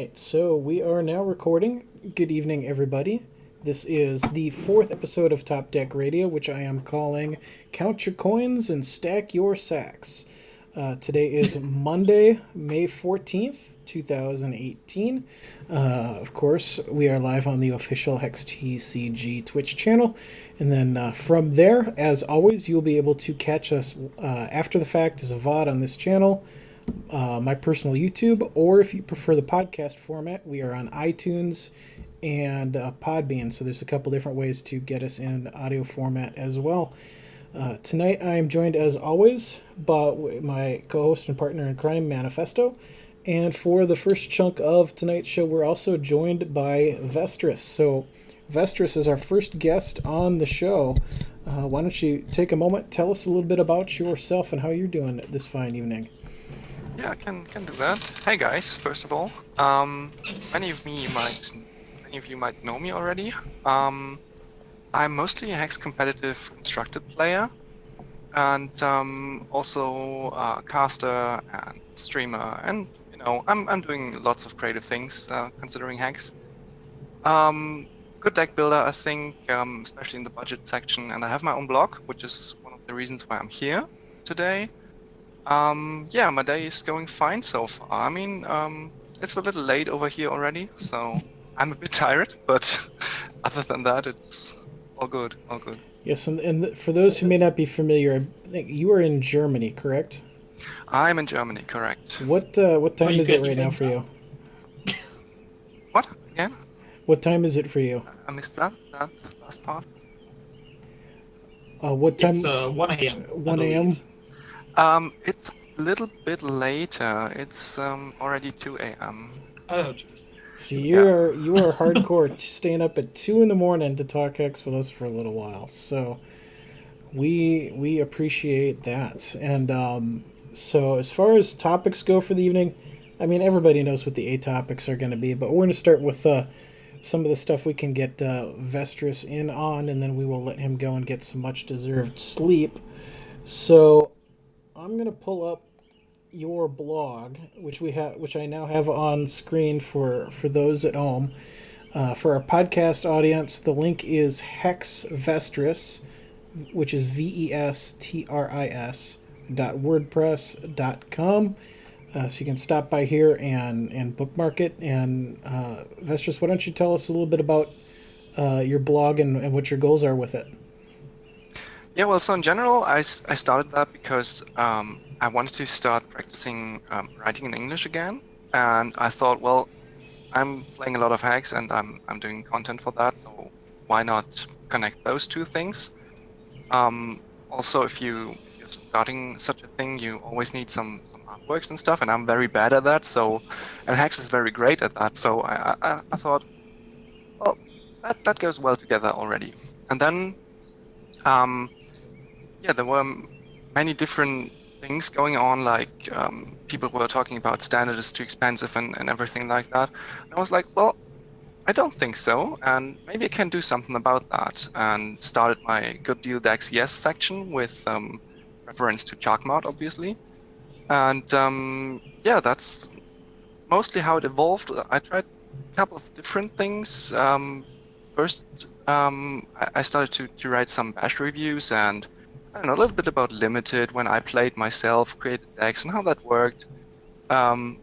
right, so we are now recording. Good evening, everybody. This is the fourth episode of Topdeck Radio, which I am calling Count Your Coins and Stack Your Sacks. Today is Monday, May 14th, 2018. Of course, we are live on the official Hex TCG Twitch channel. And then from there, as always, you'll be able to catch us after the fact as a VOD on this channel. My personal YouTube, or if you prefer the podcast format, we are on iTunes and Podbean, so there's a couple different ways to get us in audio format as well. Tonight I am joined as always by my co-host and partner in crime, Manifesto, and for the first chunk of tonight's show we're also joined by Vestris. So Vestris is our first guest on the show. Why don't you take a moment, tell us a little bit about yourself and how you're doing this fine evening. Yeah, I can do that. Hey guys, first of all, many of you might know me already. I'm mostly a Hex competitive constructed player, and also a caster and streamer, and I'm doing lots of creative things considering Hex. Good deck builder, I think, especially in the budget section, and I have my own blog, which is one of the reasons why I'm here today. Yeah, my day is going fine so far. I mean, it's a little late over here already, so I'm a bit tired, but other than that, it's all good, all good. Yes, and for those who may not be familiar, I think you are in Germany, correct? I'm in Germany, correct. What time is it right now for you? What? Again? What time is it for you? I missed that last part. What time? It's 1 a.m. 1 a.m.? It's a little bit later. It's already 2 a.m. Oh, jeez. So you are hardcore, staying up at 2 in the morning to talk Hex with us for a little while. So we appreciate that. And so as far as topics go for the evening, I mean, everybody knows what the A topics are going to be, but we're going to start with some of the stuff we can get Vestris in on, and then we will let him go and get some much-deserved sleep. So I'm going to pull up your blog, which I now have on screen for those at home. For our podcast audience, the link is Hex Vestris, which is vestris.wordpress.com. So you can stop by here and bookmark it. And Vestris, why don't you tell us a little bit about your blog and what your goals are with it? Yeah, well, so in general, I started that because I wanted to start practicing writing in English again, and I thought, well, I'm playing a lot of Hex and I'm doing content for that, so why not connect those two things? Also, if you're starting such a thing, you always need some artworks and stuff, and I'm very bad at that. And Hex is very great at that, so I thought, well, that goes well together already. And then yeah, there were many different things going on, like people were talking about standard is too expensive and everything like that. And I was like, well, I don't think so, and maybe I can do something about that. And started my Good Deal Decks Yes section with reference to Chalkmart, obviously. And yeah, that's mostly how it evolved. I tried a couple of different things. First, I started to write some bash reviews and I don't know, a little bit about Limited when I played myself, created decks and how that worked. And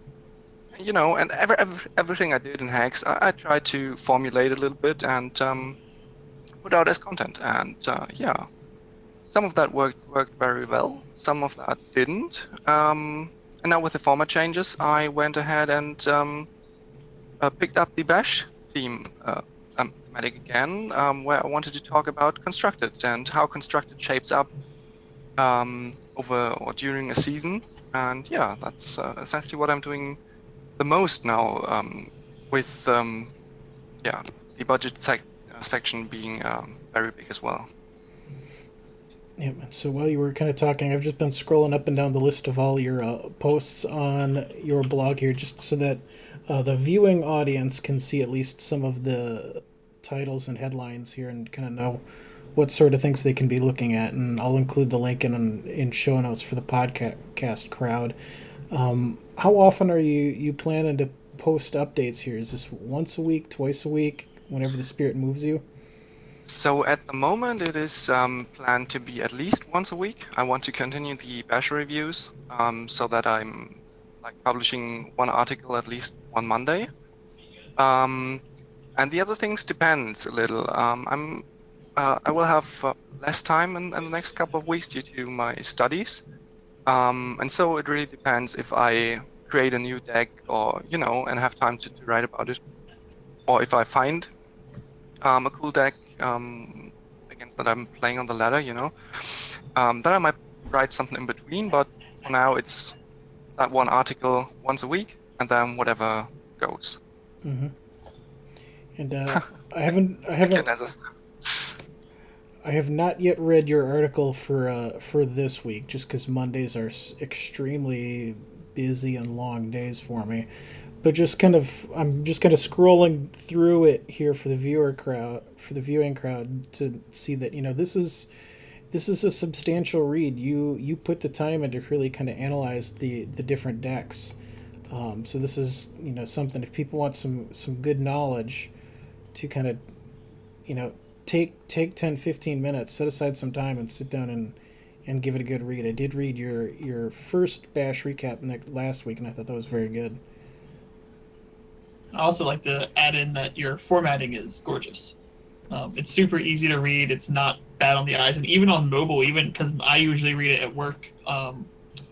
everything I did in Hex, I tried to formulate a little bit and put out as content. And yeah, some of that worked very well, some of that didn't. And now with the format changes, I went ahead and picked up the bash theme thematic again, where I wanted to talk about constructed and how constructed shapes up over or during a season. And yeah, that's essentially what I'm doing the most now, with yeah, the budget section being very big as well. Yeah, so while you were kind of talking, I've just been scrolling up and down the list of all your posts on your blog here, just so that the viewing audience can see at least some of the titles and headlines here and kind of know what sort of things they can be looking at. And I'll include the link in show notes for the podcast crowd. How often are you planning to post updates here? Is this once a week, twice a week, whenever the spirit moves you? So at the moment, it is planned to be at least once a week. I want to continue the bash reviews, so that I'm like publishing one article at least one Monday. And the other things depends a little. I will have less time in the next couple of weeks due to my studies. And so it really depends if I create a new deck or, and have time to write about it. Or if I find a cool deck against that I'm playing on the ladder, then I might write something in between. But for now, it's that one article once a week, and then whatever goes. Mm-hmm. And I haven't. I have not yet read your article for this week, just because Mondays are extremely busy and long days for me. But I'm just kind of scrolling through it here for the viewing crowd to see that this is a substantial read. You put the time in to really kind of analyze the different decks. So this is something, if people want some good knowledge to kind of take 10-15 minutes, set aside some time and sit down and give it a good read. I did read your first bash recap last week, and I thought that was very good. I also like to add in that your formatting is gorgeous. It's super easy to read. It's not bad on the eyes, and even on mobile, even because I usually read it at work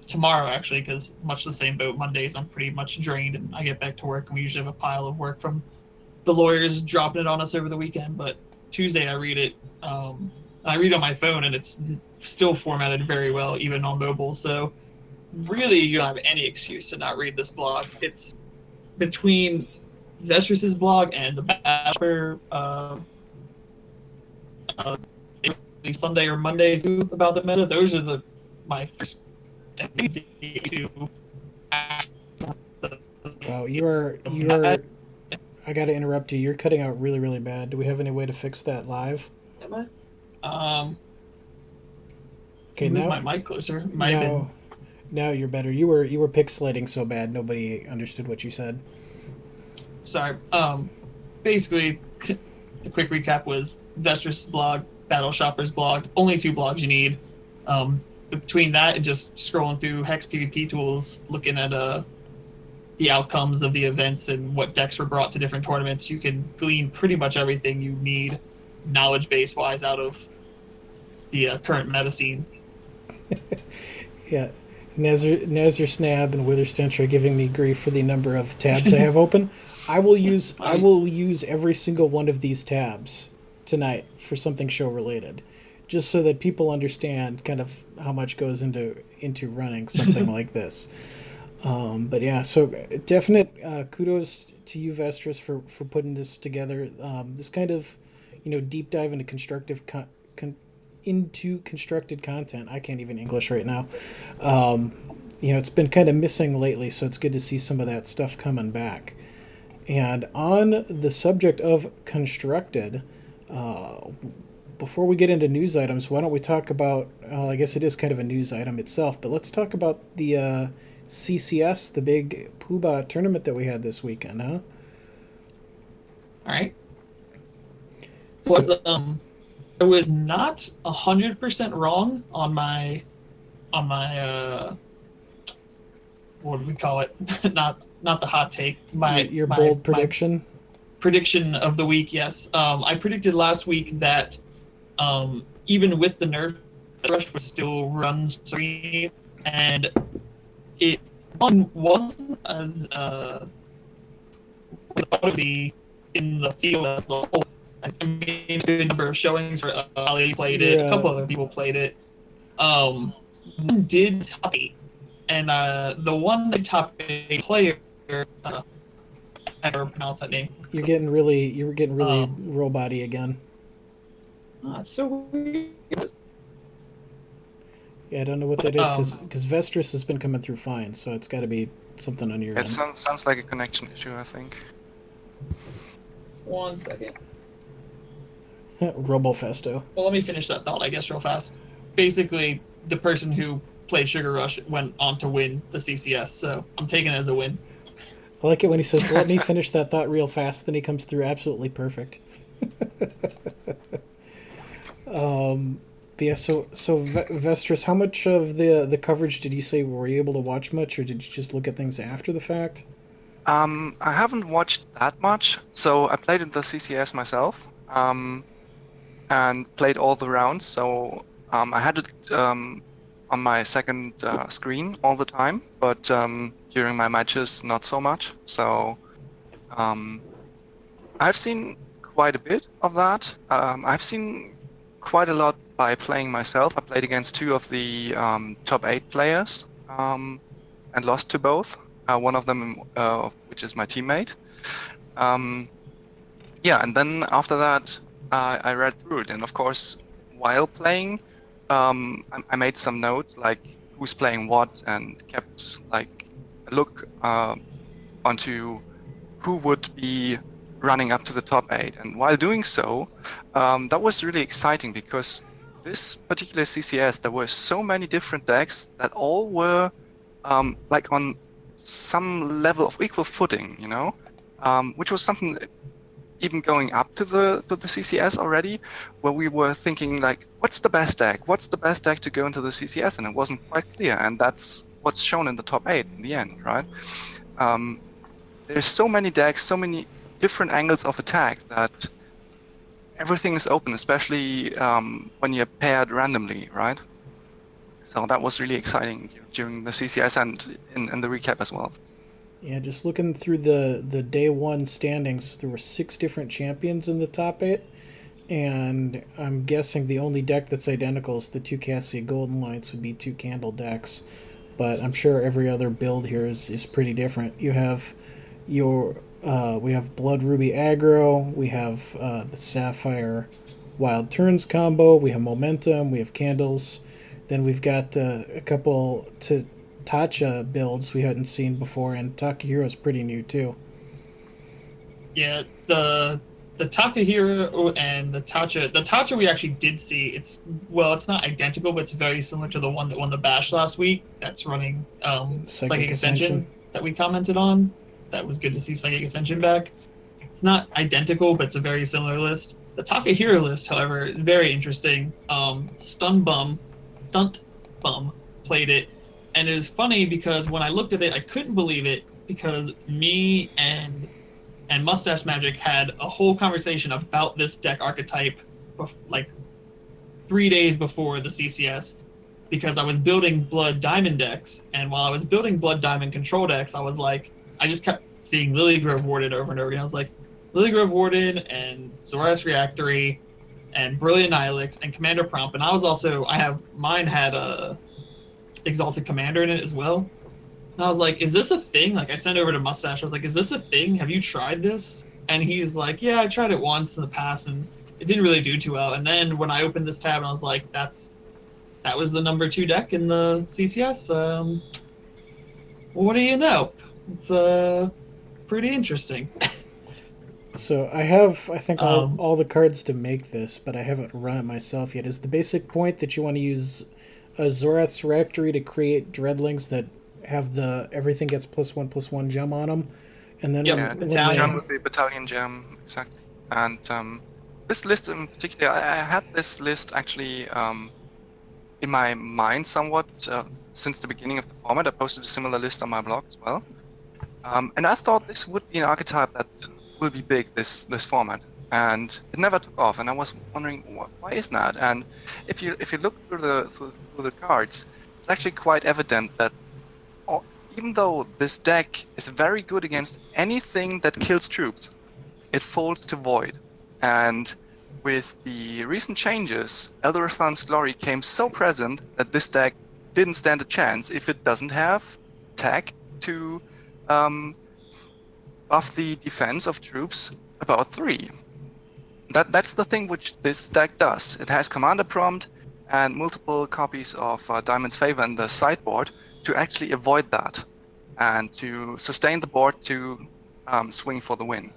tomorrow, actually, because much the same boat. Mondays I'm pretty much drained, and I get back to work, and we usually have a pile of work from the lawyers dropping it on us over the weekend. But Tuesday I read it. I read on my phone, and it's still formatted very well, even on mobile. So really, you don't have any excuse to not read this blog. It's between Vestris's blog and the Basher Sunday or Monday about the meta. Those are my first. Wow, you are. I got to interrupt you. You're cutting out really, really bad. Do we have any way to fix that live? Am I? Okay, move now my mic closer. Now you're better. You were pixelating so bad nobody understood what you said. Sorry. Basically, the quick recap was Vestris blog, Battle Shopper's blog. Only 2 blogs you need. Between that and just scrolling through Hex PvP tools, looking at the outcomes of the events and what decks were brought to different tournaments, you can glean pretty much everything you need, knowledge base wise, out of the current meta scene. Yeah. Nazir Snab and Witherstench are giving me grief for the number of tabs I have open. I will use every single one of these tabs tonight for something show related, just so that people understand kind of how much goes into running something like this. But yeah, so definite kudos to you, Vestris, for putting this together. This kind of deep dive into constructed content. I can't even English right now. It's been kind of missing lately, so it's good to see some of that stuff coming back. And on the subject of constructed, before we get into news items, why don't we talk about, I guess it is kind of a news item itself, but let's talk about the CCS, the big Poobah tournament that we had this weekend, huh? All right. I was not 100% wrong on my what do we call it? not the hot take. Your bold prediction. Prediction of the week. Yes. I predicted last week that even with the nerf, the rush would still run three, and it wasn't as thought it would be in the field as a whole. I mean, a number of showings where Ali played it, a couple other people played it. One did top 8, and the one that top 8 player, I never pronounce that name. You were getting really robot-y again. It's so weird. Yeah, I don't know what that is because Vestris has been coming through fine, so it's got to be something on your end. It sounds like a connection issue, I think. 1 second. Robofesto. Well, let me finish that thought, I guess, real fast. Basically, the person who played Sugar Rush went on to win the CCS, so I'm taking it as a win. I like it when he says, "Let me finish that thought real fast." Then he comes through absolutely perfect. But yeah, so Vestris, how much of the coverage did you say were you able to watch much, or did you just look at things after the fact? I haven't watched that much, so I played in the CCS myself, and played all the rounds. So I had it on my second screen all the time, but during my matches, not so much. So um, I've seen quite a bit of that. I've seen quite a lot by playing myself. I played against two of the top 8 players, and lost to both. One of them, which is my teammate. Um, yeah, and then after that, I read through it, and of course, while playing, I made some notes like who's playing what, and kept like a look onto who would be running up to the top 8. And while doing so, that was really exciting because this particular CCS, there were so many different decks that all were like on some level of equal footing, which was something even going up to the CCS already, where we were thinking like, what's the best deck? What's the best deck to go into the CCS? And it wasn't quite clear, and that's what's shown in the top 8 in the end, right? There's so many decks, so many different angles of attack that everything is open, especially when you're paired randomly, right? So that was really exciting during the CCS and in the recap as well. Yeah, just looking through the day one standings, there were 6 different champions in the top 8, and I'm guessing the only deck that's identical is the 2 Cassia Golden Lights would be 2 Candle decks, but I'm sure every other build here is pretty different. You have we have Blood Ruby aggro, we have the Sapphire Wild Turns combo, we have Momentum, we have Candles, then we've got a couple to Tacha builds we hadn't seen before, and Takahiro's pretty new too. Yeah, the Takahiro and the Tacha we actually did see. It's not identical, but it's very similar to the one that won the Bash last week. That's running Psychic Ascension that we commented on. That was good to see Psychic Ascension back. It's not identical, but it's a very similar list. The Takahiro list, however, is very interesting. Stunt Bum played it. And it was funny because when I looked at it, I couldn't believe it because me and Mustache Magic had a whole conversation about this deck archetype like 3 days before the CCS because I was building Blood Diamond decks. And while I was building Blood Diamond control decks, I was like, I just kept seeing Lily Grove Warden over and over again. I was like, Lily Grove Warden and Zoras Reactory and Brilliant Nihilix and Commander Prompt. And mine had a Exalted Commander in it as well. And I was like, is this a thing? Like, I sent over to Mustache. I was like, is this a thing? Have you tried this? And he's like, yeah, I tried it once in the past, and it didn't really do too well. And then when I opened this tab, and I was like, that was the number 2 deck in the CCS. Well, what do you know? It's pretty interesting. So I think all the cards to make this, but I haven't run it myself yet. Is the basic point that you want to use a Zorath's Reactory to create Dreadlings that have everything gets +1/+1 gem on them, and then Battalion with the Battalion gem, exactly. And this list in particular, I had this list actually in my mind somewhat since the beginning of the format. I posted a similar list on my blog as well, and I thought this would be an archetype that will be big this format, and it never took off. And I was wondering why is that? And if you look through the cards, it's actually quite evident that even though this deck is very good against anything that kills troops, it folds to Void. And with the recent changes, Eldorathan's Glory came so present that this deck didn't stand a chance if it doesn't have tech to buff the defense of troops about 3. That's the thing which this deck does. It has Commander Prompt and multiple copies of Diamond's Favor in the sideboard to actually avoid that and to sustain the board to swing for the win.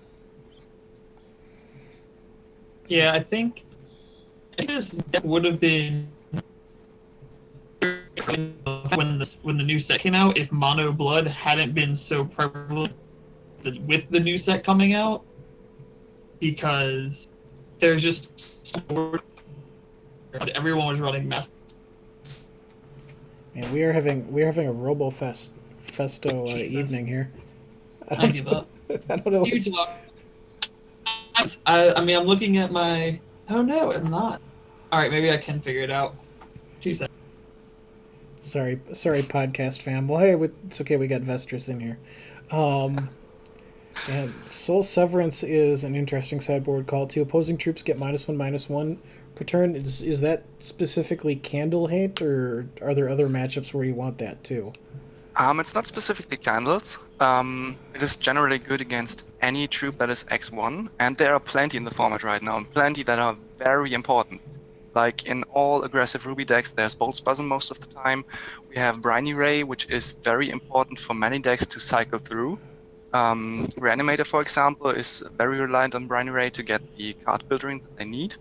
Yeah, I think this deck would have been when the new set came out if Mono Blood hadn't been so prevalent with the new set coming out, because there's just everyone was running mass. And we are having a Festo Jesus. evening here. I give up. I don't know. You talk. I mean, I'm looking at my. Oh no, I'm not. All right, maybe I can figure it out. 2 seconds. Sorry, podcast fam. Well, hey, it's okay. We got Vestris in here. And Soul Severance is an interesting sideboard call too. Opposing troops get -1/-1 per turn. Is that specifically Candle Hate, or are there other matchups where you want that too? It's not specifically candles. It is generally good against any troop that is X1, and there are plenty in the format right now, and plenty that are very important. Like in all aggressive Ruby decks, there's Bolt Spasm most of the time. We have Briny Ray, which is very important for many decks to cycle through. Reanimator, for example, is very reliant on Briny Ray to get the card filtering that they need.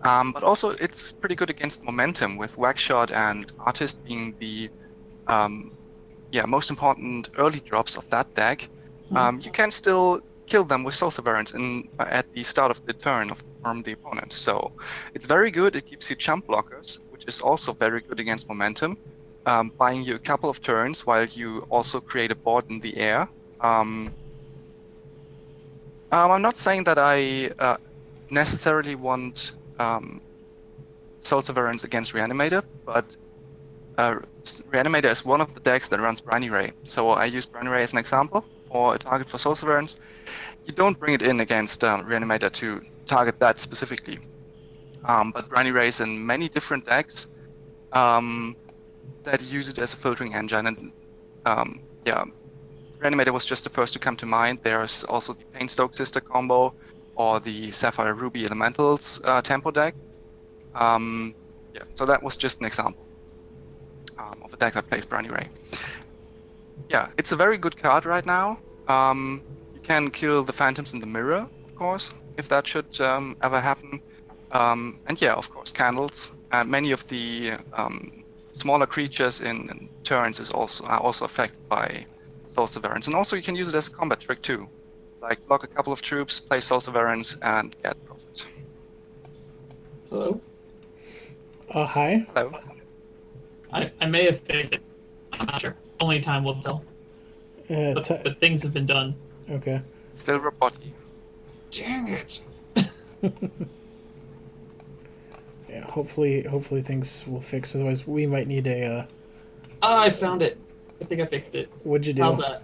But also, it's pretty good against Momentum, with Whackshot and Artist being the most important early drops of that deck. You can still kill them with Soul Severance at the start of the turn from the opponent. So it's very good. It gives you chump blockers, which is also very good against Momentum, buying you a couple of turns while you also create a board in the air. I'm not saying that I necessarily want Soul Severance against Reanimator, but Reanimator is one of the decks that runs Briny Ray. So I use Briny Ray as an example for a target for Soul Severance. You don't bring it in against Reanimator to target that specifically. But Briny Ray is in many different decks that use it as a filtering engine. And Reanimator was just the first to come to mind. There's also the Painstoke Sister combo, or the Sapphire Ruby Elementals tempo deck. So that was just an example of a deck that plays Briny Ray. Yeah, it's a very good card right now. You can kill the Phantoms in the mirror, of course, if that should ever happen. And yeah, of course, candles. Many of the smaller creatures in turns are also affected by Soul Severance. And also you can use it as a combat trick too. Like block a couple of troops, play Soul Severance, and get profit. Hello? Hi. Hello. I may have fixed it. I'm not sure. Only time will tell. But things have been done. Okay. Still roboty. Dang it. Yeah, hopefully things will fix. Otherwise, we might need a. I found it. I think I fixed it. What'd you do? How's that?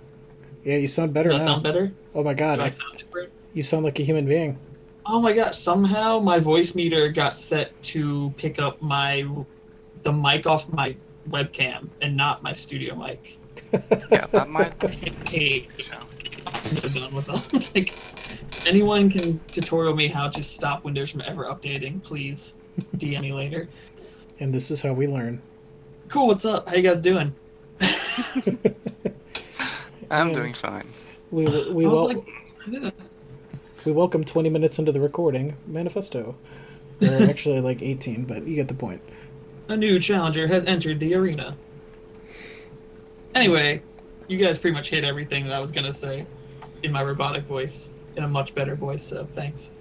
Yeah, you sound better now. Does that sound better? Oh my god, Do I sound different? you sound like a human being. Oh my gosh! Somehow my voice meter got set to pick up the mic off my webcam and not my studio mic. Yeah, that might. Hey, I'm so done with them. Like, anyone can tutorial me how to stop Windows from ever updating, please. DM me later. And this is how we learn. Cool. What's up? How you guys doing? I'm doing fine. We welcome 20 minutes into the recording Manifesto. Or actually like 18, but you get the point. A new challenger has entered the arena. Anyway, you guys pretty much hit everything that I was gonna say in my robotic voice, in a much better voice, so thanks.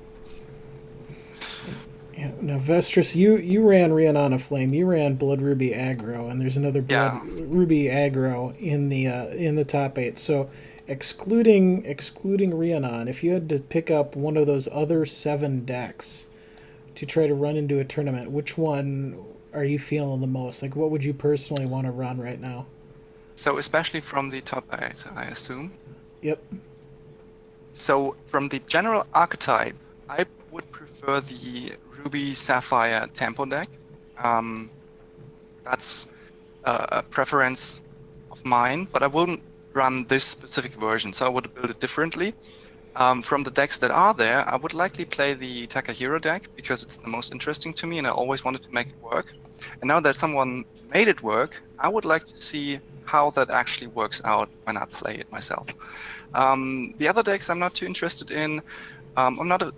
Yeah, now Vestris, you ran Rhiannon Flame, you ran Blood Ruby aggro, and there's another Blood Ruby aggro in the top 8. So excluding Rhiannon, if you had to pick up one of those other 7 decks to try to run into a tournament, which one are you feeling the most? Like, what would you personally want to run right now? So especially from the top 8, I assume. Yep. So from the general archetype, I would prefer the Ruby Sapphire tempo deck. That's a preference of mine, but I wouldn't run this specific version, so I would build it differently. From the decks that are there, I would likely play the Takahiro deck because it's the most interesting to me and I always wanted to make it work. And now that someone made it work, I would like to see how that actually works out when I play it myself. The other decks I'm not too interested in. I'm not a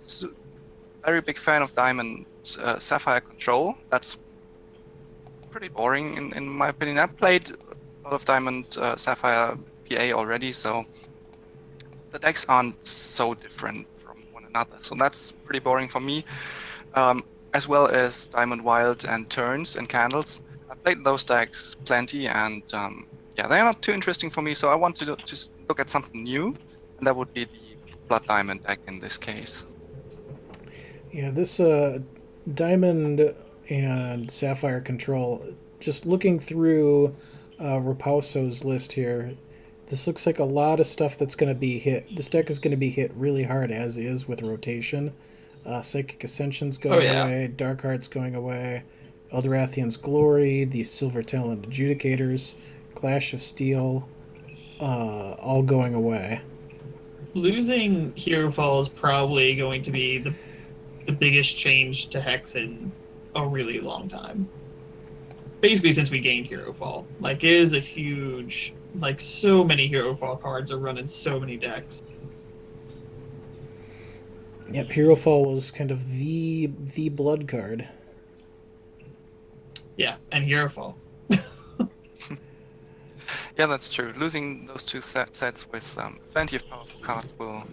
very big fan of Diamond Sapphire Control. That's pretty boring in my opinion. I played a lot of Diamond Sapphire PA already, so the decks aren't so different from one another, so that's pretty boring for me. As well as Diamond Wild and Turns and Candles. I've played those decks plenty, and yeah, they're not too interesting for me, so I want to just look at something new, and that would be the Blood Diamond deck in this case. Yeah, this Diamond and Sapphire control, just looking through Rapauso's list here, this looks like a lot of stuff that's going to be hit. This deck is going to be hit really hard as is with rotation. Psychic Ascension's going away, Dark Heart's going away, Eldorathian's Glory, the Silver Talent Adjudicators, Clash of Steel, all going away. Losing Hero Fall is probably going to be the biggest change to Hex in a really long time. Basically, since we gained Hero Fall. Like, it is a huge... Like, so many Hero Fall cards are running so many decks. Yep, Hero Fall was kind of the blood card. Yeah, and Hero Fall. Yeah, that's true. Losing those two sets with plenty of powerful cards will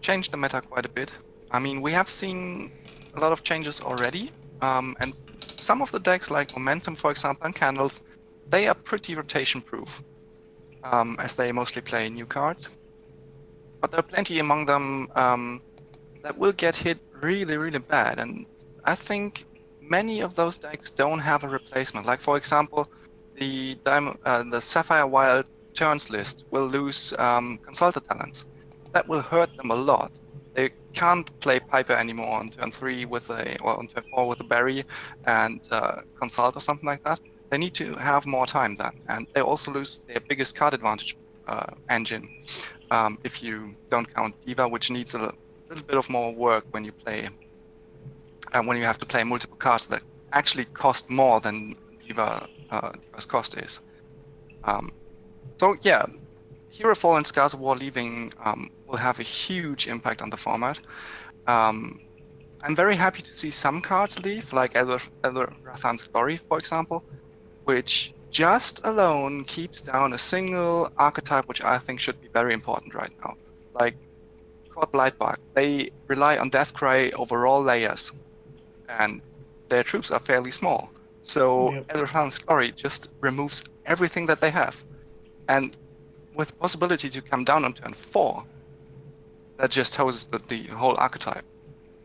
change the meta quite a bit. I mean, we have seen a lot of changes already, and some of the decks, like Momentum, for example, and Candles, they are pretty rotation-proof, as they mostly play new cards. But there are plenty among them that will get hit really, really bad, and I think many of those decks don't have a replacement. Like, for example, the Sapphire Wild Turns list will lose Consulta Talents. That will hurt them a lot. They can't play Piper anymore on turn 3 or on turn 4 with a Berry and Consult or something like that. They need to have more time then, and they also lose their biggest card advantage engine if you don't count Diva, which needs a little bit of more work when you play when you have to play multiple cards that actually cost more than Diva's cost is. So yeah, Hero Fall and Scars of War leaving will have a huge impact on the format. I'm very happy to see some cards leave, like Eldorathan's Glory, for example, which just alone keeps down a single archetype which I think should be very important right now. Like Court Blightbark, they rely on Deathcry over all layers, and their troops are fairly small. So Eldorathan's Glory just removes everything that they have. And with possibility to come down on turn 4, that just hoses the whole archetype.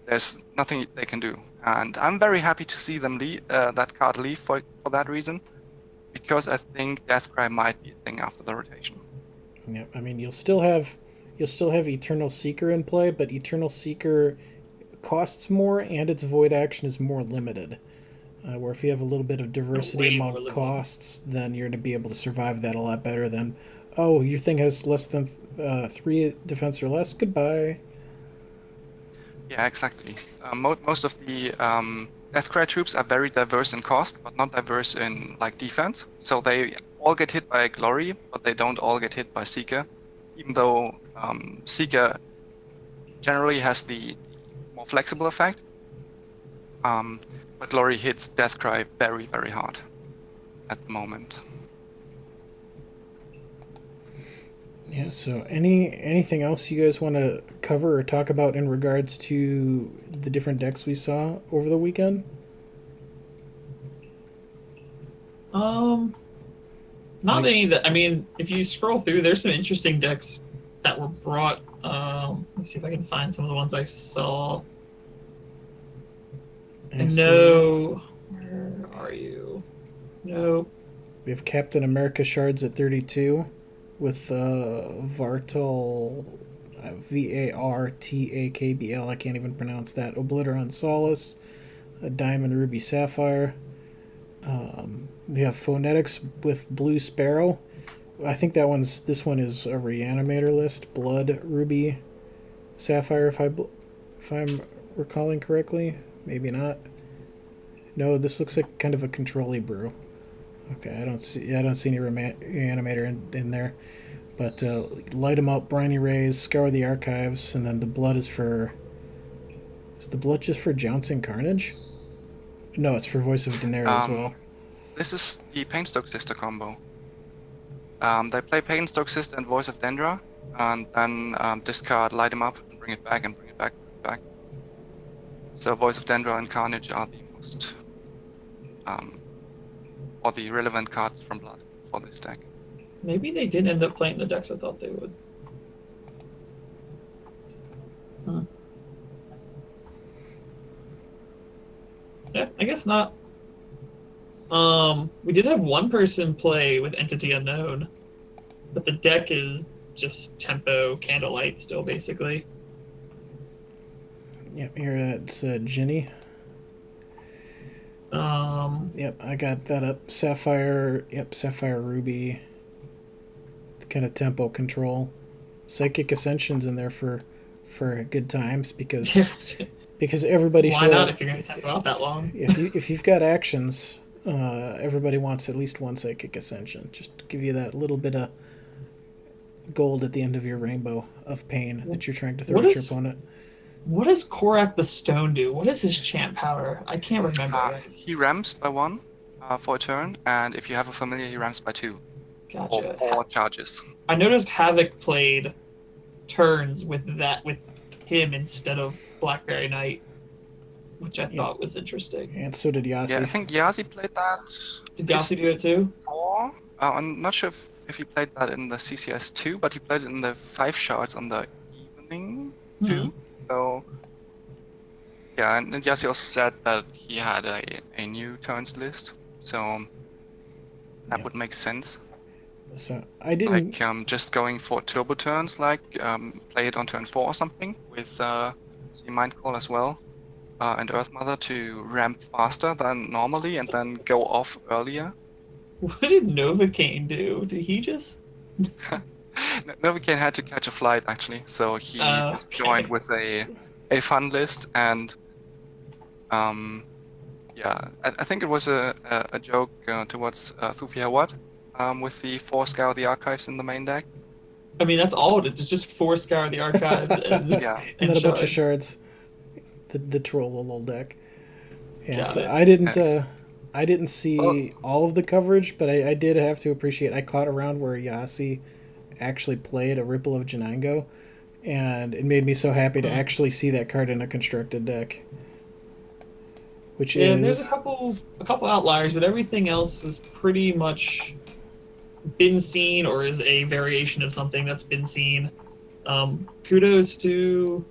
There's nothing they can do. And I'm very happy to see them that card leave for that reason, because I think Deathcry might be a thing after the rotation. Yeah, I mean, you'll still have Eternal Seeker in play, but Eternal Seeker costs more and its void action is more limited. Where if you have a little bit of diversity among costs, then you're going to be able to survive that a lot better than, oh, your thing has less than 3 defense or less, goodbye. Yeah, exactly. Most of the Deathcry troops are very diverse in cost, but not diverse in like defense. So they all get hit by Glory, but they don't all get hit by Seeker, even though Seeker generally has the more flexible effect. But Glory hits Deathcry very, very hard at the moment. Yeah, so anything else you guys want to cover or talk about in regards to the different decks we saw over the weekend? Not any that, I mean, if you scroll through, there's some interesting decks that were brought. Let's see if I can find some of the ones I saw. No, where are you? Nope. We have Captain America shards at 32 with Vartal, Vartakbl, I can't even pronounce that, Obliteron Solace, Diamond Ruby Sapphire. We have Phonetics with Blue Sparrow. I think this one is a Reanimator list. Blood Ruby Sapphire, if I'm recalling correctly. Maybe not. No, this looks like kind of a control-y brew. Okay, I don't see any Reanimator in there. But light them up, Briny Rays, Scour the Archives, and then the blood is for... Is the blood just for Jouncing Carnage? No, it's for Voice of Daenerys as well. This is the Painstoke Sister combo. They play Pagan Stoke Sister and Voice of Dendra, and then discard, light him up, and bring it back, and bring it back, bring it back. So Voice of Dendra and Carnage are the most, or the relevant cards from Blood for this deck. Maybe they did end up playing the decks I thought they would. Huh. Yeah, I guess not. We did have one person play with Entity Unknown, but the deck is just Tempo Candlelight still, basically. Yep, here it's Ginny. Yep, I got that up. Sapphire, yep, Sapphire Ruby. It's kind of tempo control. Psychic Ascension's in there for good times because everybody Why not if you're going to tempo out that long? if you've got actions, everybody wants at least one Psychic Ascension, just to give you that little bit of gold at the end of your rainbow of pain that you're trying to throw at your opponent. What does Korak the Stone do? What is his champ power? I can't remember. He ramps by 1 for a turn, and if you have a familiar, he ramps by 2. Gotcha. Or 4 charges. I noticed Havoc played turns with him instead of Blackberry Knight, which I thought was interesting. And so did Yasi. Yeah, I think Yasi played that. Did Yasi do it too? 4. I'm not sure if he played that in the CCS 2, but he played it in the 5 shards on the evening 2. So, yeah, and Yasi also said that he had a new turns list, so that would make sense. So I didn't like just going for turbo turns, like play it on turn 4 or something with Mind Call as well, and Earth Mother to ramp faster than normally and then go off earlier. What did Novocaine do? Did he just? Novocaine had to catch a flight actually, so he just joined with a fun list, and yeah, I think it was a joke towards Thufi Hawat with the 4 Scour the Archives in the main deck. I mean, that's all it is. It's just 4 Scour the Archives and, yeah. and then a bunch of shards. The troll little deck. Yeah, so it. I didn't see all of the coverage, but I did have to appreciate. I caught around where Yasi actually played a Ripple of Janango, and it made me so happy to actually see that card in a constructed deck. Which is there's a couple outliers, but everything else is pretty much been seen or is a variation of something that's been seen. Kudos to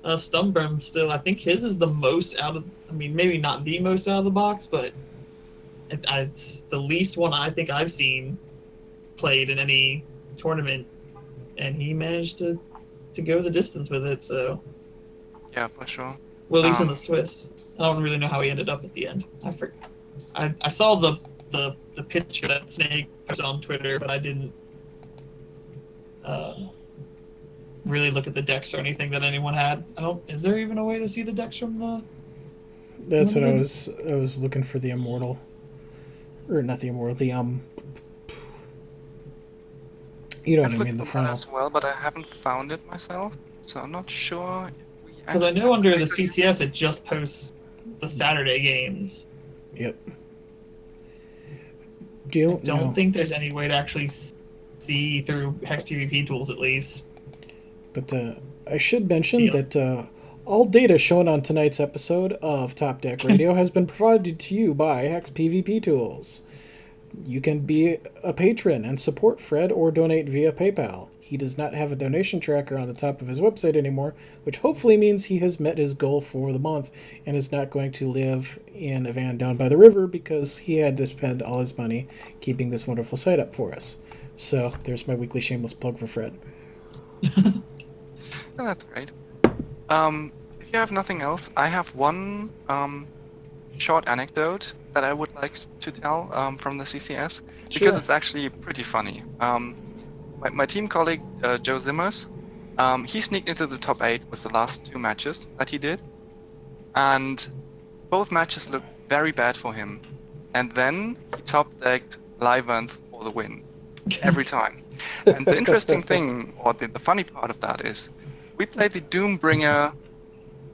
Stumbrum still. I think his is the most out of. I mean, maybe not the most out of the box, but it's the least one I think I've seen played in any tournament, and he managed to go the distance with it. So yeah, for sure. Well, at least in the Swiss. I don't really know how he ended up at the end. I saw the picture that Snake posted on Twitter, but I didn't really look at the decks or anything that anyone had. Is there even a way to see the decks from the? That's what I was looking for, the Immortal, or not the Immortal, the You know what I mean, the final. As well, but I haven't found it myself, so I'm not sure. Because I know under the CCS it just posts the Saturday games. Yep. I don't think there's any way to actually see through Hex PvP tools, at least. But I should mention that all data shown on tonight's episode of Topdeck Radio has been provided to you by Hex PvP tools. You can be a patron and support Fred or donate via PayPal. He does not have a donation tracker on the top of his website anymore, which hopefully means he has met his goal for the month and is not going to live in a van down by the river because he had to spend all his money keeping this wonderful site up for us. So there's my weekly shameless plug for Fred. Oh, that's great. If you have nothing else, I have one short anecdote that I would like to tell from the CCS, because it's actually pretty funny. My team colleague, Joe Zimmers, he sneaked into the top 8 with the last 2 matches that he did, and both matches looked very bad for him. And then he top-decked Livanth for the win, every time. And the interesting thing, or the funny part of that is, we played the Doombringer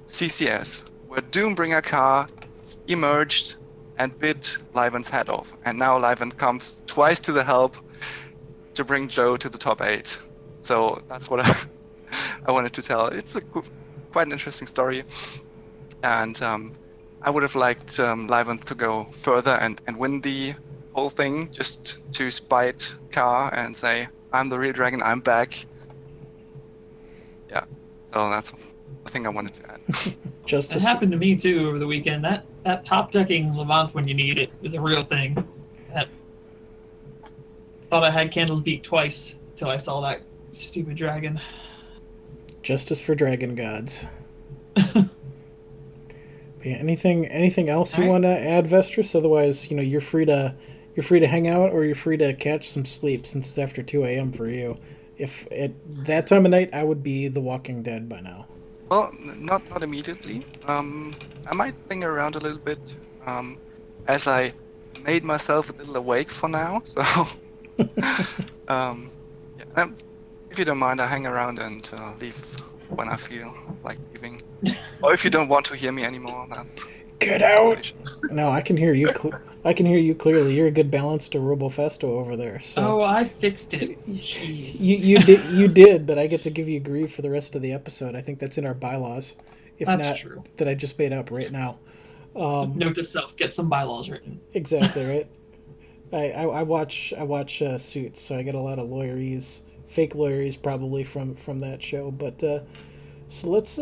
CCS, where Doombringer car emerged and bit Livanth's head off. And now Livanth comes twice to the help, to bring Joe to the top 8. So that's what I wanted to tell. It's quite an interesting story, and I would have liked Livent to go further and win the whole thing, just to spite Car and say, I'm the real dragon, I'm back. Yeah, so that's the thing I wanted to add. It happened to me too over the weekend. That top decking Levant when you need it is a real thing. Thought I had Candles beat twice till I saw that stupid dragon. Justice for dragon gods. Yeah, anything else you want to add, Vestris? Otherwise, you're free to hang out, or you're free to catch some sleep, since it's after 2 a.m. for you. If at that time of night, I would be The Walking Dead by now. Well, not immediately. I might linger around a little bit, as I made myself a little awake for now. So, if you don't mind, I hang around and leave when I feel like leaving. Or if you don't want to hear me anymore, that's... Get out! No, I can hear you. I can hear you clearly. You're a good balance to Robofesto over there. So. Oh, I fixed it. Jeez. You did, but I get to give you grief for the rest of the episode. I think that's in our bylaws. If that's not, true. That I just made up right now. Note to self: get some bylaws written. Exactly right. I watch Suits, so I get a lot of lawyerese, fake lawyerese probably from that show. But so let's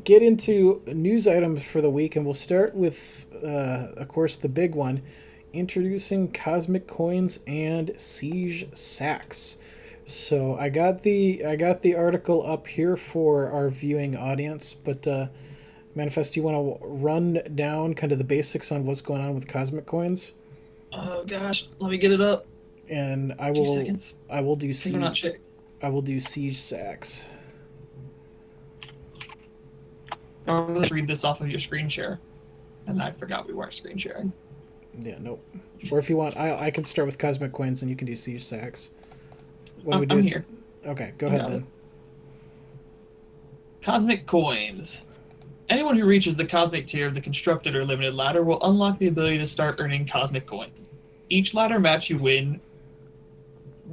get into news items for the week, and we'll start with, of course, the big one, introducing Cosmic Coins and Siege Sacks. So I got the article up here for our viewing audience, but Manifesto, you want to run down kind of the basics on what's going on with Cosmic Coins? Oh gosh, let me get it up. And I 2 will. seconds. I will do siege. I will do Siege Sacks. I'm going to read this off of your screen share, and I forgot we weren't screen sharing. Yeah, nope. Or if you want, I can start with Cosmic Coins, and you can do Siege Sacks. I'm here. Okay, go ahead then. Cosmic Coins. Anyone who reaches the Cosmic tier of the Constructed or Limited ladder will unlock the ability to start earning Cosmic Coins. Each ladder match you win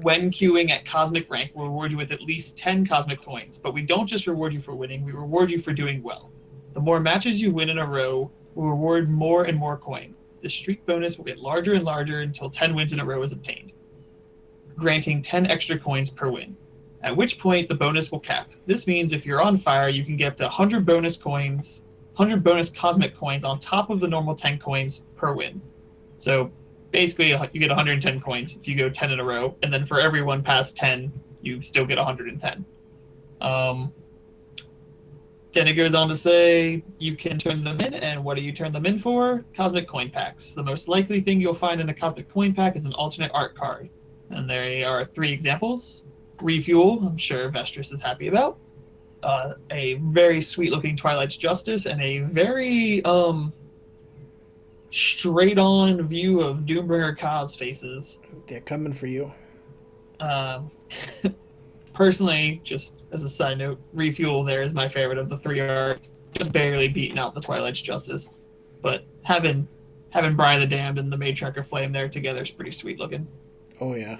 when queuing at Cosmic rank will reward you with at least 10 Cosmic Coins, but we don't just reward you for winning, we reward you for doing well. The more matches you win in a row will reward more and more coin. The streak bonus will get larger and larger until 10 wins in a row is obtained, granting 10 extra coins per win, at which point the bonus will cap. This means if you're on fire, you can get up to 100 bonus Cosmic Coins on top of the normal 10 coins per win. So basically, you get 110 coins if you go 10 in a row, and then for every one past 10, you still get 110. Then it goes on to say you can turn them in, and what do you turn them in for? Cosmic Coin Packs. The most likely thing you'll find in a Cosmic Coin Pack is an alternate art card. And there are 3 examples. Refuel, I'm sure Vestris is happy about. A very sweet-looking Twilight's Justice, and a very straight-on view of Doombringer Ka's faces. They're coming for you. Personally, just as a side note, Refuel there is my favorite of the 3 arts. Just barely beating out the Twilight's Justice. But having Brian the Damned and the Matriarch of Flame there together is pretty sweet looking. Oh, yeah.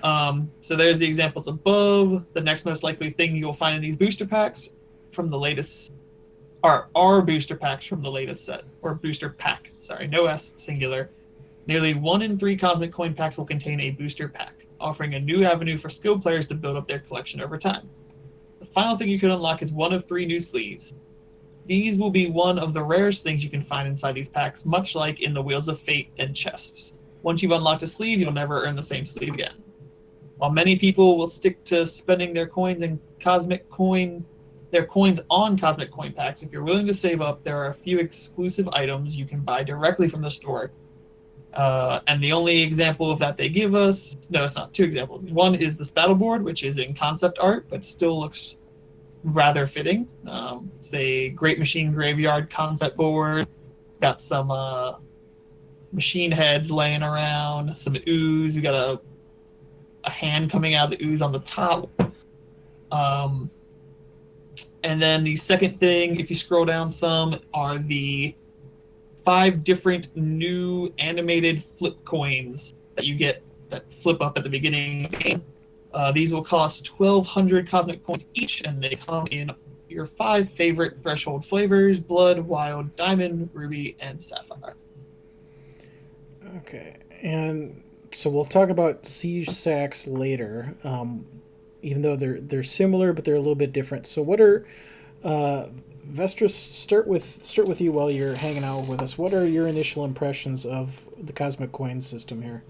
So there's the examples above. The next most likely thing you'll find in these booster packs from the latest are booster packs from the latest set. Or booster pack, sorry, no S, singular. Nearly 1 in 3 Cosmic Coin Packs will contain a booster pack, offering a new avenue for skilled players to build up their collection over time. The final thing you can unlock is 1 of 3 new sleeves. These will be one of the rarest things you can find inside these packs, much like in the Wheels of Fate and chests. Once you've unlocked a sleeve, you'll never earn the same sleeve again. While many people will stick to spending their coins on Cosmic Coin Packs, if you're willing to save up, there are a few exclusive items you can buy directly from the store. And the only example of that they give us, no, it's not 2 examples. One is this battle board, which is in concept art, but still looks rather fitting. It's a Great Machine Graveyard concept board. Got some machine heads laying around, some ooze. We got a hand coming out of the ooze on the top. And then the second thing, if you scroll down some, are the 5 different new animated flip coins that you get that flip up at the beginning of the game. These will cost 1,200 cosmic coins each, and they come in your 5 favorite threshold flavors: Blood, Wild, Diamond, Ruby, and Sapphire. Okay, and so we'll talk about siege sacks later. Even though they're similar, but they're a little bit different. So what are Vestris? Start with you while you're hanging out with us. What are your initial impressions of the cosmic coin system here?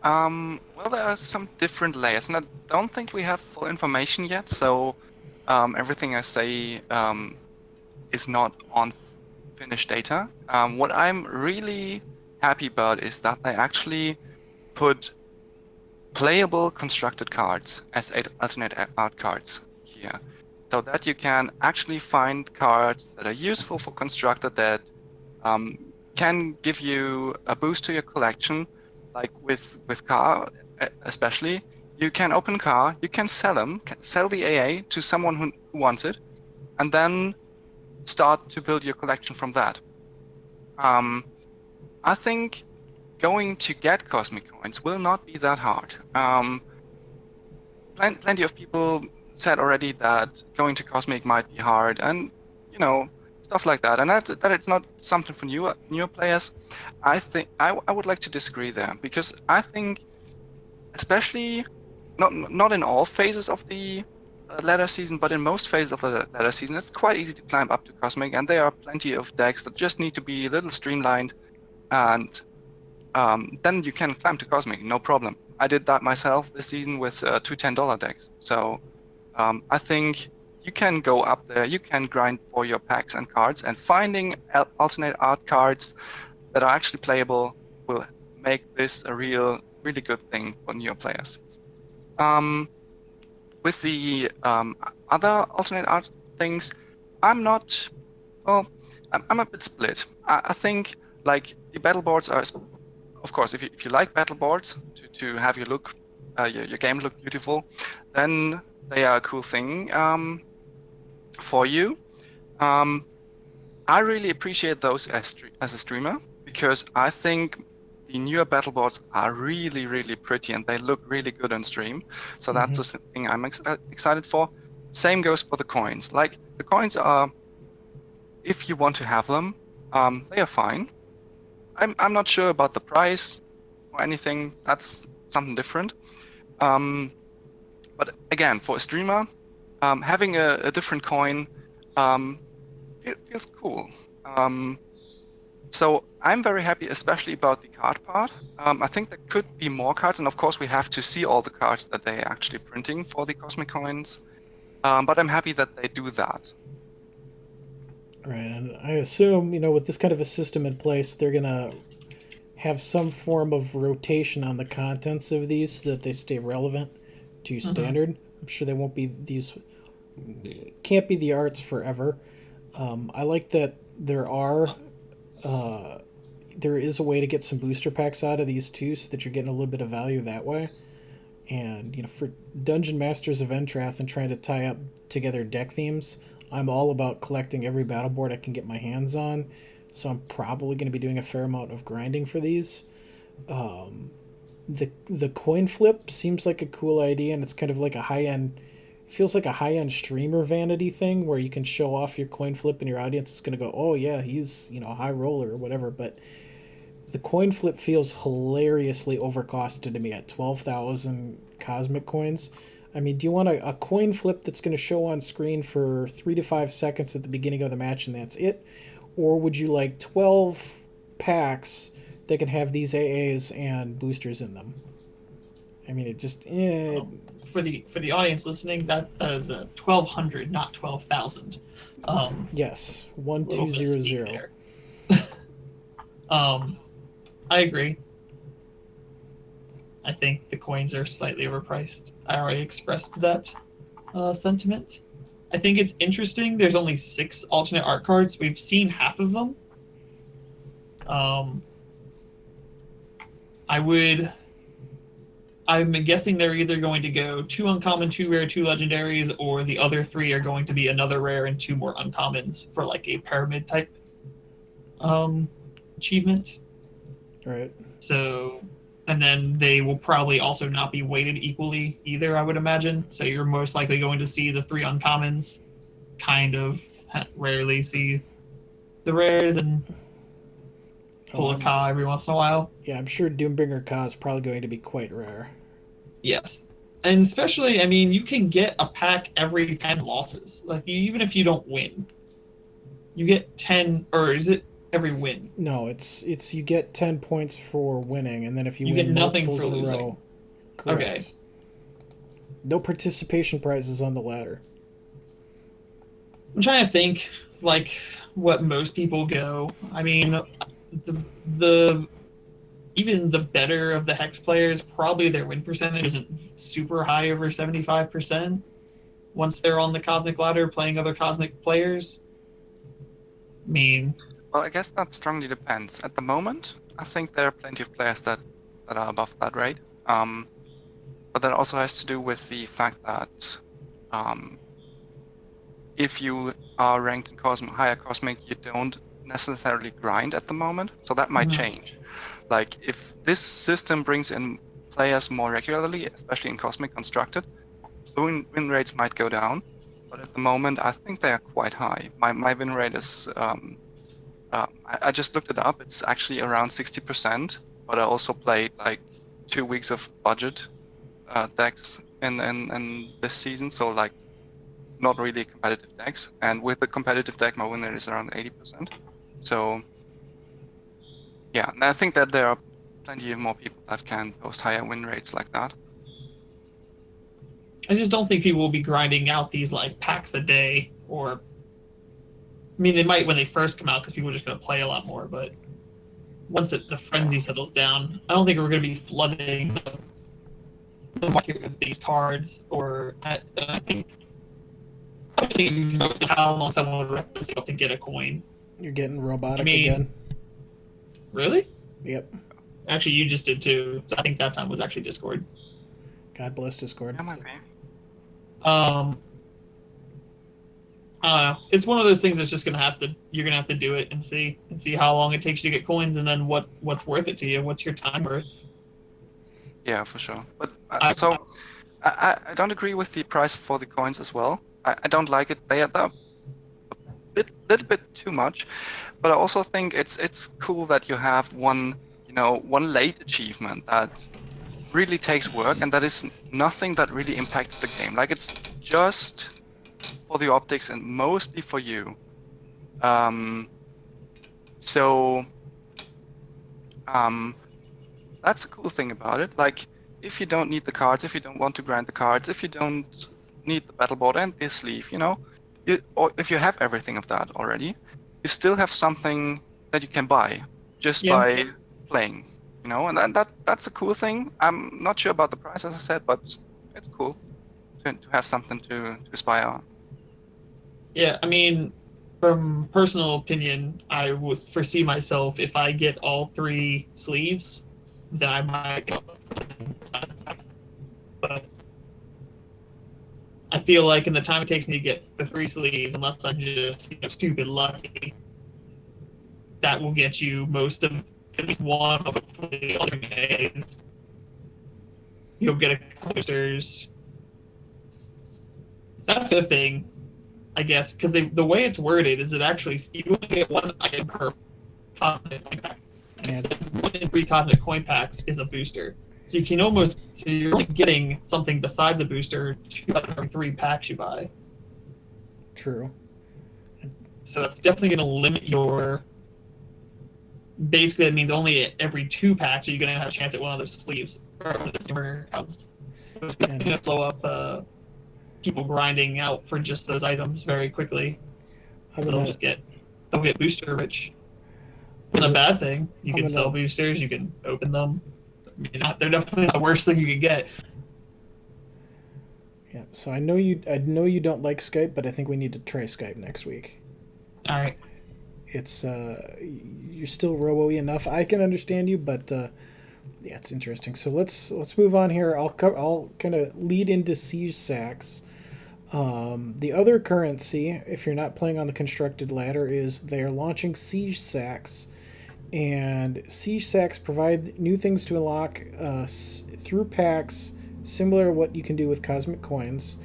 Well, there are some different layers, and I don't think we have full information yet. So everything I say is not on finished data. What I'm really happy about is that they actually put playable constructed cards as alternate art cards here, so that you can actually find cards that are useful for constructed that can give you a boost to your collection. Like with Car, especially, you can open Car, you can sell them, sell the AA to someone who wants it, and then start to build your collection from that. I think going to get cosmic coins will not be that hard. Plenty of people said already that going to cosmic might be hard, and stuff like that, and that it's not something for newer players. I think I would like to disagree there, because I think, especially not in all phases of the ladder season, but in most phases of the ladder season, it's quite easy to climb up to cosmic, and there are plenty of decks that just need to be a little streamlined, and then you can climb to cosmic, no problem. I did that myself this season with two $10 decks. So I think you can go up there, you can grind for your packs and cards, and finding alternate art cards that are actually playable will make this a really good thing for newer players. With the other alternate art things, I'm a bit split. I think like the battle boards are, of course, if you like battle boards to have your game look beautiful, then they are a cool thing for you. I really appreciate those as a streamer, because I think the newer battle boards are really, really pretty and they look really good on stream. So that's the thing I'm excited for. Same goes for the coins. Like, the coins are, if you want to have them, they are fine. I'm not sure about the price or anything. That's something different. But again, for a streamer, having a different coin feels cool. So I'm very happy, especially about the card part. I think there could be more cards, and of course we have to see all the cards that they're actually printing for the cosmic coins. But I'm happy that they do that. Right, and I assume, with this kind of a system in place, they're going to have some form of rotation on the contents of these so that they stay relevant to standard. I'm sure they won't be can't be the arts forever. I like that there is a way to get some booster packs out of these too, so that you're getting a little bit of value that way. And for Dungeon Masters of Entrath and trying to tie up together deck themes, I'm all about collecting every battle board I can get my hands on, so I'm probably going to be doing a fair amount of grinding for these. The coin flip seems like a cool idea, and it's kind of like feels like a high-end streamer vanity thing where you can show off your coin flip and your audience is going to go, oh yeah, he's a high roller or whatever. But the coin flip feels hilariously overcosted to me at 12,000 cosmic coins. I mean, do you want a coin flip that's going to show on screen for 3 to 5 seconds at the beginning of the match and that's it? Or would you like 12 packs that can have these AAs and boosters in them? I mean, it just... For the audience listening, that is 1,200, not 12,000. Yes, 1200. I agree. I think the coins are slightly overpriced. I already expressed that sentiment. I think it's interesting. There's only 6 alternate art cards. We've seen half of them. I'm guessing they're either going to go 2 uncommon, 2 rare, 2 legendaries, or the other 3 are going to be another rare and 2 more uncommons for like a pyramid type achievement. Right. So And then they will probably also not be weighted equally either, I would imagine. So you're most likely going to see the 3 uncommons, kind of rarely see the rares, and pull a Ka every once in a while. Yeah, I'm sure Doombringer Ka is probably going to be quite rare. Yes. And especially, I mean, you can get a pack every 10 losses. Like, even if you don't win, you get 10, or is it every win? No, it's you get 10 points for winning, and then if you win get nothing multiples for in a losing. row. Correct. Okay. No participation prizes on the ladder. I'm trying to think, like, what most people go. I mean, the even the better of the Hex players, probably their win percentage isn't super high over 75% once they're on the Cosmic ladder playing other Cosmic players. I mean, Well, I guess that strongly depends. At the moment, I think there are plenty of players that are above that rate. But that also has to do with the fact that if you are ranked in higher Cosmic, you don't necessarily grind at the moment. So that might change. Like, if this system brings in players more regularly, especially in Cosmic Constructed, win rates might go down. But at the moment, I think they are quite high. My win rate is, I just looked it up, it's actually around 60%. But I also played like 2 weeks of budget decks in this season, so like not really competitive decks. And with the competitive deck, my win rate is around 80%. So yeah, and I think that there are plenty of more people that can post higher win rates like that. I just don't think people will be grinding out these like packs a day, or I mean, they might when they first come out because people are just going to play a lot more. But once the frenzy settles down, I don't think we're going to be flooding the market with these cards. Or I think most of how long someone would have to get a coin. You're getting robotic again. Really? Yep. Actually, you just did too. I think that time was actually Discord. God bless Discord. Yeah, might be. I don't know. It's one of those things that's just you're gonna have to do it and see how long it takes you to get coins, and then what's worth it to you. What's your time worth? Yeah, for sure. But I don't agree with the price for the coins as well. I don't like it. They are a little bit too much. But I also think it's cool that you have one late achievement that really takes work, and that is nothing that really impacts the game. Like, it's just for the optics and mostly for you. That's a cool thing about it. Like, if you don't need the cards, if you don't want to grind the cards, if you don't need the battle board and this sleeve, or if you have everything of that already, you still have something that you can buy just by playing, and that's a cool thing. I'm not sure about the price, as I said, but it's cool to have something to aspire on. Yeah, I mean, from personal opinion, I would foresee myself, if I get all 3 sleeves, then I might go. But I feel like in the time it takes me to get the 3 sleeves, unless I'm just stupid lucky, that will get you most of at least one of the other days. You'll get a couple boosters. That's the thing, I guess, because the way it's worded is it actually you only get 1 item per cosmic coin pack. And 1 in 3 cosmic coin packs is a booster. So you're only getting something besides a booster 2 out of every 3 packs you buy. True. So that's definitely going to limit your. Basically, it means only every 2 packs are you going to have a chance at one of those sleeves. Or the Doombringer house. So it's going to slow up people grinding out for just those items very quickly. They'll get booster rich. It's a bad thing. You can sell boosters. You can open them. I mean, they're definitely not the worst thing you can get. Yeah. So I know you don't like Skype, but I think we need to try Skype next week. All right. It's you're still robo-y enough. I can understand you, but yeah, it's interesting. So let's move on here. I'll kind of lead into Siege Sacks. The other currency, if you're not playing on the constructed ladder, is they're launching Siege Sacks And siege sacks provide new things to unlock through packs, similar to what you can do with cosmic coins.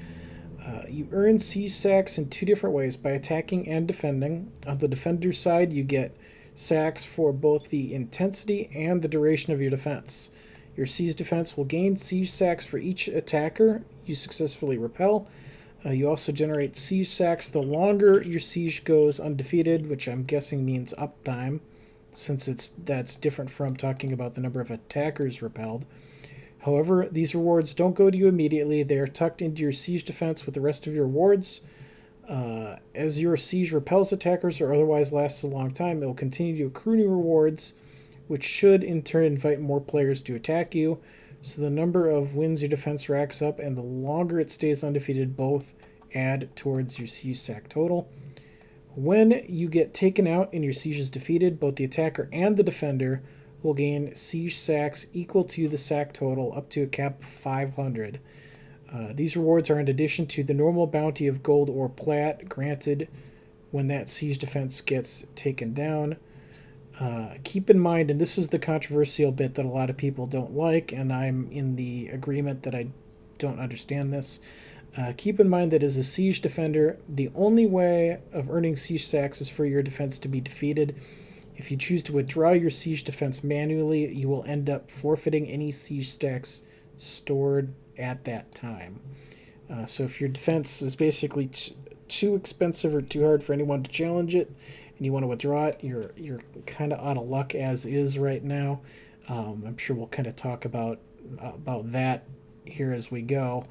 You earn siege sacks in two different ways, by attacking and defending. On the defender side, you get sacks for both the intensity and the duration of your defense. Your siege defense will gain siege sacks for each attacker you successfully repel. You also generate siege sacks the longer your siege goes undefeated, which I'm guessing means uptime, since that's different from talking about the number of attackers repelled. However, these rewards don't go to you immediately. They are tucked into your siege defense with the rest of your rewards. As your siege repels attackers or otherwise lasts a long time, it will continue to accrue new rewards, which should in turn invite more players to attack you. So the number of wins your defense racks up and the longer it stays undefeated both add towards your siege sack total. When you get taken out and your siege is defeated, both the attacker and the defender will gain siege sacks equal to the sack total up to a cap of 500. These rewards are in addition to the normal bounty of gold or plat granted when that siege defense gets taken down. Keep in mind, and this is the controversial bit that a lot of people don't like, and I'm in the agreement that I don't understand this. Keep in mind that as a siege defender, the only way of earning siege sacks is for your defense to be defeated. If you choose to withdraw your siege defense manually, you will end up forfeiting any siege stacks stored at that time. So if your defense is basically too expensive or too hard for anyone to challenge it, and you want to withdraw it, you're kind of out of luck as is right now. I'm sure we'll kind of talk about that here as we go.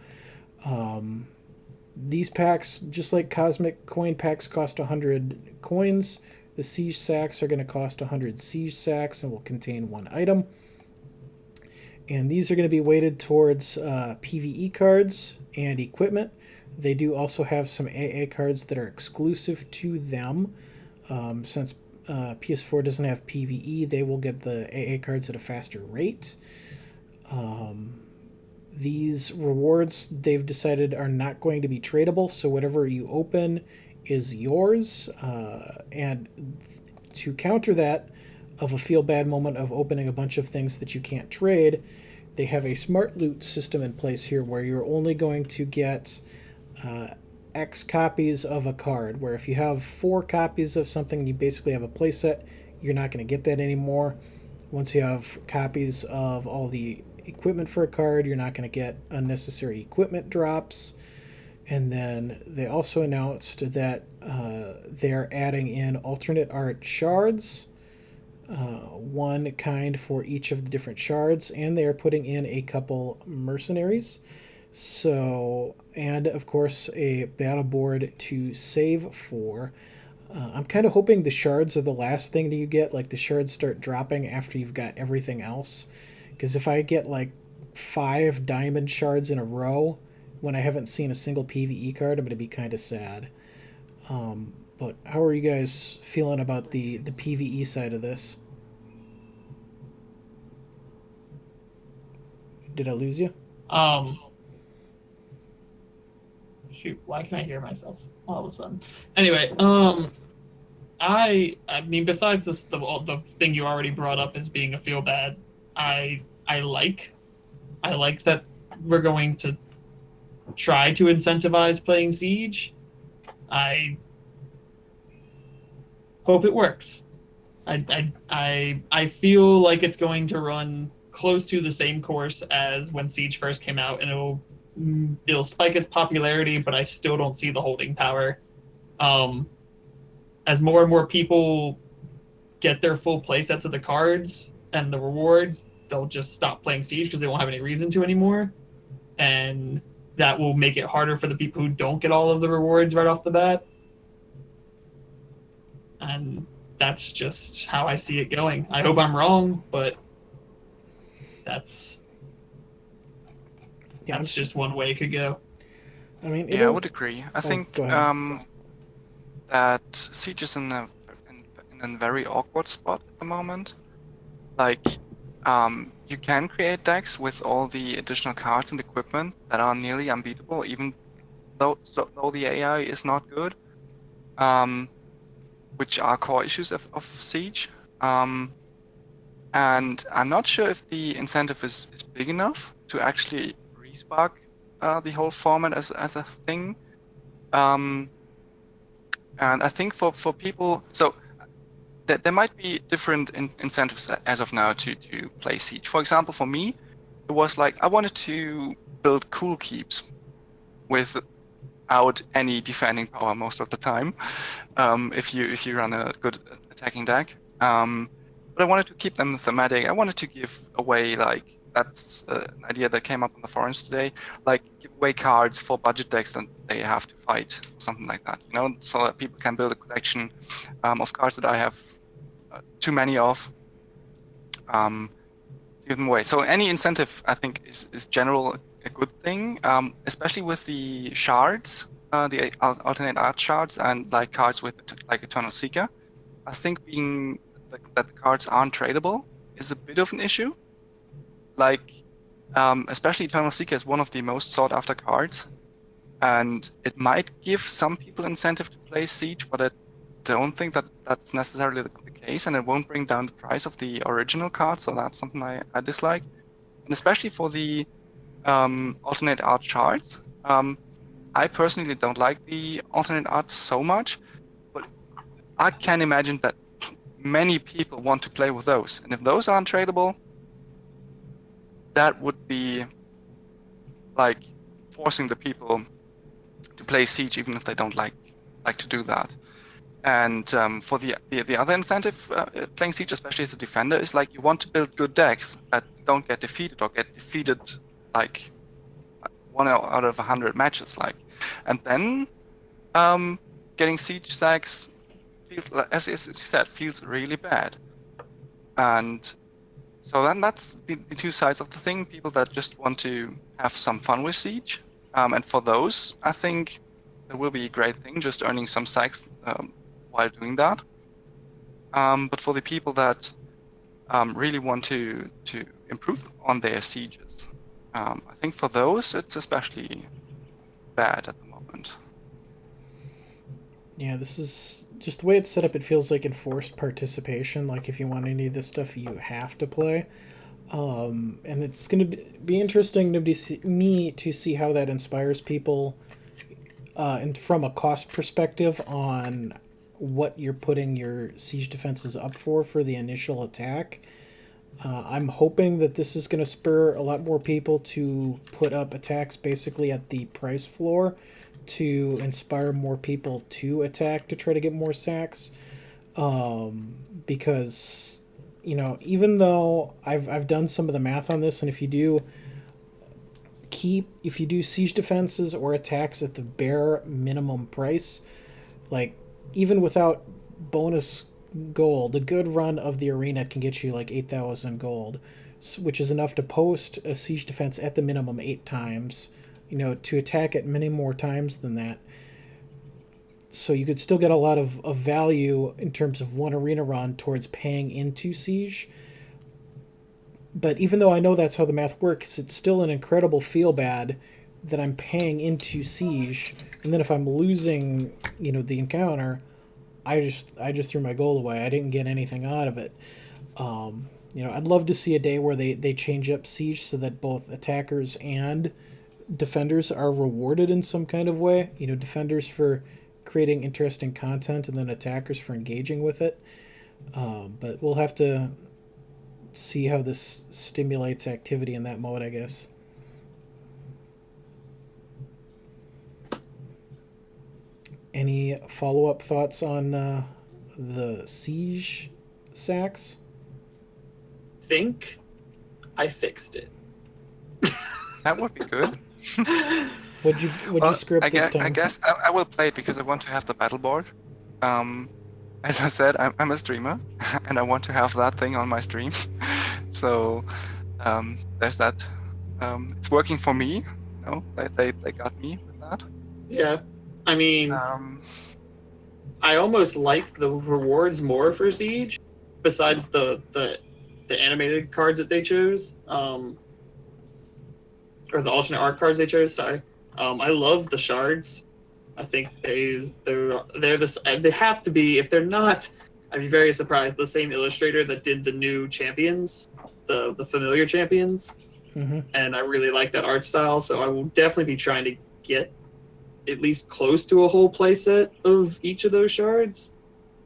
These packs, just like cosmic coin packs, cost 100 coins. The siege sacks are going to cost 100 siege sacks and will contain one item. And these are going to be weighted towards PvE cards and equipment. They do also have some AA cards that are exclusive to them. Since PS4 doesn't have PvE, they will get the AA cards at a faster rate. These rewards, they've decided, are not going to be tradable, so whatever you open is yours. And to counter that, of a feel-bad moment of opening a bunch of things that you can't trade, they have a smart loot system in place here where you're only going to get X copies of a card, where if you have 4 copies of something, you basically have a playset, you're not going to get that anymore. Once you have copies of all the equipment for a card, you're not going to get unnecessary equipment drops. And then they also announced that they're adding in alternate art shards, one kind for each of the different shards, and they are putting in a couple mercenaries. So, and of course, a battle board to save for. I'm kind of hoping the shards are the last thing that you get, like the shards start dropping after you've got everything else. Because if I get like 5 diamond shards in a row when I haven't seen a single PvE card, I'm going to be kind of sad. But how are you guys feeling about the PvE side of this? Did I lose you? Shoot, why can I hear myself all of a sudden? Anyway, I mean, besides this, the thing you already brought up as being a feel bad, I like that we're going to try to incentivize playing Siege. I hope it works. I feel like it's going to run close to the same course as when Siege first came out, and it'll spike its popularity, but I still don't see the holding power. As more and more people get their full playsets of the cards and the rewards, they'll just stop playing Siege because they won't have any reason to anymore. And that will make it harder for the people who don't get all of the rewards right off the bat. And that's just how I see it going. I hope I'm wrong, but that's just one way it could go. I mean, yeah, I would agree. I think go ahead. that Siege is in a very awkward spot at the moment. Like, you can create decks with all the additional cards and equipment that are nearly unbeatable, even though the AI is not good, which are core issues of Siege. and I'm not sure if the incentive is big enough to actually respark the whole format as a thing. And I think for people, so there might be different incentives as of now to play Siege. For example, for me, it was like I wanted to build cool keeps without any defending power most of the time. If you run a good attacking deck, but I wanted to keep them thematic. I wanted to give away, like, that's an idea that came up on the forums today, like give away cards for budget decks that they have to fight, something like that. So that people can build a collection of cards that I have too many of. Give them away. So any incentive, I think, is general a good thing, especially with the shards, the alternate art shards, and like cards with like Eternal Seeker. I think being that the cards aren't tradable is a bit of an issue. Like, especially Eternal Seeker is one of the most sought after cards, and it might give some people incentive to play Siege, but I don't think that that's necessarily the case, and it won't bring down the price of the original card, so that's something I dislike. And especially for the alternate art shards, I personally don't like the alternate art so much, but I can imagine that many people want to play with those, and if those aren't tradable, that would be like forcing the people to play Siege even if they don't like to do that. And for the other incentive, playing Siege, especially as a defender, is like you want to build good decks that don't get defeated or get defeated like 1 out of 100 matches, like. And then getting Siege sacks feels, as you said, feels really bad. And so then that's the two sides of the thing. People that just want to have some fun with Siege, and for those, I think it will be a great thing, just earning some sacks while doing that. But for the people that really want to improve on their sieges, I think for those it's especially bad at the moment. Yeah, this is just the way it's set up. It feels like enforced participation. Like if you want any of this stuff, you have to play. And it's going to be interesting to see how that inspires people, and from a cost perspective on what you're putting your siege defenses up for the initial attack. I'm hoping that this is going to spur a lot more people to put up attacks basically at the price floor to inspire more people to attack to try to get more sacks. Because, even though I've done some of the math on this, and if you do siege defenses or attacks at the bare minimum price, like even without bonus gold, a good run of the arena can get you like 8,000 gold, which is enough to post a siege defense at the minimum 8 times, to attack it many more times than that. So you could still get a lot of value in terms of one arena run towards paying into siege. But even though I know that's how the math works, it's still an incredible feel bad that I'm paying into siege, and then if I'm losing, the encounter, I just threw my gold away. I didn't get anything out of it. I'd love to see a day where they change up siege so that both attackers and defenders are rewarded in some kind of way. Defenders for creating interesting content, and then attackers for engaging with it. But we'll have to see how this stimulates activity in that mode, I guess. Any follow-up thoughts on the siege sacks? Think I fixed it. That would be good. What'd you script this time? I guess I will play it because I want to have the battle board. As I said, I'm a streamer, and I want to have that thing on my stream. So there's that. It's working for me. They got me with that. Yeah, I mean, I almost like the rewards more for Siege, besides the animated cards that they chose, or the alternate art cards they chose. Sorry, I love the shards. I think they have to be. If they're not I'd be very surprised. The same illustrator that did the new champions, the familiar champions, and I really like that art style. So I will definitely be trying to get at least close to a whole playset of each of those shards.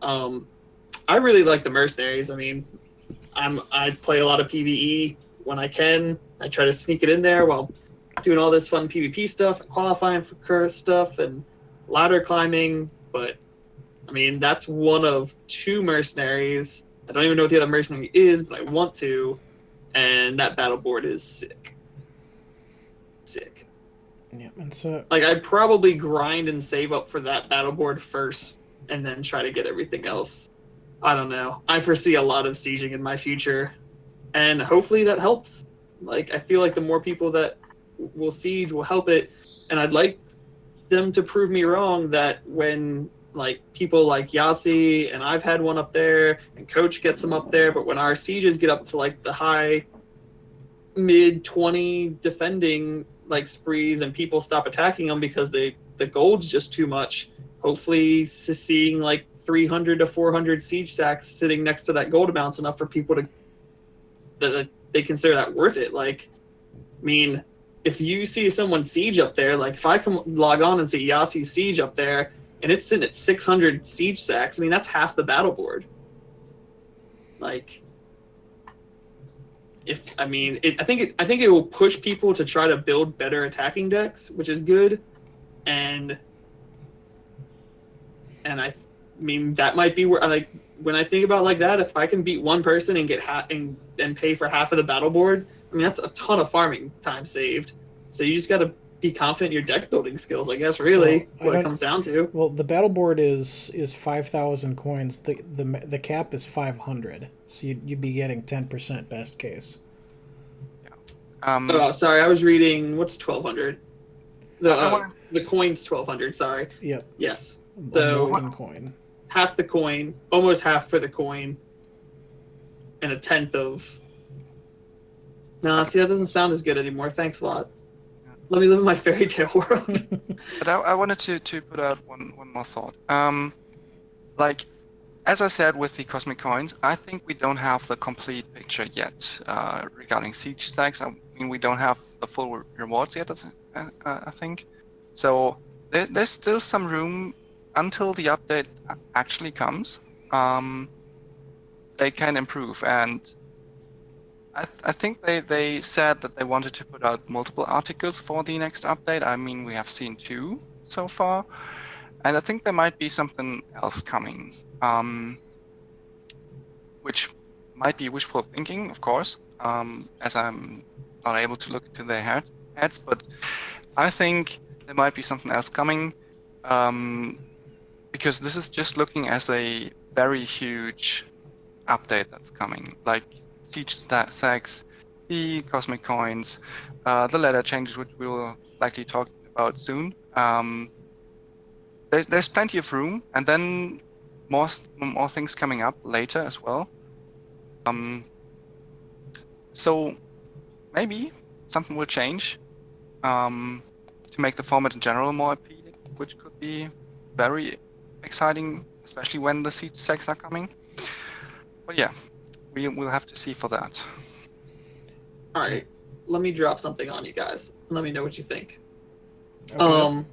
I really like the mercenaries. I mean, I play a lot of PvE when I can. I try to sneak it in there while doing all this fun PvP stuff, and qualifying for curse stuff, and ladder climbing. But I mean, that's one of 2 mercenaries. I don't even know what the other mercenary is, but I want to. And that battle board is sick. Sick. Yeah, and so Like, I'd probably grind and save up for that battle board first, and then try to get everything else. I don't know. I foresee a lot of sieging in my future, and hopefully that helps. Like, I feel like the more people that will siege will help it, and I'd like them to prove me wrong that when like people like Yasi, and I've had one up there, and Coach gets them up there, but when our sieges get up to like the high mid 20 defending like sprees, and people stop attacking them because the gold's just too much, hopefully seeing like 300 to 400 siege sacks sitting next to that gold amount's enough for people to that they consider that worth it. Like, I mean, if you see someone siege up there, like if I can log on and see Yasi siege up there and it's sitting at 600 siege sacks, I mean, that's half the battle board. Like, I think it will push people to try to build better attacking decks, which is good, and I mean that might be where when I think about like that, if I can beat one person and get and pay for half of the battle board, I mean that's a ton of farming time saved. So you just got to be confident in your deck building skills, I guess. Really, what it comes down to. Well, the battle board is 5,000 coins. The cap is 500, so you'd be getting 10% best case. Oh, sorry, I was reading. What's 1,200? The coin's 1,200. Sorry. Yep. Yes. So coin. Half the coin, almost half for the coin, and a tenth of. No, see, that doesn't sound as good anymore. Thanks a lot. Let me live in my fairy tale world. But I wanted to put out one more thought. Like, as I said with the cosmic coins, I think we don't have the complete picture yet regarding siege stacks. I mean, we don't have the full rewards yet, I think. So there's still some room until the update actually comes. They can improve, and I think they said that they wanted to put out multiple articles for the next update. I mean, we have seen 2 so far, and I think there might be something else coming, which might be wishful thinking, of course, as I'm not able to look into their heads, but I think there might be something else coming, because this is just looking as a very huge update that's coming, like siege stacks, the cosmic coins, the ladder changes, which we'll likely talk about soon. There's plenty of room, and then more things coming up later as well. So maybe something will change to make the format in general more appealing, which could be very exciting, especially when the siege stacks are coming. But yeah, we'll have to see for that. All right, let me drop something on you guys. Let me know what you think. Okay.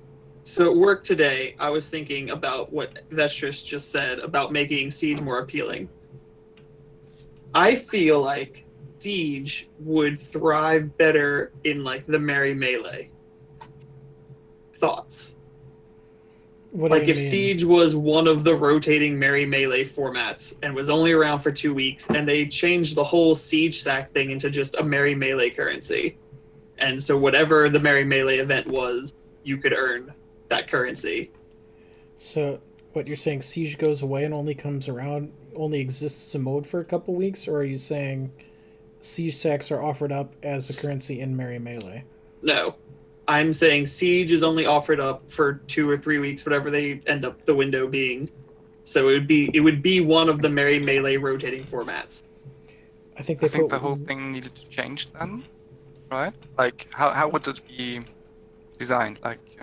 So at work today, I was thinking about what Vestris just said about making Siege more appealing. I feel like Siege would thrive better in like the Merry Melee. Thoughts? What Like do you if mean? Siege was one of the rotating Merry Melee formats and was only around for 2 weeks, and they changed the whole Siege sack thing into just a Merry Melee currency. And so whatever the Merry Melee event was, you could earn that currency. So what you're saying, Siege goes away and only comes around, only exists as a mode for a couple weeks, or are you saying Siege sacks are offered up as a currency in Merry Melee? No. I'm saying Siege is only offered up for 2 or 3 weeks, whatever they end up the window being. So it would be one of the Merry Melee rotating formats. I think the whole thing needed to change then, right? Like how would it be designed? Like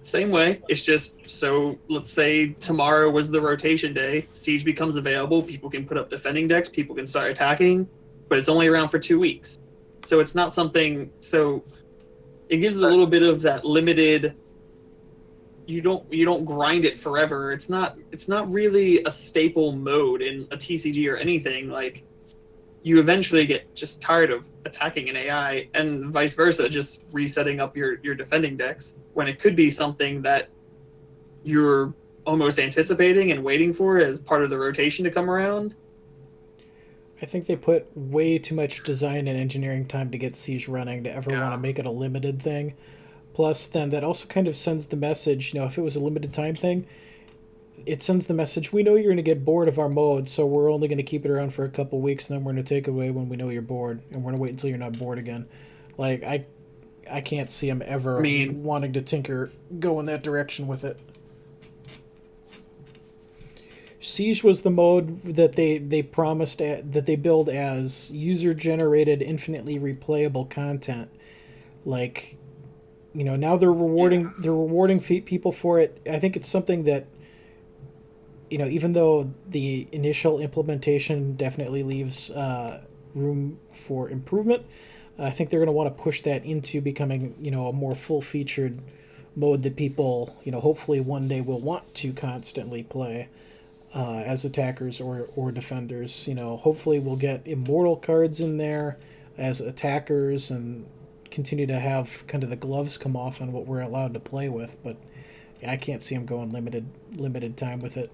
Same way. It's just, so let's say tomorrow was the rotation day. Siege becomes available. People can put up defending decks. People can start attacking, but it's only around for 2 weeks. So it's not something. So it gives a little bit of that limited. You don't grind it forever. It's not really a staple mode in a TCG or anything. Like, you eventually get just tired of attacking an AI, and vice versa, just resetting up your defending decks when it could be something that you're almost anticipating and waiting for as part of the rotation to come around. I think they put way too much design and engineering time to get Siege running to ever want to make it a limited thing. Plus, then that also kind of sends the message, if it was a limited time thing, it sends the message, we know you're going to get bored of our mode, so we're only going to keep it around for a couple weeks, and then we're going to take it away when we know you're bored, and we're going to wait until you're not bored again. Like, I can't see them ever wanting to go in that direction with it. Siege was the mode that they promised that they build as user-generated, infinitely replayable content. Like, now they're rewarding people for it. I think it's something that, even though the initial implementation definitely leaves room for improvement, I think they're going to want to push that into becoming, a more full-featured mode that people, hopefully one day will want to constantly play as attackers or defenders. Hopefully we'll get immortal cards in there as attackers and continue to have kind of the gloves come off on what we're allowed to play with. But I can't see them going limited time with it.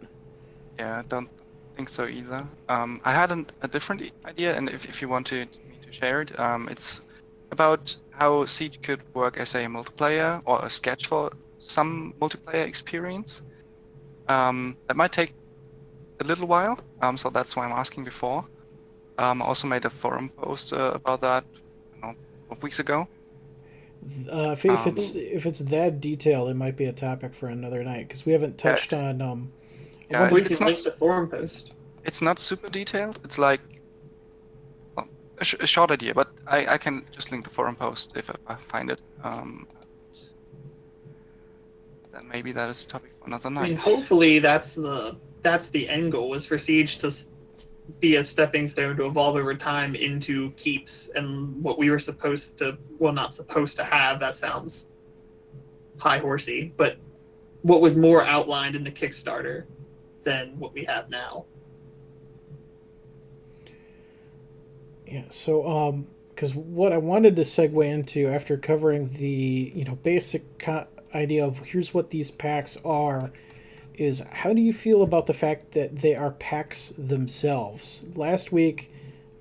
Yeah, I don't think so either. I had a different idea, and if you want me to share it, it's about how Siege could work as a multiplayer or a sketch for some multiplayer experience. That might take a little while, so that's why I'm asking before. I also made a forum post about that, a couple of weeks ago. If it's that detailed, it might be a topic for another night, because we haven't touched on. We can link the forum post. It's not super detailed. It's like a short idea, but I can just link the forum post if I find it. Then maybe that is a topic for another night. I mean, hopefully that's the end goal, is for Siege to be a stepping stone to evolve over time into keeps and what we were not supposed to have. That sounds high horsey, but what was more outlined in the Kickstarter than what we have now. Yeah, so because what I wanted to segue into after covering the basic idea of here's what these packs are, is how do you feel about the fact that they are packs themselves? Last week,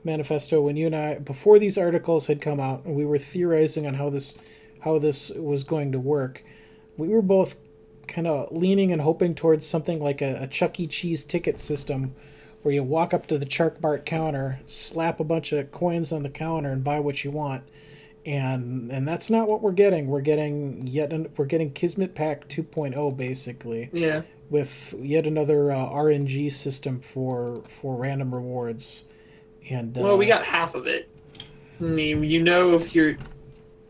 Manifesto, when you and I, before these articles had come out, and we were theorizing on how this was going to work, we were both kind of leaning and hoping towards something like a Chuck E. Cheese ticket system, where you walk up to the Chark Bart counter, slap a bunch of coins on the counter, and buy what you want. And that's not what we're getting. We're getting Kismet Pack 2.0 basically. Yeah. With yet another RNG system for random rewards. And well, we got half of it. I mean, if you're,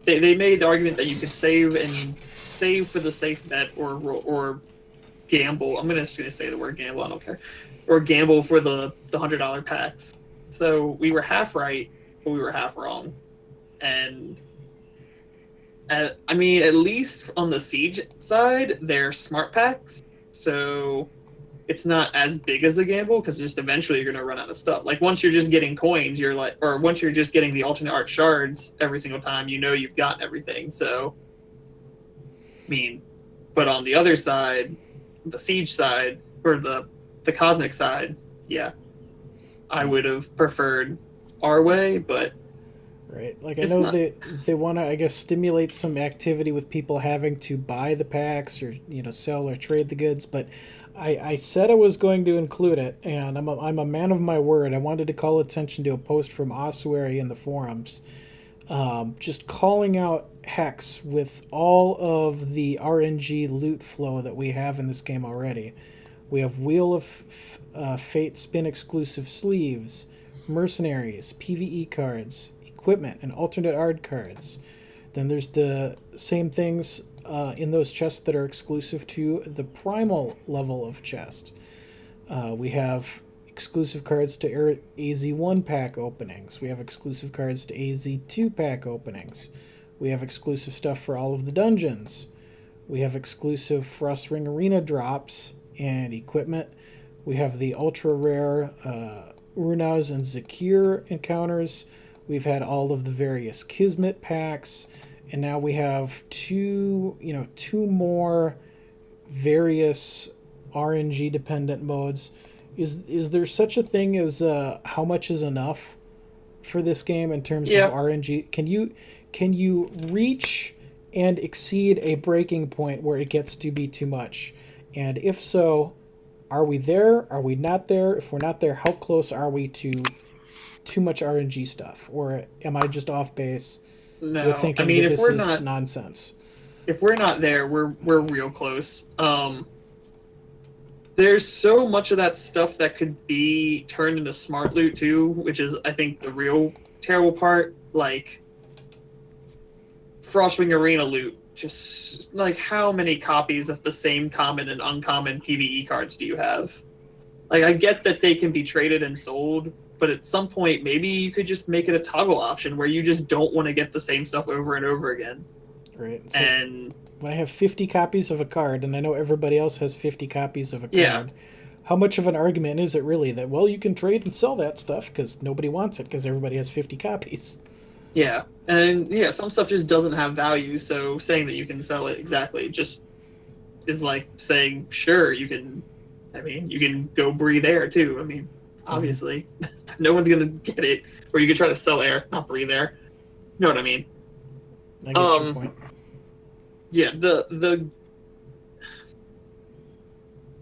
they made the argument that you could save for the safe bet or gamble. I'm just gonna say the word gamble. I don't care. Or gamble for the $100 packs. So we were half right, but we were half wrong. And I mean, at least on the Siege side, they're smart packs. So it's not as big as a gamble, because just eventually you're going to run out of stuff. Like, once you're just getting coins, or once you're just getting the alternate art shards every single time, you've gotten everything. So, I mean, but on the other side, the Siege side, or the Cosmic side, yeah, I would have preferred our way, but right. Like, I know they want to, I guess, stimulate some activity with people having to buy the packs or, sell or trade the goods. But I said I was going to include it, and I'm a man of my word. I wanted to call attention to a post from Ossuary in the forums, just calling out Hex with all of the RNG loot flow that we have in this game already. We have Wheel of Fate spin exclusive sleeves, mercenaries, PvE cards, equipment, and alternate art cards. Then there's the same things in those chests that are exclusive to the primal level of chest. We have exclusive cards to AZ1 pack openings. We have exclusive cards to AZ2 pack openings. We have exclusive stuff for all of the dungeons. We have exclusive Frost Ring Arena drops and equipment. We have the ultra rare Urnaz and Zakir encounters. We've had all of the various Kismet packs, and now we have two more various RNG dependent modes. Is there such a thing as how much is enough for this game in terms of RNG? Can you reach and exceed a breaking point where it gets to be too much? And if so, are we there? Are we not there? If we're not there, how close are we to too much RNG stuff? Or am I just off base with thinking that this is nonsense? If we're not there, we're real close. There's so much of that stuff that could be turned into smart loot too, which is, I think, the real terrible part. Like Frostwing Arena loot, just like how many copies of the same common and uncommon PvE cards do you have? Like, I get that they can be traded and sold, but at some point maybe you could just make it a toggle option where you just don't want to get the same stuff over and over again. Right. So and when I have 50 copies of a card and I know everybody else has 50 copies of a card, how much of an argument is it really that, well, you can trade and sell that stuff because nobody wants it because everybody has 50 copies? Yeah, and yeah, some stuff just doesn't have value, so saying that you can sell it exactly just is like saying, sure, you can go breathe air too. I mean, obviously, no one's going to get it, or you could try to sell air, not breathe air. You know what I mean? I get your point. Yeah,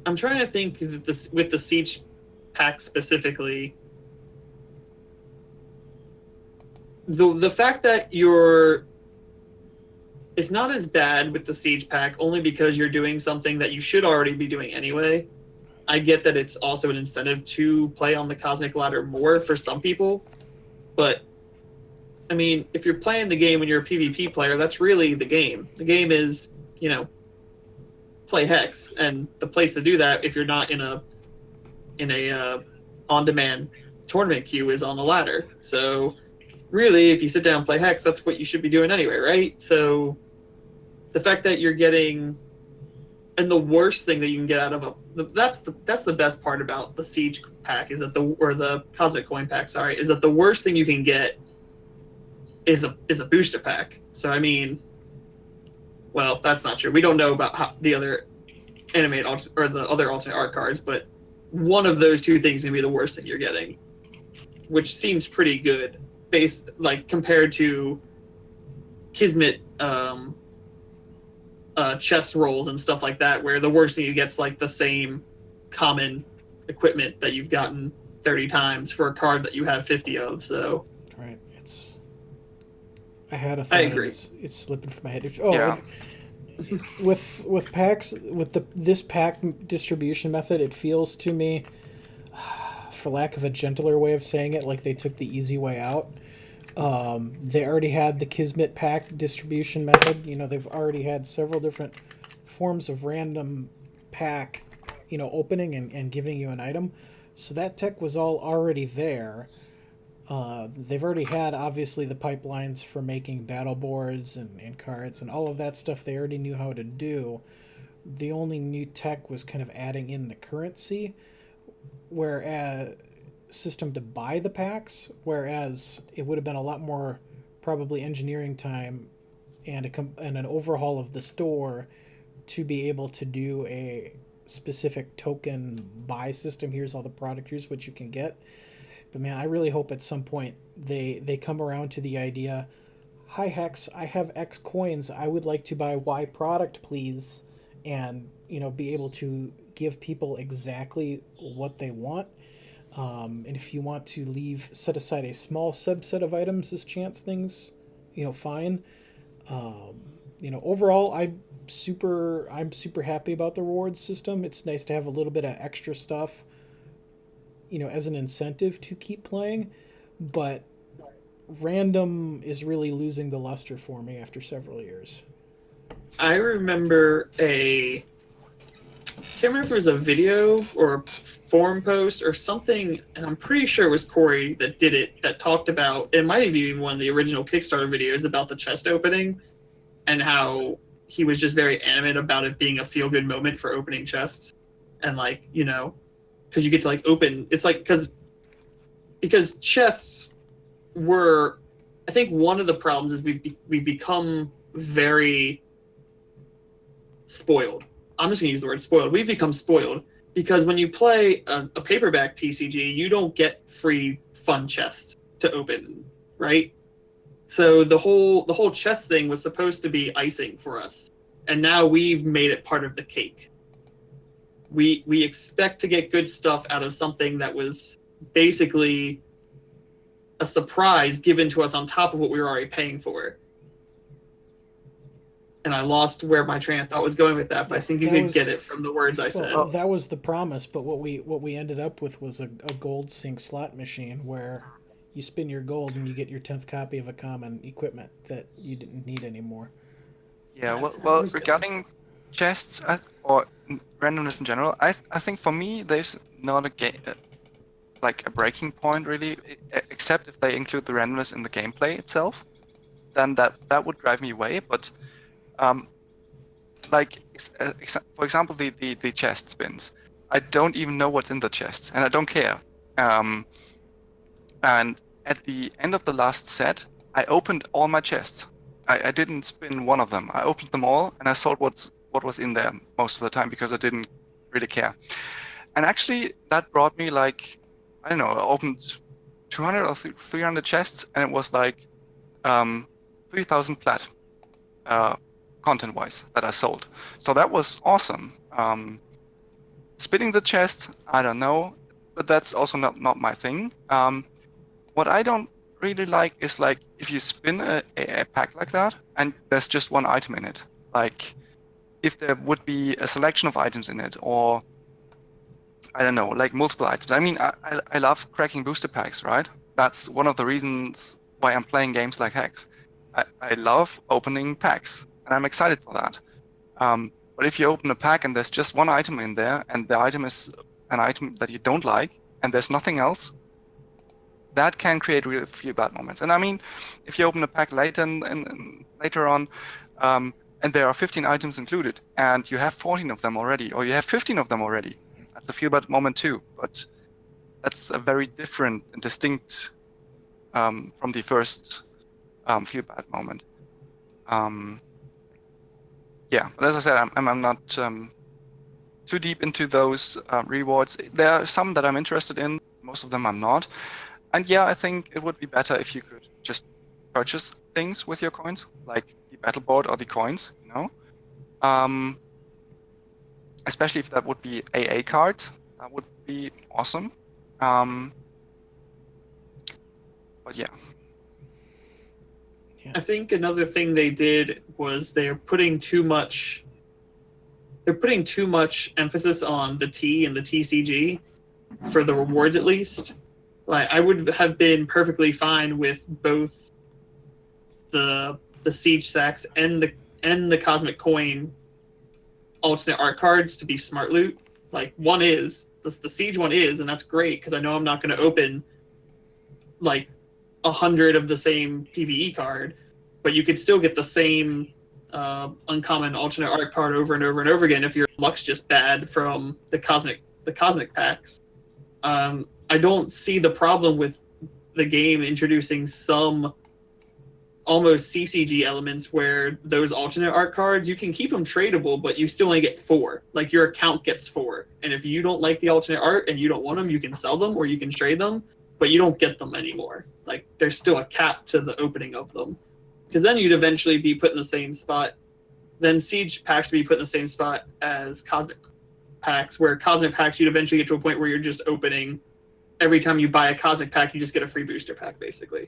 I'm trying to think that this, with the Siege pack specifically, the fact that it's not as bad with the Siege pack only because you're doing something that you should already be doing anyway. I get that it's also an incentive to play on the Cosmic Ladder more for some people, but I mean, if you're playing the game and you're a PvP player, that's really the game. The game is, play Hex, and the place to do that, if you're not in a on-demand tournament queue, is on the ladder. So really, if you sit down and play Hex, that's what you should be doing anyway, right? So the fact that you're getting, and the worst thing that you can get out of that's the best part about the Siege pack, is that the Cosmic Coin pack, is that the worst thing you can get is a booster pack. So I mean, well, that's not true. We don't know about how the other the other alternate art cards, but one of those two things is gonna be the worst thing you're getting, which seems pretty good based, like, compared to Kismet chest rolls and stuff like that, where the worst thing you get's like the same common equipment that you've gotten 30 times for a card that you have 50 of. So right, I had a thought. I agree. It's slipping from my head. With packs, with this pack distribution method, it feels to me, for lack of a gentler way of saying it, like they took the easy way out. They already had the Kismet pack distribution method. They've already had several different forms of random pack, opening and giving you an item. So that tech was all already there. They've already had, obviously, the pipelines for making battle boards and cards and all of that stuff they already knew how to do. The only new tech was kind of adding in the currency, whereas system to buy the packs, whereas it would have been a lot more probably engineering time and an overhaul of the store to be able to do a specific token buy system. Here's all the product, here's what you can get. But man, I really hope at some point they come around to the idea, hi Hex, I have X coins, I would like to buy Y product, please, and be able to give people exactly what they want. And if you want to set aside a small subset of items as chance things, fine. Overall, I'm super happy about the rewards system. It's nice to have a little bit of extra stuff, as an incentive to keep playing, but random is really losing the luster for me after several years. I remember I can't remember if it was a video or a forum post or something, and I'm pretty sure it was Corey that did it, that talked about, it might have been one of the original Kickstarter videos about the chest opening, and how he was just very animate about it being a feel-good moment for opening chests. And like, you know, because you get to like open, it's like, because chests were, I think one of the problems is we've become very spoiled. I'm just going to use the word spoiled. We've become spoiled because when you play a paperback TCG, you don't get free fun chests to open, right? So the whole chest thing was supposed to be icing for us, and now we've made it part of the cake. We expect to get good stuff out of something that was basically a surprise given to us on top of what we were already paying for. And I lost where my train of thought was going with that, but I think you could get it from the words I said. That was the promise, but what we ended up with was a gold sync slot machine where you spin your gold and you get your 10th copy of a common equipment that you didn't need anymore. Yeah, well regarding chests or randomness in general, I think for me there's not a game like a breaking point really, except if they include the randomness in the gameplay itself. Then that would drive me away. But like for example, the chest spins. I don't even know what's in the chests, and I don't care. And at the end of the last set, I opened all my chests. I didn't spin one of them. I opened them all, and I saw what was in there most of the time because I didn't really care. And actually, that brought me like, I don't know, I opened 200 or 300 chests, and it was like 3,000 plat, content-wise, that I sold. So that was awesome. Spinning the chest, I don't know, but that's also not my thing. What I don't really like is like if you spin a pack like that and there's just one item in it. Like if there would be a selection of items in it, or I don't know, like multiple items. I mean, I love cracking booster packs, right? That's one of the reasons why I'm playing games like Hex. I love opening packs, and I'm excited for that. But if you open a pack and there's just one item in there, and the item is an item that you don't like, and there's nothing else, that can create really feel bad moments. And I mean, if you open a pack later on, and there are 15 items included, and you have 14 of them already, or you have 15 of them already, that's a feel bad moment too. But that's a very different and distinct from the first feel bad moment. Yeah, but as I said, I'm not too deep into those rewards. There are some that I'm interested in. Most of them I'm not. And yeah, I think it would be better if you could just purchase things with your coins, like the battle board or the coins, you know? Especially if that would be AA cards, that would be awesome. But yeah. I think another thing they did was they're putting too much emphasis on the T and the TCG for the rewards, at least. Like, I would have been perfectly fine with both the Siege Sacks and the Cosmic Coin alternate art cards to be smart loot. Like, one is the Siege one is, and that's great because I know I'm not going to open like 100 of the same PvE card, but you could still get the same uncommon alternate art card over and over and over again if your luck's just bad from the cosmic packs. I don't see the problem with the game introducing some almost CCG elements where those alternate art cards, you can keep them tradable, but you still only get 4. Like, your account gets 4. And if you don't like the alternate art and you don't want them, you can sell them or you can trade them, but you don't get them anymore. Like, there's still a cap to the opening of them. Because then you'd eventually be put in the same spot. Then Siege packs would be put in the same spot as Cosmic packs, where Cosmic packs, you'd eventually get to a point where you're just opening. Every time you buy a Cosmic pack, you just get a free booster pack, basically.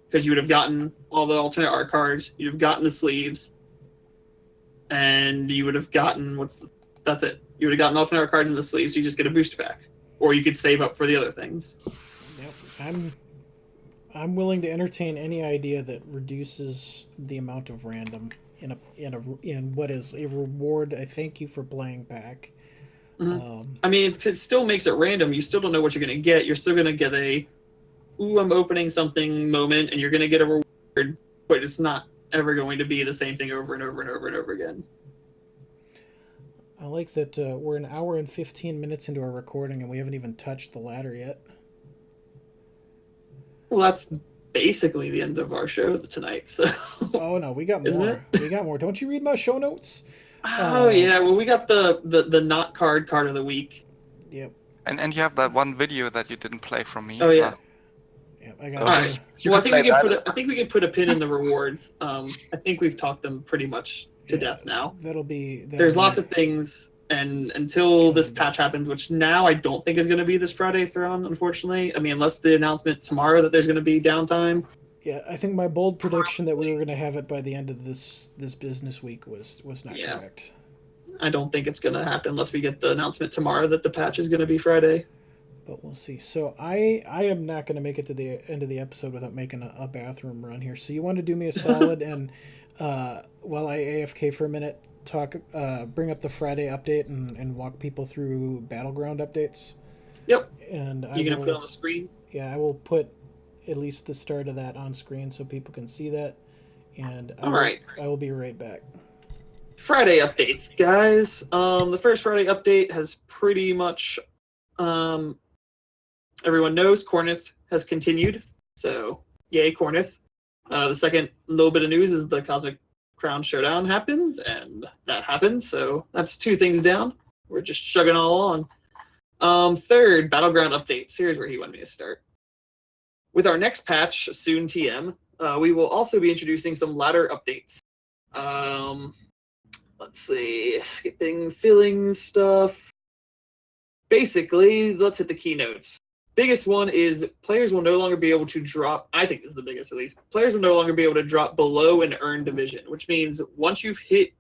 Because you would have gotten all the alternate art cards, you'd have gotten the sleeves, and you would have gotten, that's it. You would have gotten alternate art cards and the sleeves, so you just get a booster pack. Or you could save up for the other things. Yep, I'm willing to entertain any idea that reduces the amount of random in what is a reward. I thank you for playing back. I mean, it still makes it random. You still don't know what you're going to get. You're still going to get a, ooh, I'm opening something moment, and you're going to get a reward, but it's not ever going to be the same thing over and over and over and over again. I like that we're an hour and 15 minutes into our recording, and we haven't even touched the ladder yet. Well, that's basically the end of our show tonight. So. Oh no, we got more. We got more. Don't you read my show notes? Oh yeah, well we got the not card of the week. Yep. And you have that one video that you didn't play from me. Oh yeah. Yep, I got All right. Well, I think we can put a pin in the rewards. I think we've talked them pretty much to death now. There's lots of things, and until this patch happens, which now I don't think is going to be this Friday, Thrawn, unfortunately. I mean, unless the announcement tomorrow that there's going to be downtime. Yeah, I think my bold prediction that we were going to have it by the end of this business week was not correct. I don't think it's going to happen unless we get the announcement tomorrow that the patch is going to be Friday. But we'll see. So I am not going to make it to the end of the episode without making a bathroom run here. So you want to do me a solid and while I AFK for a minute, bring up the Friday update and walk people through Battleground updates? Yep. And you're going to put it on the screen? Yeah, I will put at least the start of that on screen so people can see that. And I will be right back. Friday updates, guys. The first Friday update has pretty much everyone knows Cornith has continued, so yay Cornith. The second little bit of news is the Cosmic Crown Showdown happens, and that happens, so that's 2 things down. We're just chugging all along. Third, Battleground update. Here's where he wanted me to start. With our next patch, soon TM, we will also be introducing some ladder updates. Let's see, skipping filling stuff. Basically, let's hit the keynotes. Biggest one is players will no longer be able to drop, I think this is the biggest at least, players will no longer be able to drop below an earned division, which means once you've hit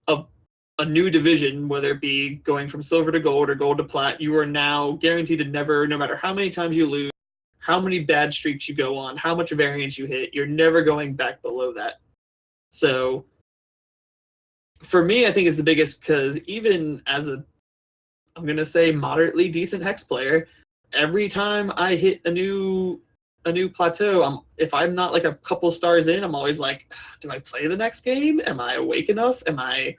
a new division, whether it be going from silver to gold or gold to plat, you are now guaranteed to never, no matter how many times you lose, how many bad streaks you go on, how much variance you hit, you're never going back below that. So for me, I think it's the biggest because even as I'm going to say moderately decent Hex player, every time I hit a new plateau, if I'm not like a couple stars in, I'm always like, do I play the next game? Am I awake enough? Am I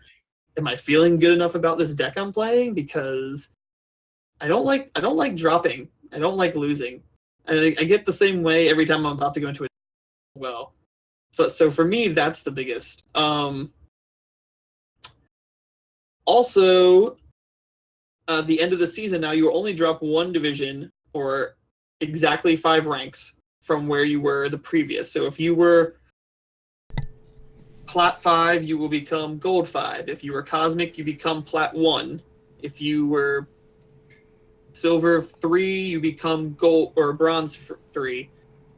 feeling good enough about this deck I'm playing? Because I don't like dropping. I don't like losing. I get the same way every time I'm about to go into it as well. But so for me, that's the biggest. Also, the end of the season now, you will only drop 1 division or exactly 5 ranks from where you were the previous. So if you were Plat 5, you will become Gold 5. If you were Cosmic, you become Plat 1. If you were Silver 3, you become Gold or Bronze 3.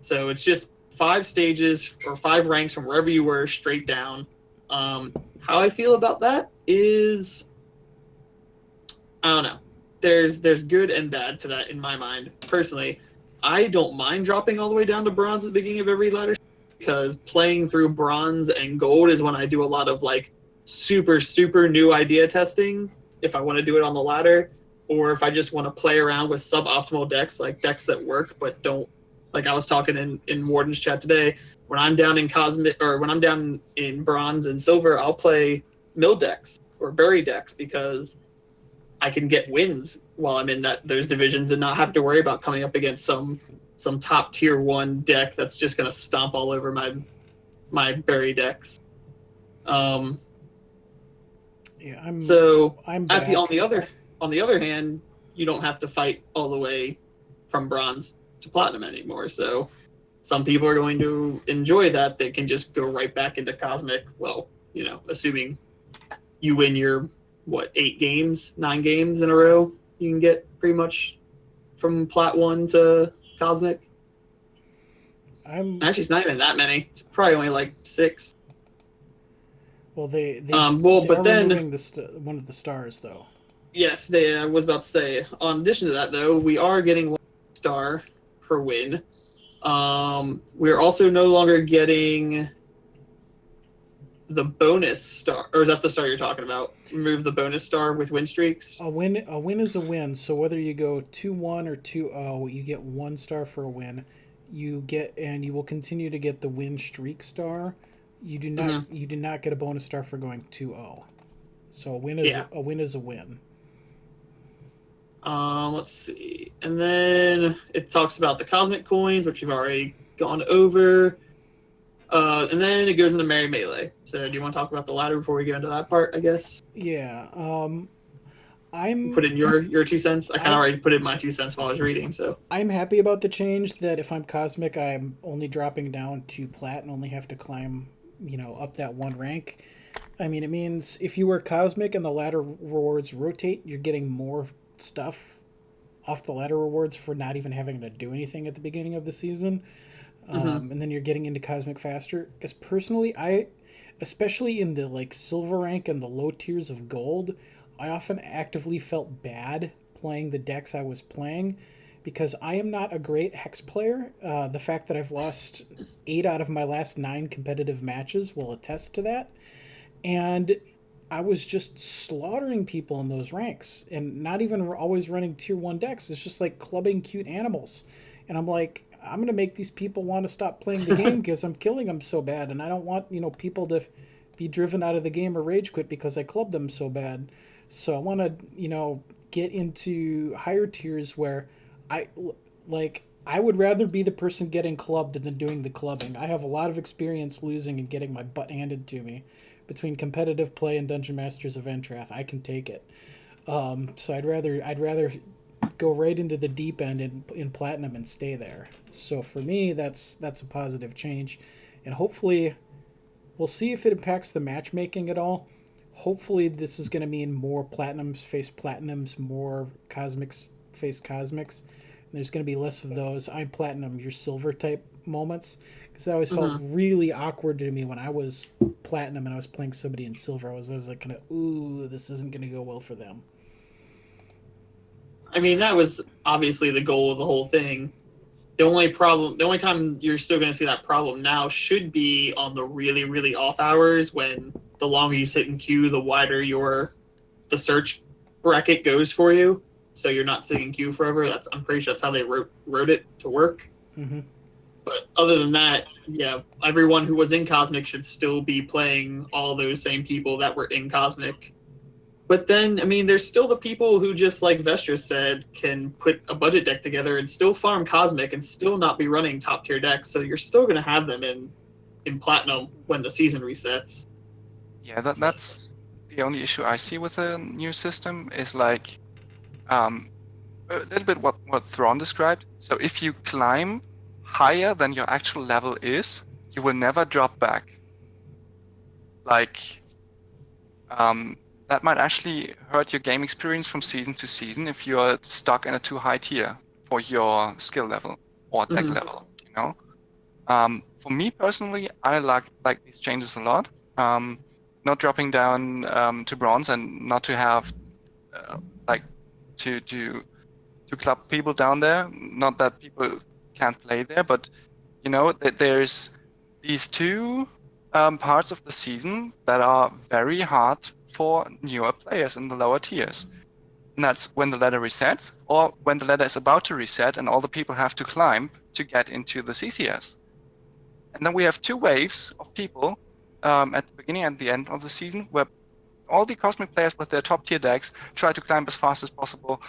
So it's just 5 stages or 5 ranks from wherever you were straight down. How I feel about that is, I don't know. There's good and bad to that in my mind. Personally, I don't mind dropping all the way down to bronze at the beginning of every ladder because playing through bronze and gold is when I do a lot of like super new idea testing. If I want to do it on the ladder, or if I just want to play around with suboptimal decks, like decks that work but don't. Like I was talking in Warden's chat today, when I'm down in Cosmic or when I'm down in bronze and silver, I'll play mill decks or bury decks because I can get wins while I'm in those divisions and not have to worry about coming up against some top tier 1 deck that's just gonna stomp all over my bury decks. I'm on the other hand, you don't have to fight all the way from bronze to platinum anymore. So some people are going to enjoy that. They can just go right back into Cosmic. Well, assuming you win your 9 games in a row, you can get pretty much from Plat 1 to Cosmic. Actually, it's not even that many. It's probably only like 6. Well, they but then removing one of the stars, though. Yes, I was about to say. In addition to that, though, we are getting 1 star per win. We're also no longer getting the bonus star, or is that the star you're talking about? Remove the bonus star with win streaks. A win is a win. So whether you go 2-1 or 2-0, you get 1 star for a win. You will continue to get the win streak star. You do not get a bonus star for going 2-0. So a win is a win. Let's see. And then it talks about the cosmic coins, which you've already gone over. And then it goes into Merry Melee. So do you want to talk about the ladder before we go into that part, I guess? Yeah. Put in your 2 cents. I kind of already put in my 2 cents while I was reading, so. I'm happy about the change that if I'm cosmic, I'm only dropping down to plat and only have to climb, up that 1 rank. I mean, it means if you were cosmic and the ladder rewards rotate, you're getting more stuff off the ladder rewards for not even having to do anything at the beginning of the season. And then you're getting into cosmic faster. Because personally, especially in the silver rank and the low tiers of gold, I often actively felt bad playing the decks I was playing because I am not a great Hex player. The fact that I've lost 8 out of my last 9 competitive matches will attest to that. And I was just slaughtering people in those ranks and not even always running tier 1 decks. It's just like clubbing cute animals. And I'm like, I'm going to make these people want to stop playing the game because I'm killing them so bad. And I don't want, people to be driven out of the game or rage quit because I clubbed them so bad. So I want to, get into higher tiers where I would rather be the person getting clubbed than doing the clubbing. I have a lot of experience losing and getting my butt handed to me. Between competitive play and Dungeon Masters of Entrath, I can take it. So I'd rather go right into the deep end in Platinum and stay there. So for me, that's a positive change, and hopefully, we'll see if it impacts the matchmaking at all. Hopefully, this is going to mean more Platinums face Platinums, more Cosmics face Cosmics. And there's going to be less of those I'm Platinum, you're Silver type moments. Because that always felt really awkward to me when I was Platinum and I was playing somebody in Silver. I was like kind of, ooh, this isn't going to go well for them. I mean, that was obviously the goal of the whole thing. The only time you're still going to see that problem now should be on the really, really off hours when the longer you sit in queue, the wider the search bracket goes for you. So you're not sitting in queue forever. I'm pretty sure that's how they wrote it to work. Mm-hmm. But other than that, yeah, everyone who was in Cosmic should still be playing all those same people that were in Cosmic. But then, I mean, there's still the people who, just like Vestris said, can put a budget deck together and still farm Cosmic and still not be running top tier decks. So you're still going to have them in Platinum when the season resets. Yeah, that's the only issue I see with the new system is a little bit what Thrawn described. So if you climb higher than your actual level is, you will never drop back. That might actually hurt your game experience from season to season if you're stuck in a too high tier for your skill level or deck level, For me personally, I like these changes a lot. Not dropping down to bronze and not to have to club people down there. Not that people can't play there, but that there's these 2 parts of the season that are very hard for newer players in the lower tiers. And that's when the ladder resets, or when the ladder is about to reset and all the people have to climb to get into the CCS. And then we have 2 waves of people at the beginning and the end of the season where all the Cosmic players with their top tier decks try to climb as fast as possible,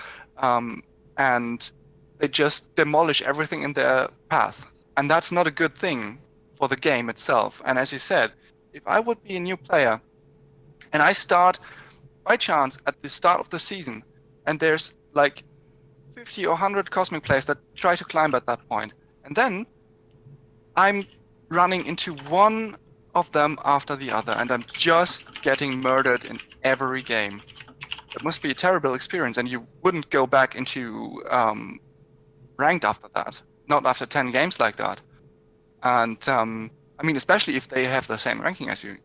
and they just demolish everything in their path. And that's not a good thing for the game itself. And as you said, if I would be a new player and I start by chance at the start of the season and there's 50 or 100 Cosmic players that try to climb at that point, and then I'm running into one of them after the other and I'm just getting murdered in every game. It must be a terrible experience, and you wouldn't go back into ranked after that. Not after 10 games like that. And I mean, especially if they have the same ranking as you,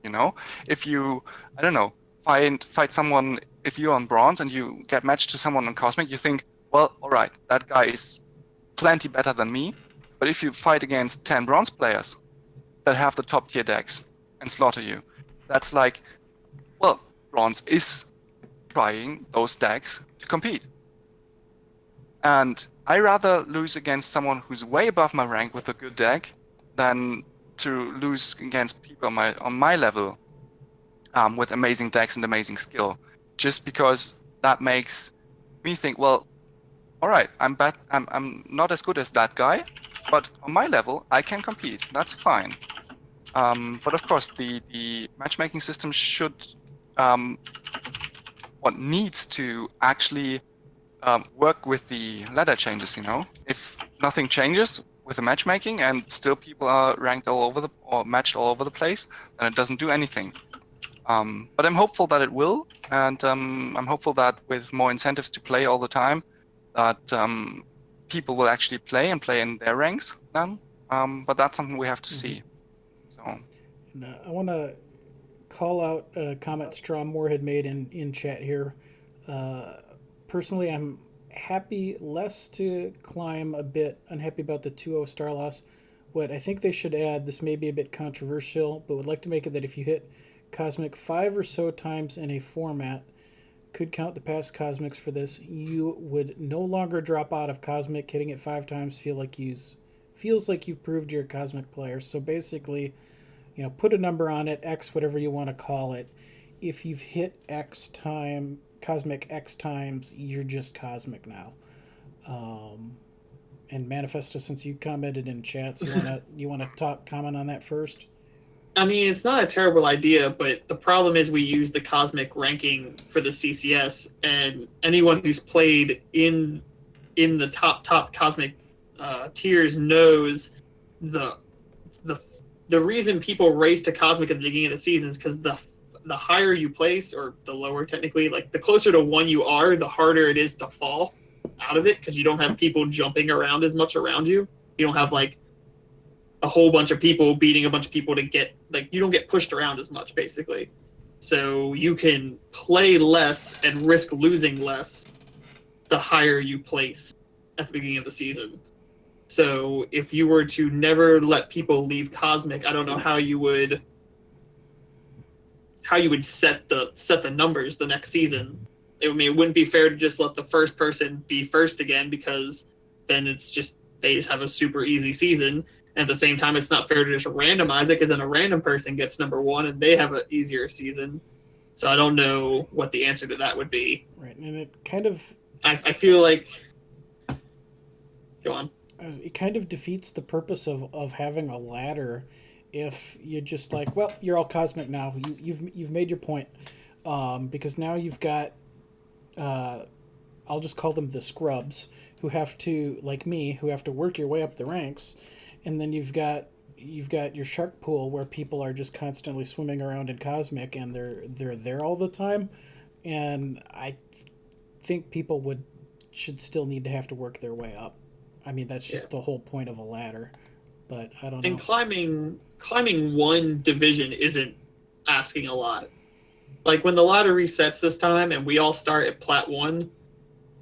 if you, I don't know, fight someone, if you're on bronze and you get matched to someone on Cosmic, you think, well, all right, that guy is plenty better than me. But if you fight against 10 bronze players that have the top tier decks and slaughter you, that's like, well, bronze is trying those decks to compete. And I rather lose against someone who's way above my rank with a good deck than to lose against people on my level with amazing decks and amazing skill. Just because that makes me think, well, all right, I'm not as good as that guy, but on my level, I can compete. That's fine. But of course, the matchmaking system should, needs to actually work with the ladder changes. If nothing changes with the matchmaking and still people are ranked or matched all over the place, then it doesn't do anything. But I'm hopeful that it will, and I'm hopeful that with more incentives to play all the time, that people will actually play in their ranks then. But that's something we have to see. So. And, I want to call out a comment Strawmore had made in chat here. Personally, I'm happy less to climb a bit, unhappy about the 2-0 star loss. What I think they should add, this may be a bit controversial, but would like to make it that if you hit Cosmic 5 or so times in a format, could count the past Cosmics for this, you would no longer drop out of Cosmic. Hitting it 5 times feels like you've proved you're a Cosmic player. So basically, put a number on it, X, whatever you want to call it. If you've hit Cosmic X times, you're just Cosmic now. And Manifesto, since you commented in chat, so you want to comment on that first? I mean, it's not a terrible idea, but the problem is we use the Cosmic ranking for the CCS, and anyone who's played in the top Cosmic tiers knows the reason people race to Cosmic at the beginning of the season is because the higher you place, or the lower technically, like the closer to 1 you are, the harder it is to fall out of it, because you don't have people jumping around as much around you. You don't have like a whole bunch of people beating a bunch of people to get, like, you don't get pushed around as much, basically. So you can play less and risk losing less the higher you place at the beginning of the season. So if you were to never let people leave Cosmic, I don't know how you would set the numbers the next season. It wouldn't be fair to just let the first person be first again, because then they just have a super easy season. At the same time, it's not fair to just randomize it, because then a random person gets number 1 and they have an easier season. So I don't know what the answer to that would be. Right, and it kind of... I feel like... Go on. It kind of defeats the purpose of having a ladder if you're just like, well, you're all Cosmic now. You've made your point. Because now you've got... I'll just call them the scrubs, who have to, like me, who have to work your way up the ranks. And then you've got your shark pool where people are just constantly swimming around in Cosmic, and they're there all the time. And I think people should still need to have to work their way up. I mean, that's just the whole point of a ladder. But I don't know. And climbing 1 division isn't asking a lot. Like when the ladder resets this time and we all start at Plat 1,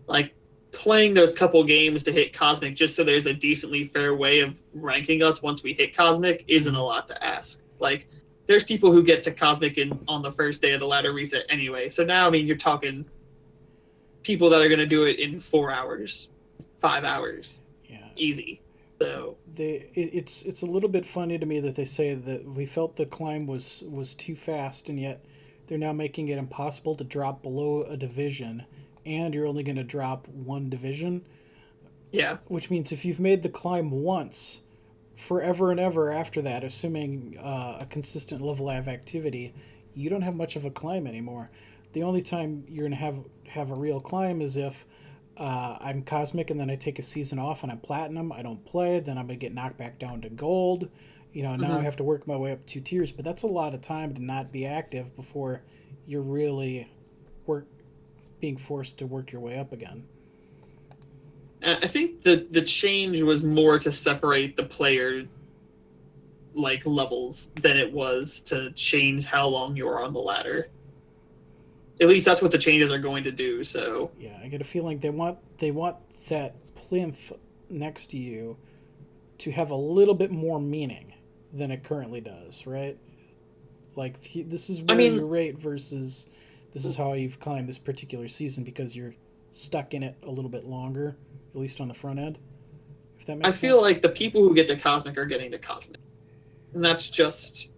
like, playing those couple games to hit Cosmic just so there's a decently fair way of ranking us once we hit Cosmic isn't a lot to ask. Like, there's people who get to Cosmic on the first day of the ladder reset anyway. So now, I mean, you're talking people that are going to do it in 4 hours, 5 hours. Yeah. Easy. So it's a little bit funny to me that they say that we felt the climb was too fast, and yet they're now making it impossible to drop below a division, and you're only going to drop 1 division. Yeah. Which means if you've made the climb once, forever and ever after that, assuming a consistent level of activity, you don't have much of a climb anymore. The only time you're going to have a real climb is if I'm Cosmic and then I take a season off and I'm Platinum, I don't play, then I'm going to get knocked back down to Gold. Now I have to work my way up 2 tiers, but that's a lot of time to not be active before you're really being forced to work your way up again. I think the change was more to separate the player levels than it was to change how long you are on the ladder. At least that's what the changes are going to do. So yeah, I get a feeling they want that plinth next to you to have a little bit more meaning than it currently does, right? Like this is where you rate versus this is how you've climbed this particular season because you're stuck in it a little bit longer, at least on the front end. If that makes sense. I feel like the people who get to Cosmic are getting to Cosmic. And that's just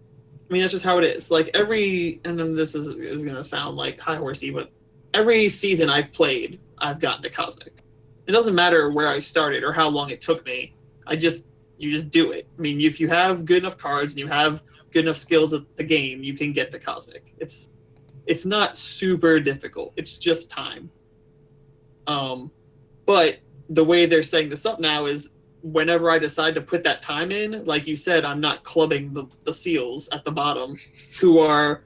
how it is. Like and then this is going to sound like high horsey, but every season I've played, I've gotten to Cosmic. It doesn't matter where I started or how long it took me. You just do it. I mean, if you have good enough cards and you have good enough skills at the game, you can get to Cosmic. It's not super difficult. It's just time. But the way they're setting this up now is whenever I decide to put that time in, like you said, I'm not clubbing the seals at the bottom who are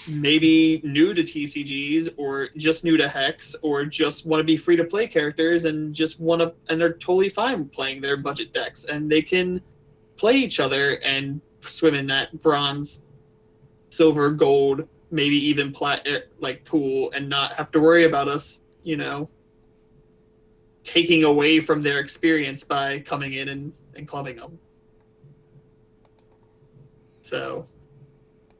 maybe new to TCGs or just new to Hex or just want to be free to play characters and they're totally fine playing their budget decks and they can play each other and swim in that bronze, silver, gold, maybe even plat like pool and not have to worry about us, taking away from their experience by coming in and clubbing them. So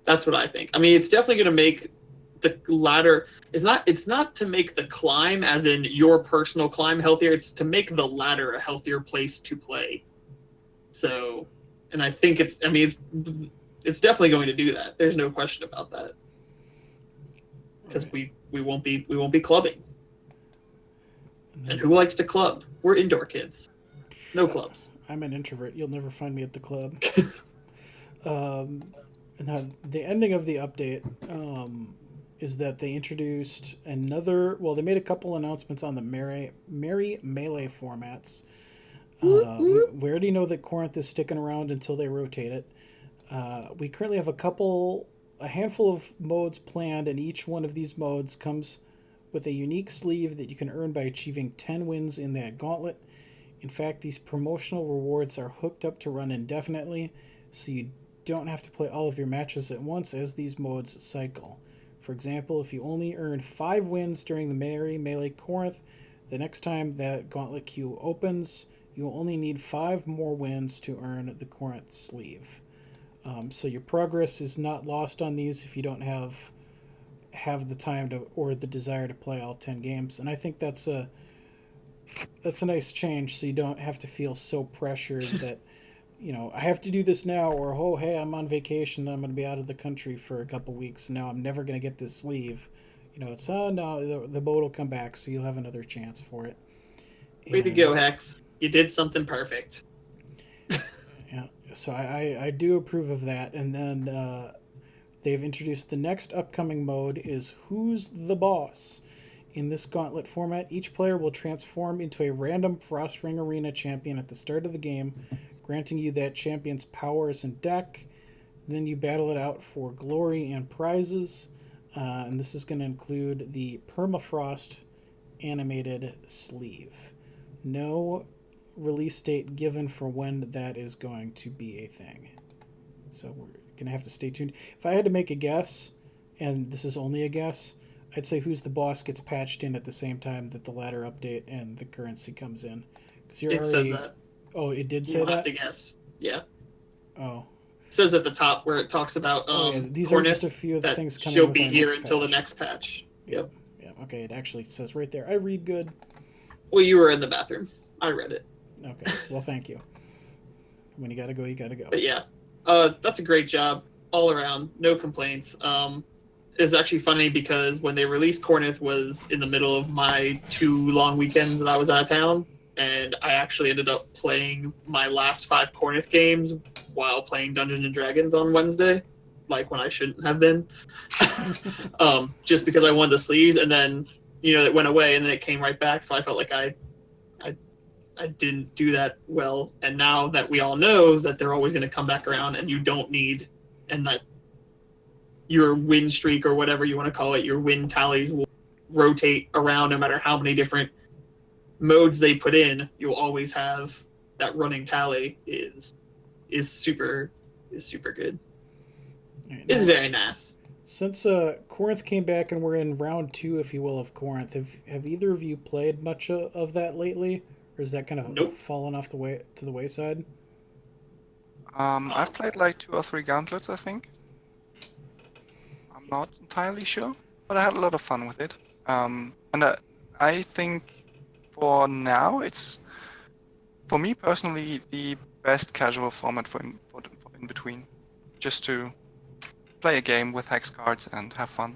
that's what I think. I mean, it's definitely going to make the ladder. It's not to make the climb, as in your personal climb, healthier. It's to make the ladder a healthier place to play. So, and I think it's definitely going to do that. There's no question about that. Because we won't be clubbing. And who likes to club? We're indoor kids. No clubs. I'm an introvert. You'll never find me at the club. And the ending of the update is that they introduced another. Well, they made a couple announcements on the Merry Melee formats. We already know that Corinth is sticking around until they rotate it. We currently have a handful of modes planned, and each one of these modes comes with a unique sleeve that you can earn by achieving 10 wins in that gauntlet. In fact, these promotional rewards are hooked up to run indefinitely, so you don't have to play all of your matches at once as these modes cycle. For example, if you only earn 5 wins during the Merry Melee Corinth, the next time that gauntlet queue opens, you will only need 5 more wins to earn the Corinth sleeve. So your progress is not lost on these if you don't have the time to or the desire to play all 10 games. And I think that's a nice change, so you don't have to feel so pressured that I have to do this now, or oh hey, I'm on vacation, I'm going to be out of the country for a couple weeks, now I'm never going to get this sleeve. It's no, the boat will come back, so you'll have another chance for it. Way to go, Hex. You did something perfect. Yeah, so I do approve of that. And then they've introduced the next upcoming mode is Who's the Boss? In this gauntlet format, each player will transform into a random Frost Ring Arena champion at the start of the game, granting you that champion's powers and deck. Then you battle it out for glory and prizes. And this is going to include the Permafrost animated sleeve. No release date given for when that is going to be a thing. So we're going to have to stay tuned. If I had to make a guess, and this is only a guess, I'd say Who's the Boss gets patched in at the same time that the ladder update and the currency comes in. It said that. Oh, it did say you that? have to guess. Yeah. Oh. It says at the top where it talks about these Cornith, are just a few of the things coming. She'll be here until the next patch. Yep. Yeah. Okay. It actually says right there. I read good. Well, you were in the bathroom. I read it. Okay. Well, thank you. When you gotta go, you gotta go. But yeah, that's a great job all around. No complaints. It's actually funny because when they released Cornith was in the middle of my 2 long weekends that I was out of town, and I actually ended up playing my last 5 Cornith games while playing Dungeons and Dragons on Wednesday, like when I shouldn't have been, just because I wanted the sleeves, and then it went away and then it came right back, so I felt like I didn't do that well. And now that we all know that they're always going to come back around, and you don't need, and that your win streak or whatever you want to call it, your win tallies will rotate around no matter how many different modes they put in, you'll always have that running tally is super good. Right, it's very nice. Since Corinth came back and we're in round 2, if you will, of Corinth, have either of you played much of that lately, or is that kind of fallen off to the wayside? I've played like 2 or 3 gauntlets, I think. not entirely sure, but I had a lot of fun with it. And I think for now, it's, for me personally, the best casual format for in between, just to play a game with hex cards and have fun.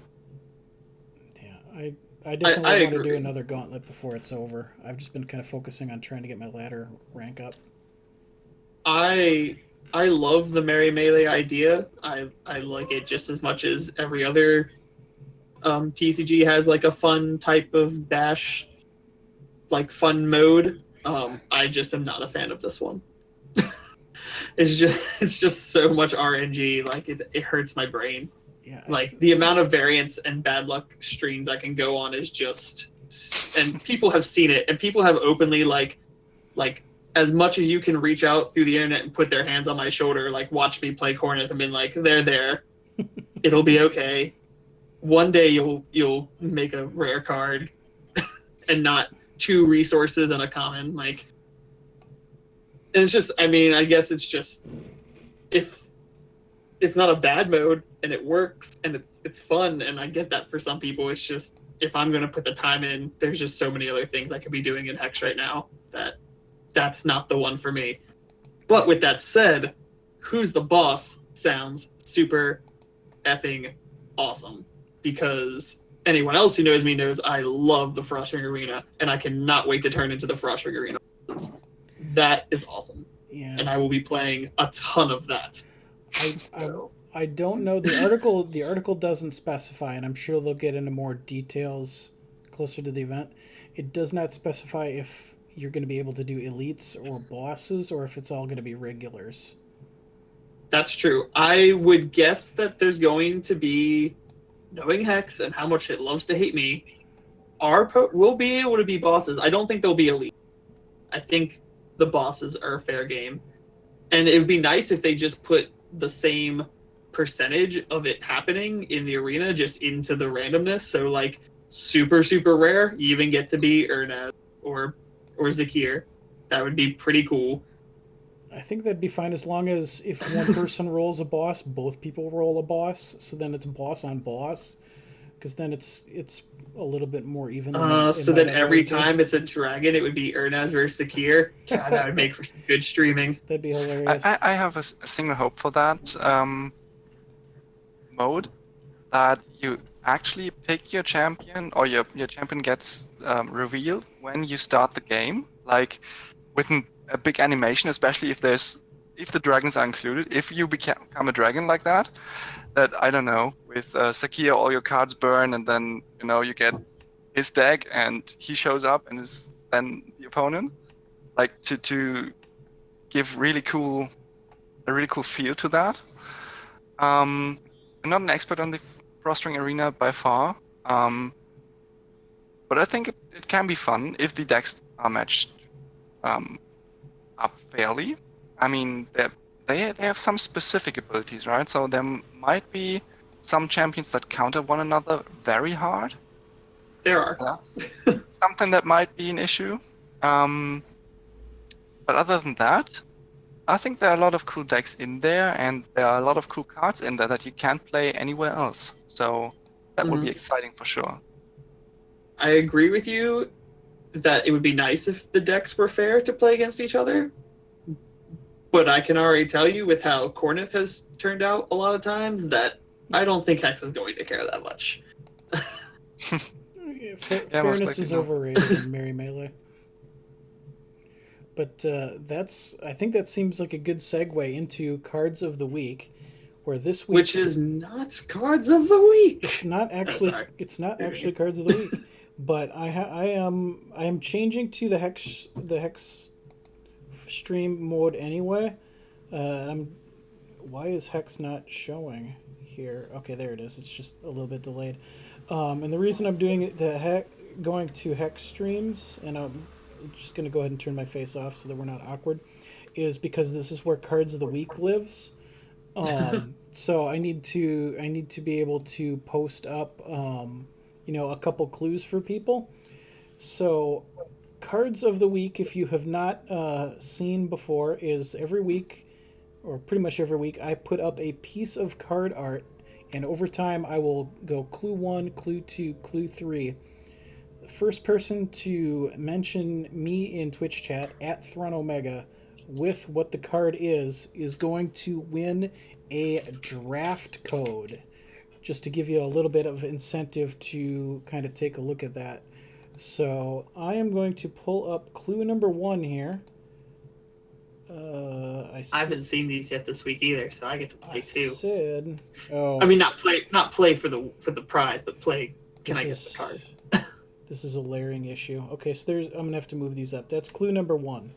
Yeah, I definitely I want to do agree. another gauntlet before it's over. I've just been kind of focusing on trying to get my ladder rank up. I love the Merry Melee idea. I like it just as much as every other TCG has like a fun type of bash, like fun mode. I just am not a fan of this one. It's just so much RNG. Like it hurts my brain. Yeah, Like the amount of variance and bad luck streams I can go on is just, and people have seen it, and people have openly like as much as you can reach out through the internet and put their hands on my shoulder, like watch me play Corneth and been like, they're there, it'll be okay. One day you'll make a rare card, and not 2 resources and a common. Like, and it's just, I mean, I guess it's just, if it's not a bad mode and it works and it's fun, and I get that for some people. It's just, if I'm gonna put the time in, there's just so many other things I could be doing in Hex right now that's not the one for me. But with that said, Who's the Boss sounds super effing awesome, because anyone else who knows me knows I love the Frostring Arena, and I cannot wait to turn into the Frostring Arena. That is awesome. yeah. And I will be playing a ton of that. I don't know, the article doesn't specify, and I'm sure they'll get into more details closer to the event. It does not specify if you're going to be able to do elites or bosses, or if it's all going to be regulars. That's true. I would guess that there's going to be, knowing Hex and how much it loves to hate me, we'll be able to be bosses. I don't think they'll be elite. I think the bosses are a fair game. And it would be nice if they just put the same percentage of it happening in the arena just into the randomness. So like super, super rare, you even get to be Ernest or Zakir. That would be pretty cool. I think that'd be fine as long as if one person rolls a boss, both people roll a boss. So then it's boss on boss, because then it's a little bit more even. So then every time it's a dragon, it would be Ernest versus Zakir. God, that would make for some good streaming. That'd be hilarious. I have a single hope for that mode, that you actually pick your champion, or your champion gets revealed when you start the game, like with a big animation, especially if the dragons are included. If you become a dragon like that, I don't know, with Zakir, all your cards burn, and then you get his deck, and he shows up and is then the opponent. Like to give a really cool feel to that. I'm not an expert on the Frostring Arena by far, but I think it can be fun if the decks are matched up fairly. I mean, they have some specific abilities, right? So there might be some champions that counter one another very hard. There are. That's something that might be an issue. But other than that, I think there are a lot of cool decks in there, and there are a lot of cool cards in there that you can't play anywhere else. So that would be exciting for sure. I agree with you that it would be nice if the decks were fair to play against each other. But I can already tell you, with how Corneth has turned out a lot of times, that I don't think Hex is going to care that much. Fairness is overrated in Merry Melee. But I think that seems like a good segue into Cards of the Week, where this week, which is not Cards of the Week. It's not actually. It's not actually Cards of the Week. But I am changing to the Hex stream mode anyway. Why is Hex not showing here? Okay, there it is. It's just a little bit delayed. And the reason I'm doing it, going to Hex streams, and I'm just going to go ahead and turn my face off so that we're not awkward, is because this is where Cards of the Week lives. So I need to be able to post up a couple clues for people. So Cards of the Week, if you have not seen before, is every week, or pretty much every week, I put up a piece of card art And over time, I will go clue 1, clue 2, clue 3. The first person to mention me in Twitch chat at Thrawn Omega with what the card is going to win a draft code. Just to give you a little bit of incentive to kind of take a look at that. So I am going to pull up clue number 1 here. I haven't seen these yet this week either, so I get to play too. Oh, I mean, not play for the prize, but play. Can I get the card? This is a layering issue. Okay, so I'm gonna have to move these up. That's clue number 1.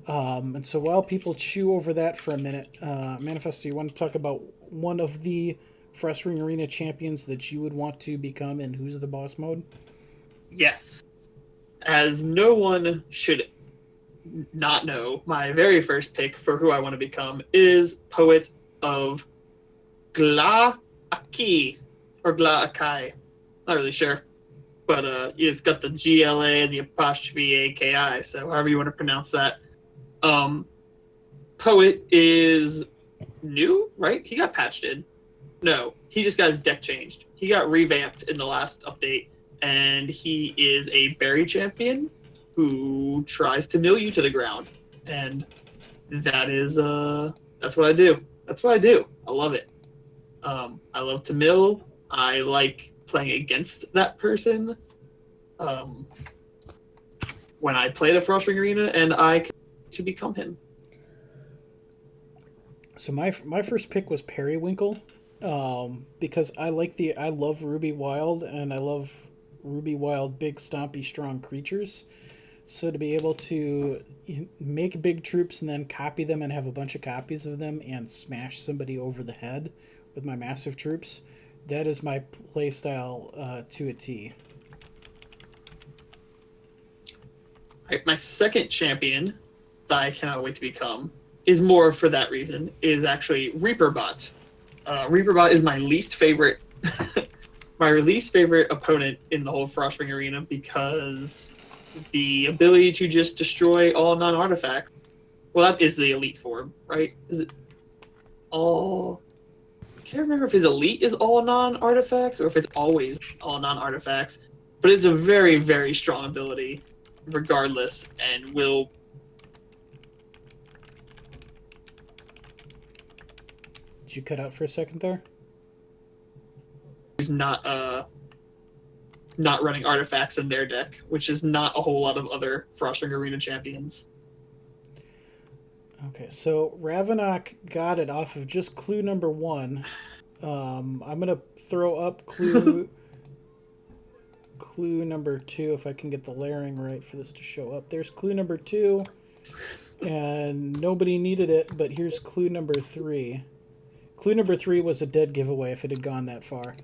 And so while people chew over that for a minute, Manifesto, you want to talk about one of the Frustrating Arena champions that you would want to become in Who's the Boss mode? Yes. As no one should not know, my very first pick for who I want to become is Poet of Gla'aki, or Gla'aki. Not really sure. But it's got the GLA and the apostrophe AKI, so however you want to pronounce that. Poet is new, right? He got patched in. No, he just got his deck changed. He got revamped in the last update, and he is a berry champion who tries to mill you to the ground. And that is that's what I do. That's what I do. I love it. I love to mill. I like playing against that person when I play the Frustrating Arena, and I can to become him. So my first pick was Periwinkle, because I love Ruby Wild, and I love Ruby Wild big stompy strong creatures. So to be able to make big troops and then copy them and have a bunch of copies of them and smash somebody over the head with my massive troops, that is my playstyle to a T. Right, my second champion that I cannot wait to become is more for that reason, is actually Reaperbot. Reaperbot is my least favorite opponent in the whole Frostring Arena, because the ability to just destroy all non-artifacts, well, that is the elite form, right? Is it all... I can't remember if his elite is all non-artifacts or if it's always all non-artifacts, but it's a very, very strong ability regardless, and will... Did you cut out for a second there? He's not running artifacts in their deck, which is not a whole lot of other Frostring Arena champions. Okay, so Ravenok got it off of just clue number 1. I'm gonna throw up clue number 2 if I can get the layering right for this to show up. There's clue number 2, and nobody needed it, but here's clue number 3. Clue number 3 was a dead giveaway if it had gone that far.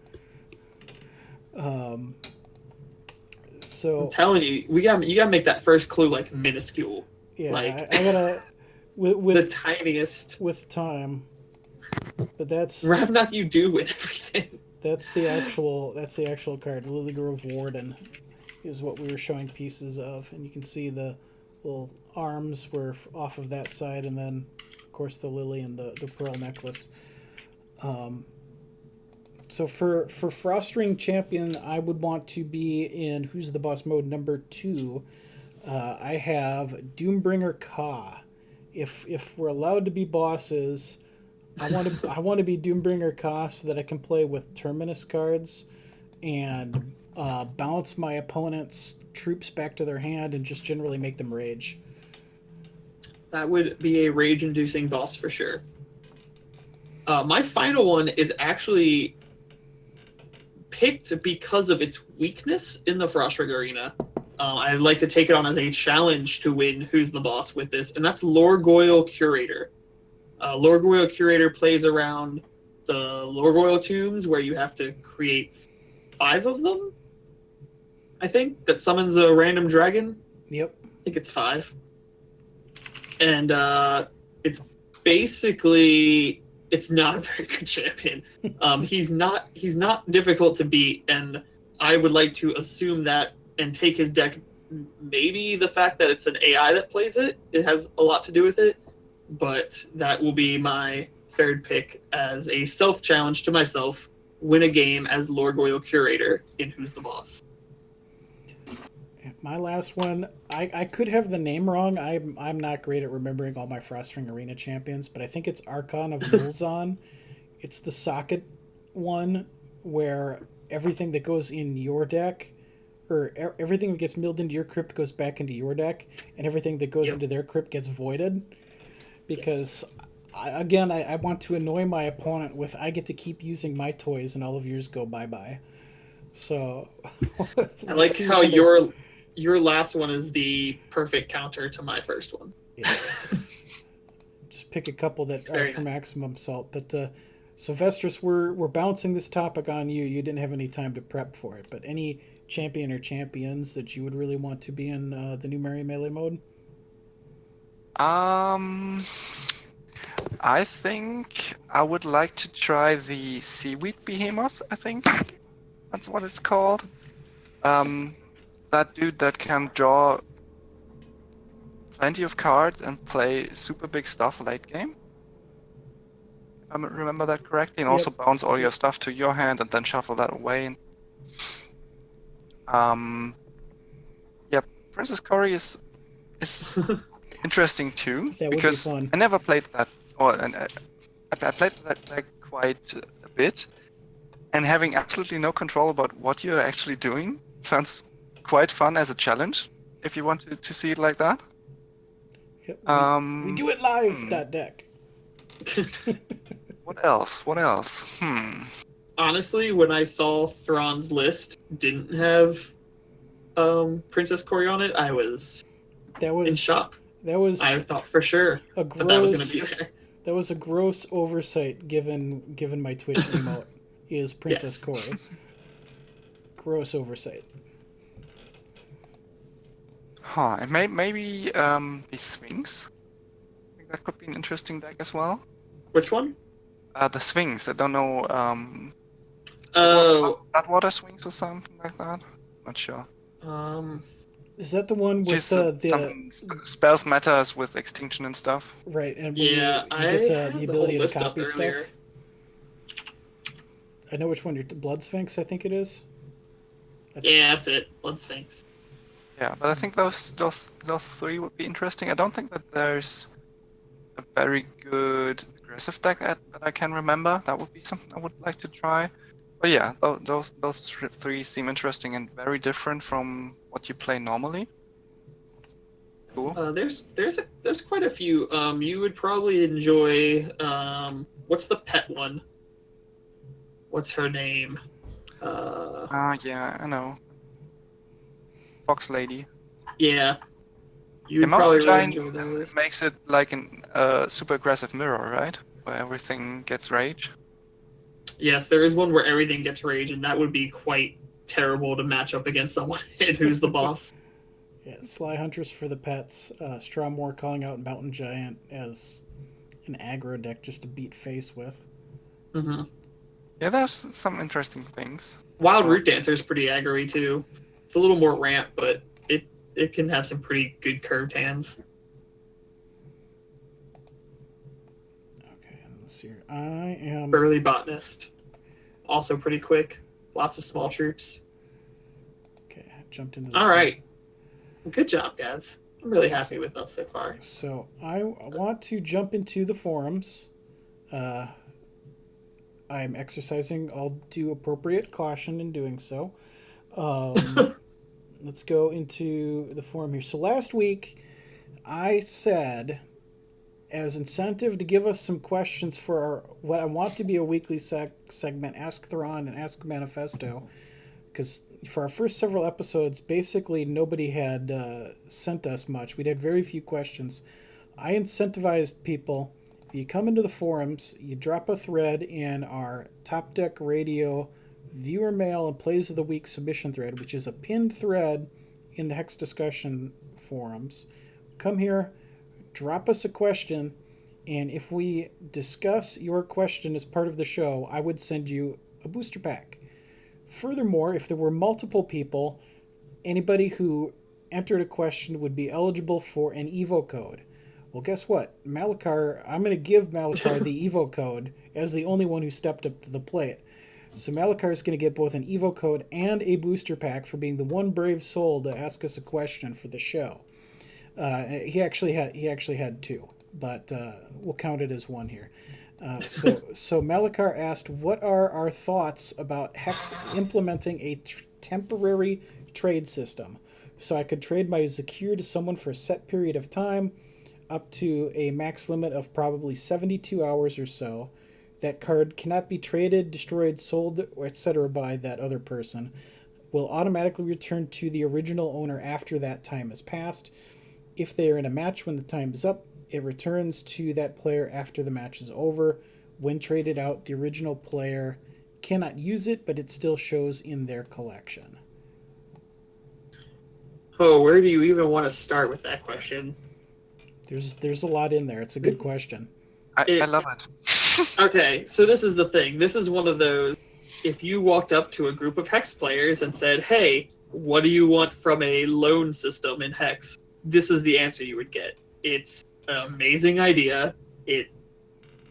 So I'm telling you, you gotta make that first clue like minuscule. Yeah, like I gotta with the tiniest with time. But that's Ravenok, you do win everything. That's the actual card. Lily Grove Warden is what we were showing pieces of, and you can see the little arms were off of that side, and then of course the lily and the pearl necklace. So for Frostring Champion, I would want to be in Who's the Boss mode number 2. I have Doombringer Ka. If we're allowed to be bosses, I want to be Doombringer Ka so that I can play with Terminus cards and bounce my opponent's troops back to their hand and just generally make them rage. That would be a rage-inducing boss for sure. My final one is actually picked because of its weakness in the Frostring Arena. I'd like to take it on as a challenge to win Who's the Boss with this, and that's Loregoyle Curator. Loregoyle Curator plays around the Loregoyle tombs, where you have to create 5 of them, I think, that summons a random dragon. Yep. I think it's 5. And it's basically... It's not a very good champion. He's not difficult to beat, and I would like to assume that and take his deck. Maybe the fact that it's an AI that plays it has a lot to do with it, but that will be my third pick as a self-challenge to myself win a game as Loregoyle Curator in Who's the Boss. My last one, I could have the name wrong. I'm not great at remembering all my Frostring Arena champions, but I think it's Archon of Nuulzaan. It's the socket one where everything that goes in your deck, or everything that gets milled into your crypt goes back into your deck, and everything that goes into their crypt gets voided. Because, I want to annoy my opponent with, I get to keep using my toys and all of yours go bye-bye. So... I like how your last one is the perfect counter to my first one. Yeah. Just pick a couple that are for maximum salt. But so Vestris, we're bouncing this topic on you. You didn't have any time to prep for it, but any champion or champions that you would really want to be in the new Mary Melee mode? I think I would like to try the Seaweed Behemoth, I think. That's what it's called. That dude that can draw plenty of cards and play super big stuff late game. If I remember that correctly, and also bounce all your stuff to your hand and then shuffle that away. Princess Corey is interesting too, because I never played that, I played that deck quite a bit, and having absolutely no control about what you're actually doing sounds quite fun as a challenge, if you want to see it like that. Yep, we do it live, that deck. What else? Honestly, when I saw Thrawn's list didn't have Princess Corey on it, I was in shock. I thought for sure that was going to be there. That was a gross oversight given my Twitch emote is Princess Corey. Gross oversight. And maybe the Sphinx. I think that could be an interesting deck as well. Which one? The Sphinx. I don't know. That Water Sphinx or something like that. Not sure. Is that the one with some spells matters with extinction and stuff? Right, and you get the ability to copy stuff. I know which one. Your Blood Sphinx, I think it is. Yeah, that's it. Blood Sphinx. Yeah, but I think those three would be interesting. I don't think that there's a very good aggressive deck that I can remember. That would be something I would like to try. But yeah, those three seem interesting and very different from what you play normally. Cool. There's quite a few. You would probably enjoy. What's the pet one? What's her name? Yeah, I know. Fox Lady. Yeah. You would probably really enjoy those. Makes it like a super aggressive mirror, right? Where everything gets rage. Yes, there is one where everything gets rage, and that would be quite terrible to match up against someone in Who's the Boss. Yeah, Sly Hunters for the pets. Stromore calling out Mountain Giant as an aggro deck just to beat face with. Mm-hmm. Yeah, there's some interesting things. Wild Root Dancer is pretty aggro-y too. It's a little more ramp, but it can have some pretty good curved hands. Okay, let's see here. I am... Burly Botanist. Also pretty quick. Lots of small troops. Okay, I jumped into the... All right. Good job, guys. I'm really happy with us so far. So I want to jump into the forums. I'm exercising all due appropriate caution in doing so. Let's go into the forum here. So last week, I said, as incentive to give us some questions for what I want to be a weekly segment, Ask Thrawn and Ask Manifesto, because for our first several episodes, basically nobody had sent us much. We'd had very few questions. I incentivized people. If you come into the forums, you drop a thread in our Topdeck Radio viewer mail and plays of the week submission thread, which is a pinned thread in the Hex discussion forums. Come here, drop us a question, and if we discuss your question as part of the show, I would send you a booster pack. Furthermore, if there were multiple people, anybody who entered a question would be eligible for an Evo code. Well, guess what? Malachar, I'm going to give Malachar the Evo code as the only one who stepped up to the plate. So Malachar is going to get both an Evo code and a booster pack for being the one brave soul to ask us a question for the show. He actually had two, but we'll count it as one here. So Malachar asked, "What are our thoughts about Hex implementing a temporary trade system, so I could trade my Zakir to someone for a set period of time, up to a max limit of probably 72 hours or so. That card cannot be traded, destroyed, sold, etc. by that other person. Will automatically return to the original owner after that time has passed. If they are in a match when the time is up, it returns to that player after the match is over. When traded out, the original player cannot use it, but it still shows in their collection." Oh, where do you even want to start with that question? There's a lot in there. It's a good question. I love it. Okay, so this is the thing. This is one of those, if you walked up to a group of Hex players and said, "Hey, what do you want from a loan system in Hex?" This is the answer you would get. It's an amazing idea. It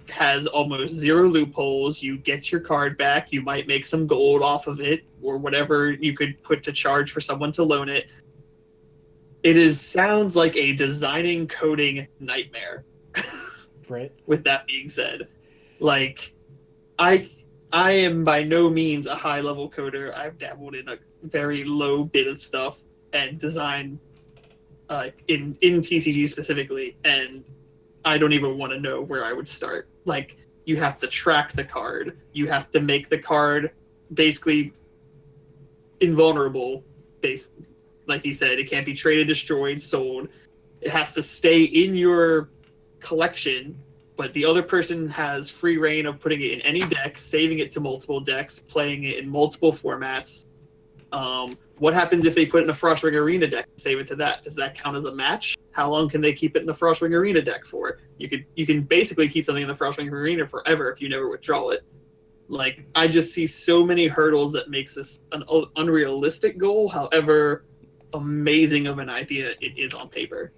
has almost zero loopholes. You get your card back. You might make some gold off of it, or whatever you could put to charge for someone to loan it. It sounds like a designing coding nightmare. Right. With that being said, like, I am by no means a high level coder. I've dabbled in a very low bit of stuff and design in TCG specifically, and I don't even want to know where I would start. Like, you have to track the card. You have to make the card basically invulnerable. Like he said, it can't be traded, destroyed, sold. It has to stay in your collection, but the other person has free reign of putting it in any deck, saving it to multiple decks, playing it in multiple formats. What happens if they put it in a Frostring Arena deck and save it to that? Does that count as a match? How long can they keep it in the Frostring Arena deck for? You can basically keep something in the Frostring Arena forever if you never withdraw it. Like, I just see so many hurdles that makes this an unrealistic goal. However amazing of an idea it is on paper.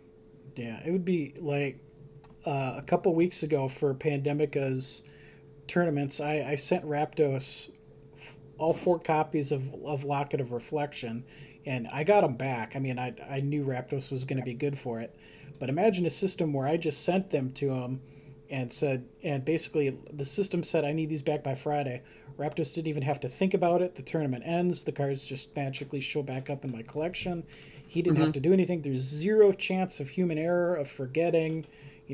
Yeah, it would be like a couple weeks ago for Pandemica's tournaments, I sent Raptos all 4 copies of Locket of Reflection, and I got them back. I mean, I knew Raptos was going to be good for it, but imagine a system where I just sent them to him and basically the system said, "I need these back by Friday." Raptos didn't even have to think about it. The tournament ends. The cards just magically show back up in my collection. He didn't have to do anything. There's zero chance of human error, of forgetting,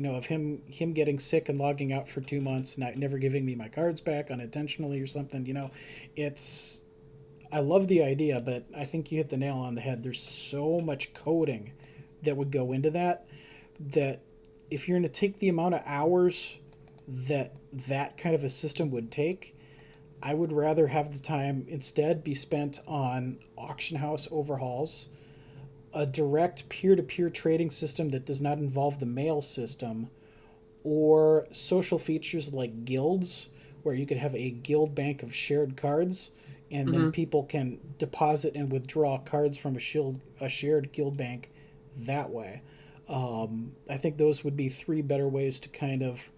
of him getting sick and logging out for 2 months, never giving me my cards back unintentionally or something. I love the idea, but I think you hit the nail on the head. There's so much coding that would go into that if you're going to take the amount of hours that kind of a system would take, I would rather have the time instead be spent on auction house overhauls, a direct peer-to-peer trading system that does not involve the mail system, or social features like guilds, where you could have a guild bank of shared cards, and then people can deposit and withdraw cards from a shared guild bank that way. I think those would be 3 better ways to kind of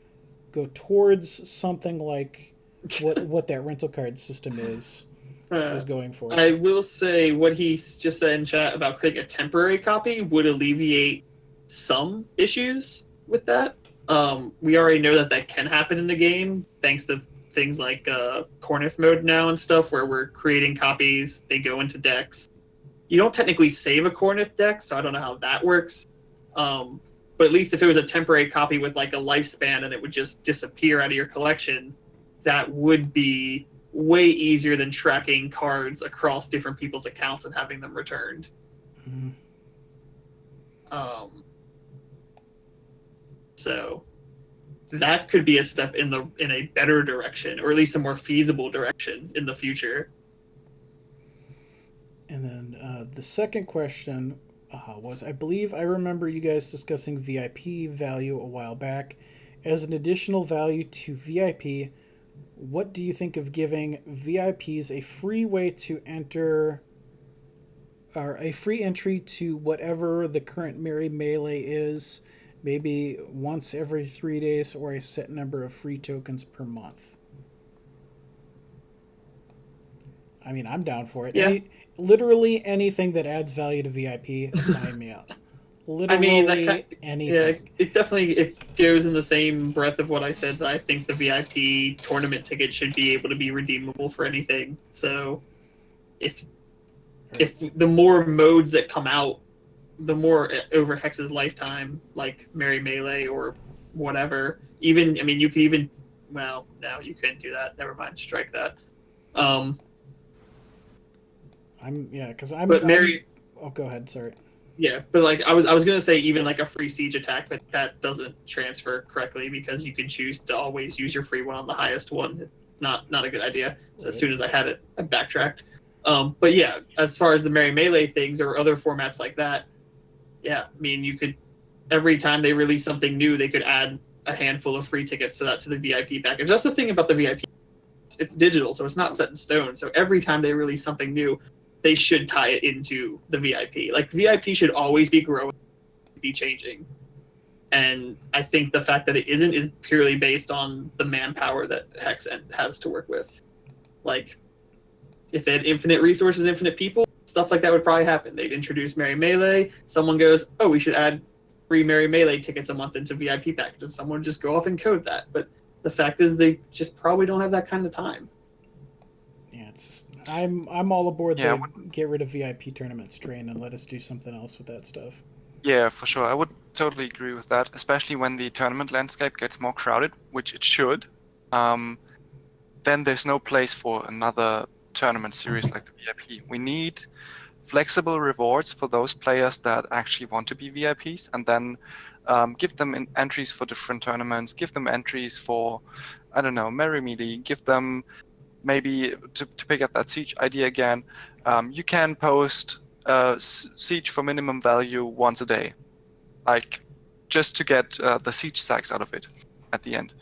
go towards something like what that rental card system is going for. I will say what he just said in chat about creating a temporary copy would alleviate some issues with that. We already know that can happen in the game thanks to things like Cornith mode now and stuff, where we're creating copies, they go into decks. You don't technically save a Cornith deck, so I don't know how that works. But at least if it was a temporary copy with like a lifespan and it would just disappear out of your collection, that would be way easier than tracking cards across different people's accounts and having them returned. So that could be a step in a better direction, or at least a more feasible direction in the future. And then the second question was, I believe I remember you guys discussing VIP value a while back. As an additional value to VIP, what do you think of giving VIPs a free way to enter, or a free entry to whatever the current Merry Melee is, maybe once every 3 days, or a set number of free tokens per month? I mean, I'm down for it. Yeah. Literally anything that adds value to VIP, sign me up. Literally I mean, anything. it goes in the same breath of what I said, that I think the VIP tournament ticket should be able to be redeemable for anything. So if the more modes that come out, the more over Hex's lifetime, like Merry Melee or whatever. Even, I mean, you could even, well, no, you couldn't do that. Never mind, strike that. But Mary. Oh, go ahead. Sorry. Yeah, but like I was gonna say, even like a free siege attack, but that doesn't transfer correctly because you can choose to always use your free one on the highest one. Not a good idea. So as soon as I had it, I backtracked. But yeah, as far as the Merry Melee things or other formats like that, yeah, I mean, you could, every time they release something new, they could add a handful of free tickets to the VIP package. That's the thing about the VIP. It's digital, so it's not set in stone. So every time they release something new, they should tie it into the VIP. Like, VIP should always be growing, be changing. And I think the fact that it isn't is purely based on the manpower that Hex has to work with. Like, if they had infinite resources, infinite people, stuff like that would probably happen. They'd introduce Merry Melee. Someone goes, oh, we should add free Merry Melee tickets a month into VIP packages. Someone would just go off and code that. But the fact is, they just probably don't have that kind of time. Yeah, it's just, I'm all aboard the get rid of VIP tournaments train and let us do something else with that stuff. Yeah, for sure. I would totally agree with that, especially when the tournament landscape gets more crowded, which it should. Then there's no place for another tournament series like the VIP. We need flexible rewards for those players that actually want to be VIPs, and then give them entries for different tournaments, give them entries for, I don't know, Merry Melee, give them maybe, to pick up that Siege idea again, you can post Siege for minimum value once a day, like just to get the Siege stacks out of it at the end.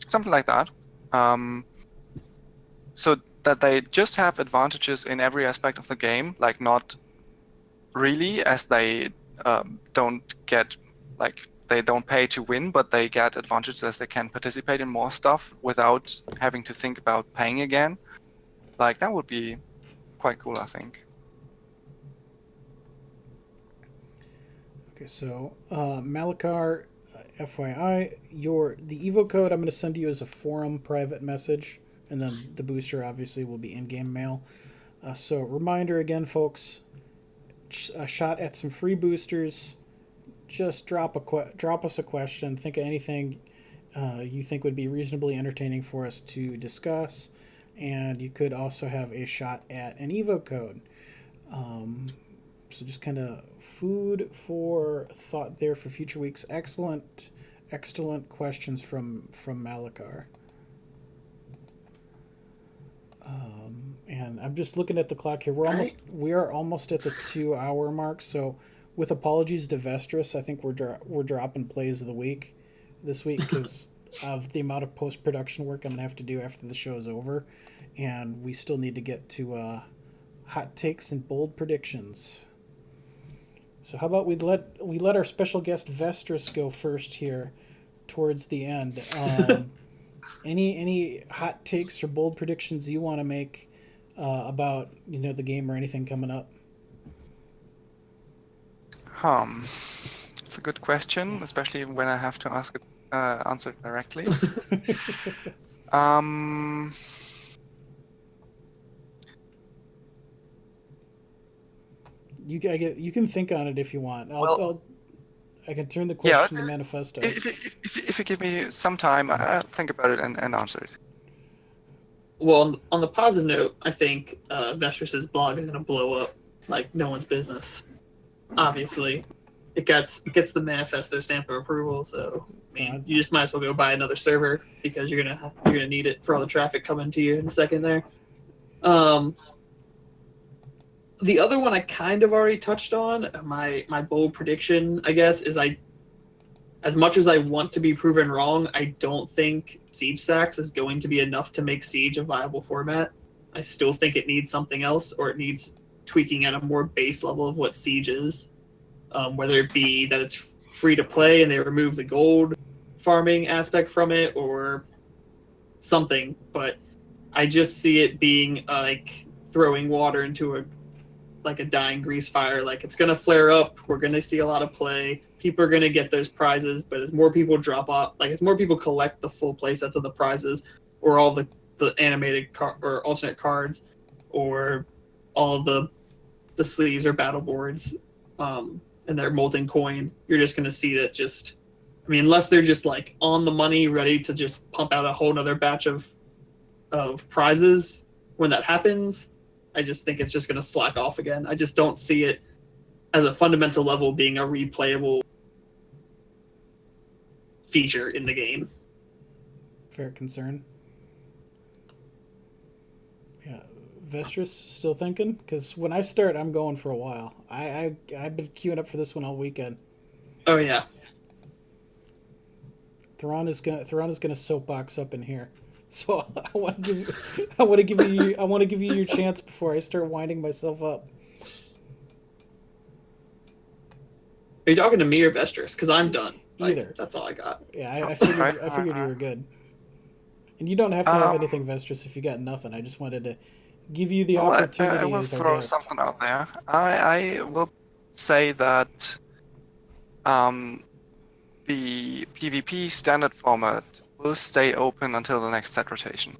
Something like that. So that they just have advantages in every aspect of the game, like not really, as they don't get, like, they don't pay to win, but they get advantages as they can participate in more stuff without having to think about paying again. Like, that would be quite cool, I think. Okay, so Malakar, FYI, the Evo code I'm going to send you as a forum private message, and then the booster obviously will be in-game mail. So reminder again, folks, a shot at some free boosters. Just drop us a question. Think of anything you think would be reasonably entertaining for us to discuss, and you could also have a shot at an Evo code. So just kind of food for thought there for future weeks. Excellent questions from Malakar. And I'm just looking at the clock here. We are almost at the 2-hour mark. So, with apologies to Vestris, I think we're dropping plays of the week this week because of the amount of post-production work I'm gonna have to do after the show is over, and we still need to get to hot takes and bold predictions. So how about we let our special guest Vestris go first here towards the end. Any hot takes or bold predictions you want to make about the game or anything coming up? It's a good question, especially when I have to answer it directly. You can think on it if you want. I can turn the question to Manifesto. If you give me some time, I'll think about it and answer it. Well, on the positive note, I think Vestris' blog is going to blow up like no one's business. Obviously, it gets the Manifesto stamp of approval. So I mean, you just might as well go buy another server because you're gonna need it for all the traffic coming to you in a second there. The other one I kind of already touched on. My bold prediction, I guess, is as much as I want to be proven wrong, I don't think Siege Stacks is going to be enough to make Siege a viable format. I still think it needs something else, or it needs tweaking at a more base level of what Siege is. Whether it be that it's free to play and they remove the gold farming aspect from it, or something. But I just see it being like throwing water into a dying grease fire. Like, it's gonna flare up. We're gonna see a lot of play. People are gonna get those prizes, but as more people drop off, like as more people collect the full play sets of the prizes, or all the animated or alternate cards, or all the sleeves or battle boards, and their molten coin, you're just gonna see that just. I mean, unless they're just like on the money, ready to just pump out a whole nother batch of prizes when that happens, I just think it's just going to slack off again. I just don't see it as a fundamental level being a replayable feature in the game. Fair concern. Yeah, Vestris still thinking? Because when I start, I'm going for a while. I've been queuing up for this one all weekend. Oh yeah. Thrawn is gonna soapbox up in here, so I want to give you your chance before I start winding myself up. Are you talking to me or Vestris? Because I'm done. Either. That's all I got. Yeah, I figured you were good, and you don't have to have anything, Vestris, if you got nothing. I just wanted to give you the opportunity. I will throw something out there. I will say that the PvP standard format will stay open until the next set rotation.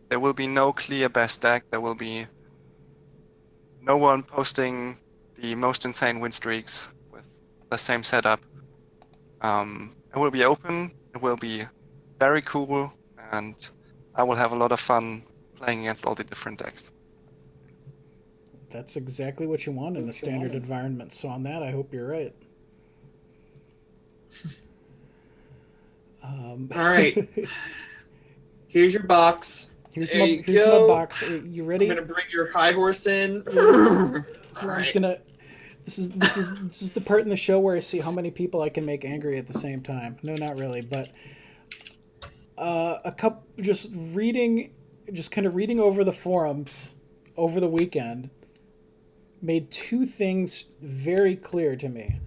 There will be no clear best deck. There will be no one posting the most insane win streaks with the same setup. It will be open. It will be very cool, and I will have a lot of fun playing against all the different decks. That's exactly what you want in a standard environment. So on that, I hope you're right. All right. Here's your box. Here's my box. You ready? I'm gonna bring your high horse in. Thrawn's gonna. This is the part in the show where I see how many people I can make angry at the same time. No, not really, but just kind of reading over the forums over the weekend made two things very clear to me.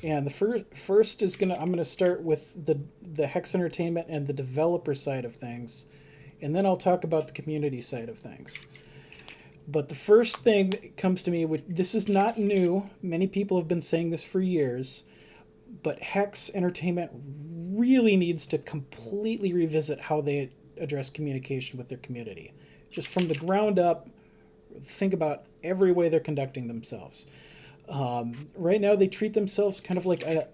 And the first is I'm gonna start with the Hex Entertainment and the developer side of things, and then I'll talk about the community side of things. But the first thing that comes to me, which this is not new, many people have been saying this for years, but Hex Entertainment really needs to completely revisit how they address communication with their community. Just from the ground up, think about every way they're conducting themselves. Right now, they treat themselves kind of like a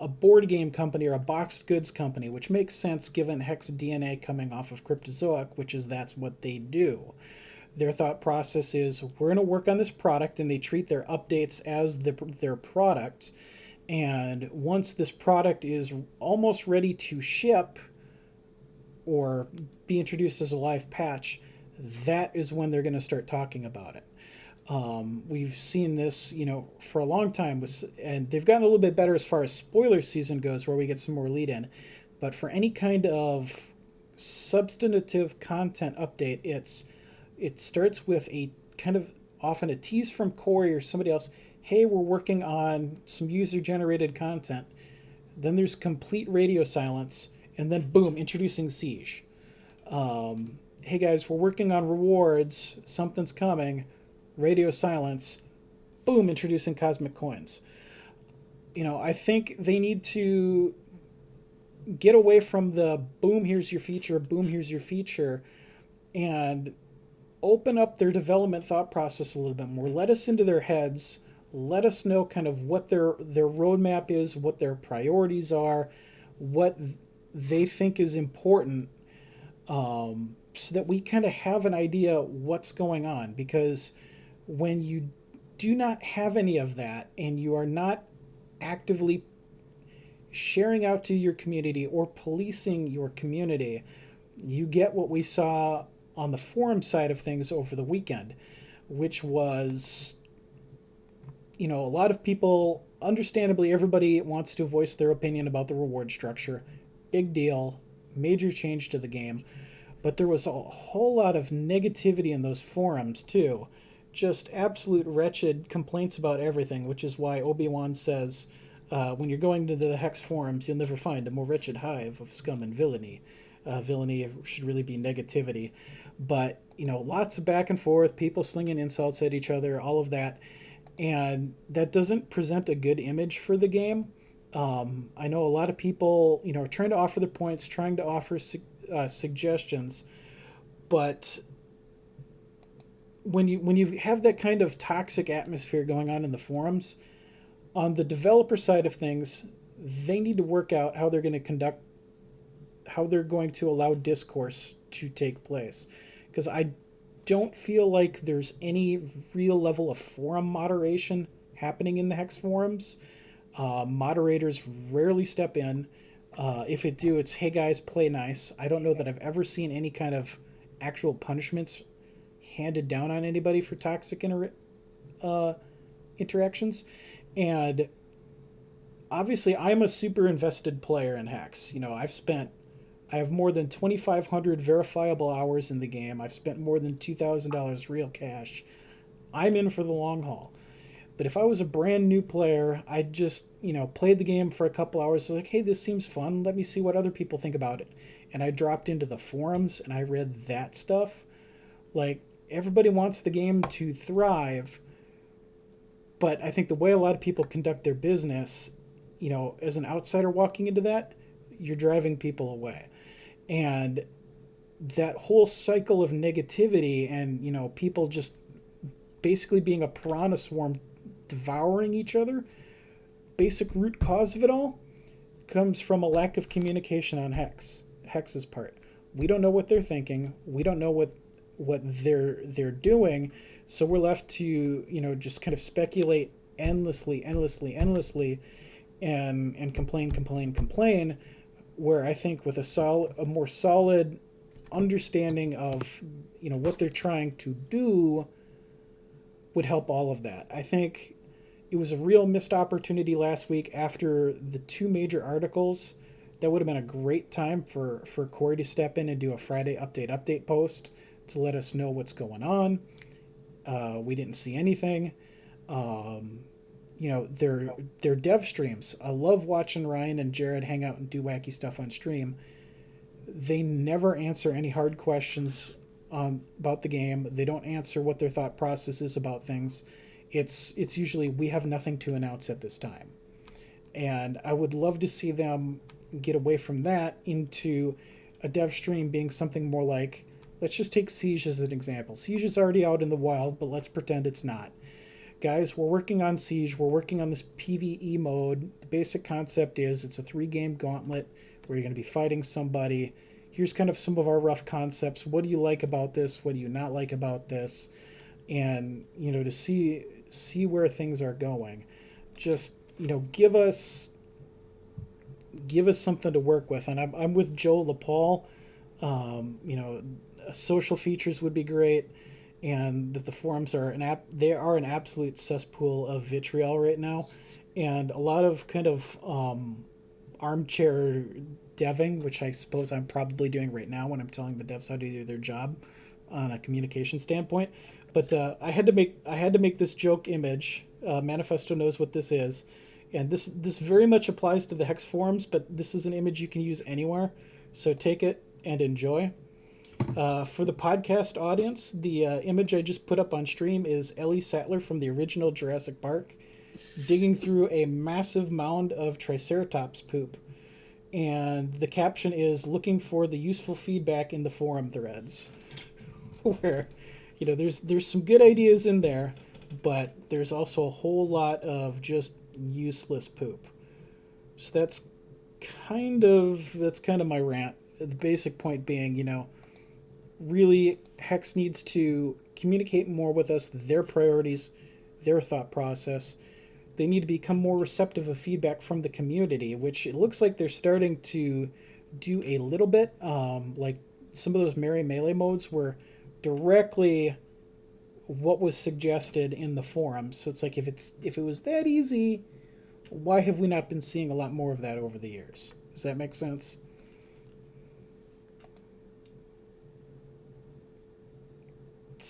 board game company or a boxed goods company, which makes sense given Hex DNA coming off of Cryptozoic, that's what they do. Their thought process is, we're going to work on this product, and they treat their updates as their product. And once this product is almost ready to ship or be introduced as a live patch, that is when they're going to start talking about it. We've seen this, for a long time, and they've gotten a little bit better as far as spoiler season goes, where we get some more lead in. But for any kind of substantive content update, it starts with a kind of often a tease from Corey or somebody else. Hey, we're working on some user-generated content. Then there's complete radio silence, and then boom, introducing Siege. Hey guys, we're working on rewards. Something's coming. Radio silence, boom, introducing cosmic coins. I think they need to get away from the boom, here's your feature, and open up their development thought process a little bit more. Let us into their heads. Let us know kind of what their roadmap is, what their priorities are, what they think is important, so that we kind of have an idea what's going on. Because when you do not have any of that, and you are not actively sharing out to your community or policing your community, you get what we saw on the forum side of things over the weekend, which was, a lot of people, understandably, everybody wants to voice their opinion about the reward structure. Big deal, major change to the game. But there was a whole lot of negativity in those forums too. Just absolute wretched complaints about everything, which is why Obi-Wan says, when you're going to the Hex forums, you'll never find a more wretched hive of scum and villainy. villainy should really be negativity. But, lots of back and forth, people slinging insults at each other, all of that. And that doesn't present a good image for the game. I know a lot of people, are trying to offer their points, trying to offer suggestions. But when you have that kind of toxic atmosphere going on in the forums, on the developer side of things, they need to work out how they're going to allow discourse to take place. Because I don't feel like there's any real level of forum moderation happening in the Hex forums. Moderators rarely step in. If it do, it's, hey guys, play nice. I don't know that I've ever seen any kind of actual punishments handed down on anybody for toxic interactions. And obviously I'm a super invested player in Hex. I have more than 2,500 verifiable hours in the game. I've spent more than $2,000 real cash. I'm in for the long haul. But if I was a brand new player, I'd just, played the game for a couple hours. Like, hey, this seems fun. Let me see what other people think about it. And I dropped into the forums and I read that stuff. Like, everybody wants the game to thrive. But I think the way a lot of people conduct their business, as an outsider walking into that, you're driving people away. And that whole cycle of negativity and, people just basically being a piranha swarm devouring each other, basic root cause of it all comes from a lack of communication on Hex's part. We don't know what they're thinking. We don't know what they're doing. So we're left to, just kind of speculate endlessly, and complain, where I think with a more solid understanding of, what they're trying to do would help all of that. I think it was a real missed opportunity last week after the two major articles. That would have been a great time for Corey to step in and do a Friday update post to let us know what's going on. We didn't see anything. Their dev streams. I love watching Ryan and Jared hang out and do wacky stuff on stream. They never answer any hard questions about the game. They don't answer what their thought process is about things. It's usually, we have nothing to announce at this time. And I would love to see them get away from that into a dev stream being something more like, let's just take Siege as an example. Siege is already out in the wild, but let's pretend it's not. Guys, we're working on Siege. We're working on this PvE mode. The basic concept is it's a 3-game gauntlet where you're going to be fighting somebody. Here's kind of some of our rough concepts. What do you like about this? What do you not like about this? And, to see where things are going. Just, give us something to work with. And I'm with Joe LaPaul. Social features would be great. And that the forums are an absolute cesspool of vitriol right now, and a lot of kind of armchair deving, which I suppose I'm probably doing right now when I'm telling the devs how to do their job on a communication standpoint. But I had to make this joke image. Manifesto knows what this is, and this very much applies to the Hex forums. But this is an image you can use anywhere, so take it and enjoy. For the podcast audience, the image I just put up on stream is Ellie Sattler from the original Jurassic Park digging through a massive mound of Triceratops poop. And the caption is, looking for the useful feedback in the forum threads. Where, there's some good ideas in there, but there's also a whole lot of just useless poop. So that's kind of my rant. The basic point being, really, Hex needs to communicate more with us, their priorities, their thought process. They need to become more receptive of feedback from the community, which it looks like they're starting to do a little bit. Like some of those Merry Melee modes were directly what was suggested in the forums. So it's like, if it was that easy, why have we not been seeing a lot more of that over the years? Does that make sense?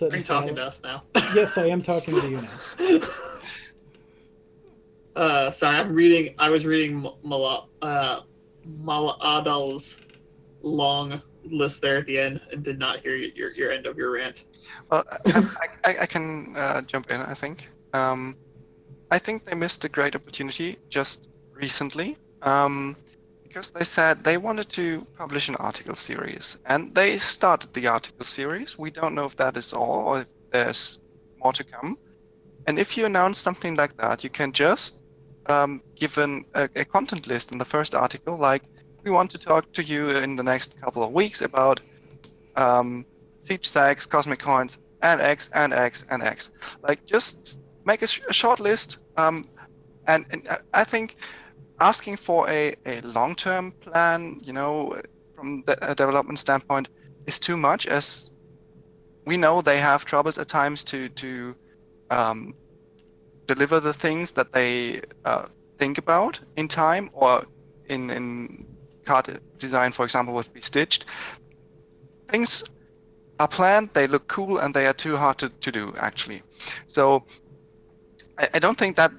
Are you talking to us now? Yes, I am talking to you now. Sorry, I was reading Mala'adal's long list there at the end and did not hear your end of your rant. Well, I can jump in, I think. I think they missed a great opportunity just recently, because they said they wanted to publish an article series, and they started the article series. We don't know if that is all or if there's more to come. And if you announce something like that, you can just give a content list in the first article, like, we want to talk to you in the next couple of weeks about Siege Stacks, Cosmic Coins, and X, and X, and X. Like, just make a short list. And I think asking for a long-term plan, from the development standpoint, is too much, as we know they have troubles at times to deliver the things that they think about in time, or in card design, for example, with Be Stitched. Things are planned, they look cool, and they are too hard to do, actually. So I don't think that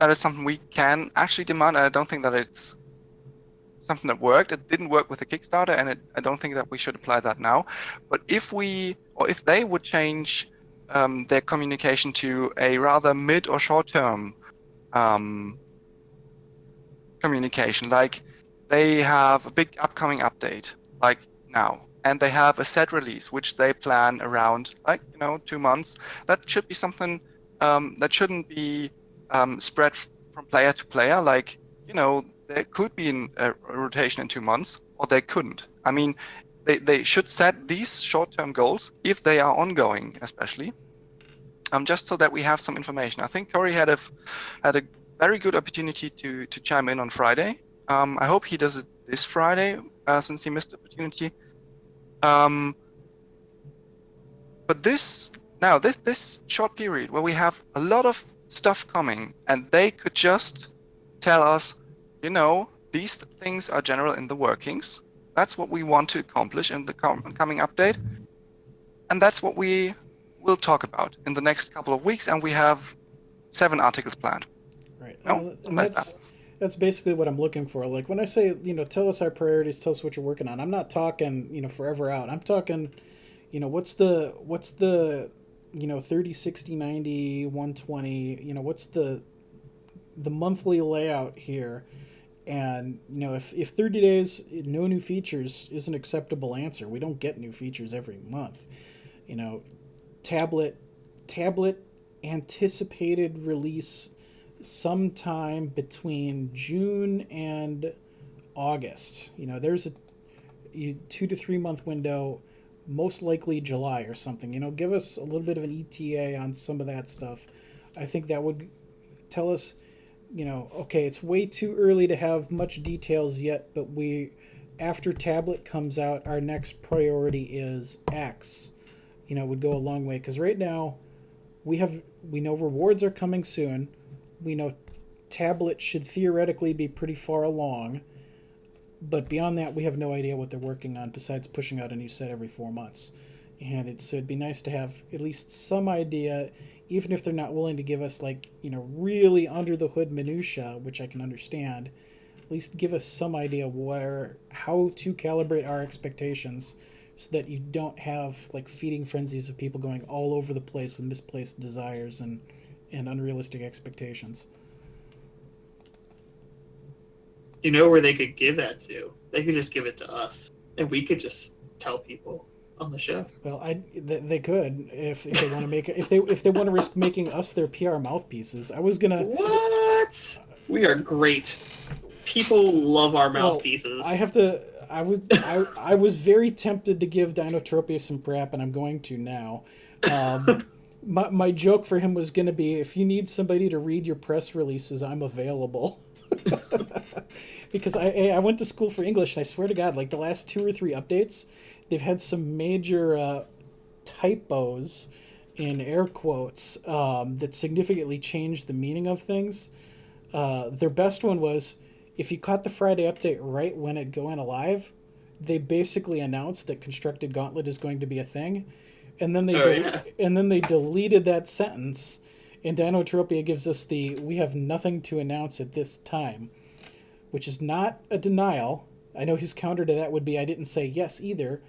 is something we can actually demand, and I don't think that it's something that worked. It didn't work with the Kickstarter, and I don't think that we should apply that now. But if they would change their communication to a rather mid or short-term communication, like they have a big upcoming update, like now, and they have a set release which they plan around, 2 months. That should be something that shouldn't be spread from player to player. Like, there could be a rotation in 2 months, or they couldn't. I mean, they should set these short-term goals if they are ongoing, especially, just so that we have some information. I think Corey had a very good opportunity to chime in on Friday. I hope he does it this Friday, since he missed the opportunity. But this short period where we have a lot of stuff coming, and they could just tell us, these things are general in the workings. That's what we want to accomplish in the coming update, and that's what we will talk about in the next couple of weeks. And we have 7 articles planned. Right. No, that's basically what I'm looking for. Like, when I say, tell us our priorities, tell us what you're working on, I'm not talking, forever out. I'm talking, what's the 30, 60, 90, 120, what's the monthly layout here? And, if 30 days, no new features is an acceptable answer. We don't get new features every month. Tablet anticipated release sometime between June and August. There's a 2 to 3 month window, most likely July or something. Give us a little bit of an ETA on some of that stuff. I think that would tell us, okay, it's way too early to have much details yet, but after tablet comes out, our next priority is X. Would go a long way, because right now we know rewards are coming soon. We know tablet should theoretically be pretty far along, but beyond that, we have no idea what they're working on besides pushing out a new set every 4 months. And it'd be nice to have at least some idea, even if they're not willing to give us really under the hood minutia, which I can understand. At least give us some idea how to calibrate our expectations, so that you don't have feeding frenzies of people going all over the place with misplaced desires and unrealistic expectations. Where they could give that to? They could just give it to us, and we could just tell people on the show. Well, they could, if they want to make if they want to risk making us their PR mouthpieces. I was gonna. What? We are great. People love our mouthpieces. I have to. I was very tempted to give Dinotropia some crap, and I'm going to now. My joke for him was going to be, if you need somebody to read your press releases, I'm available. Because I went to school for English, and I swear to God, the last 2 or 3 updates, they've had some major typos in air quotes that significantly changed the meaning of things. Their best one was, if you caught the Friday update right when it went live, they basically announced that Constructed Gauntlet is going to be a thing, and then they deleted that sentence, and Dinotropia gives us we have nothing to announce at this time, which is not a denial. I know his counter to that would be, I didn't say yes either.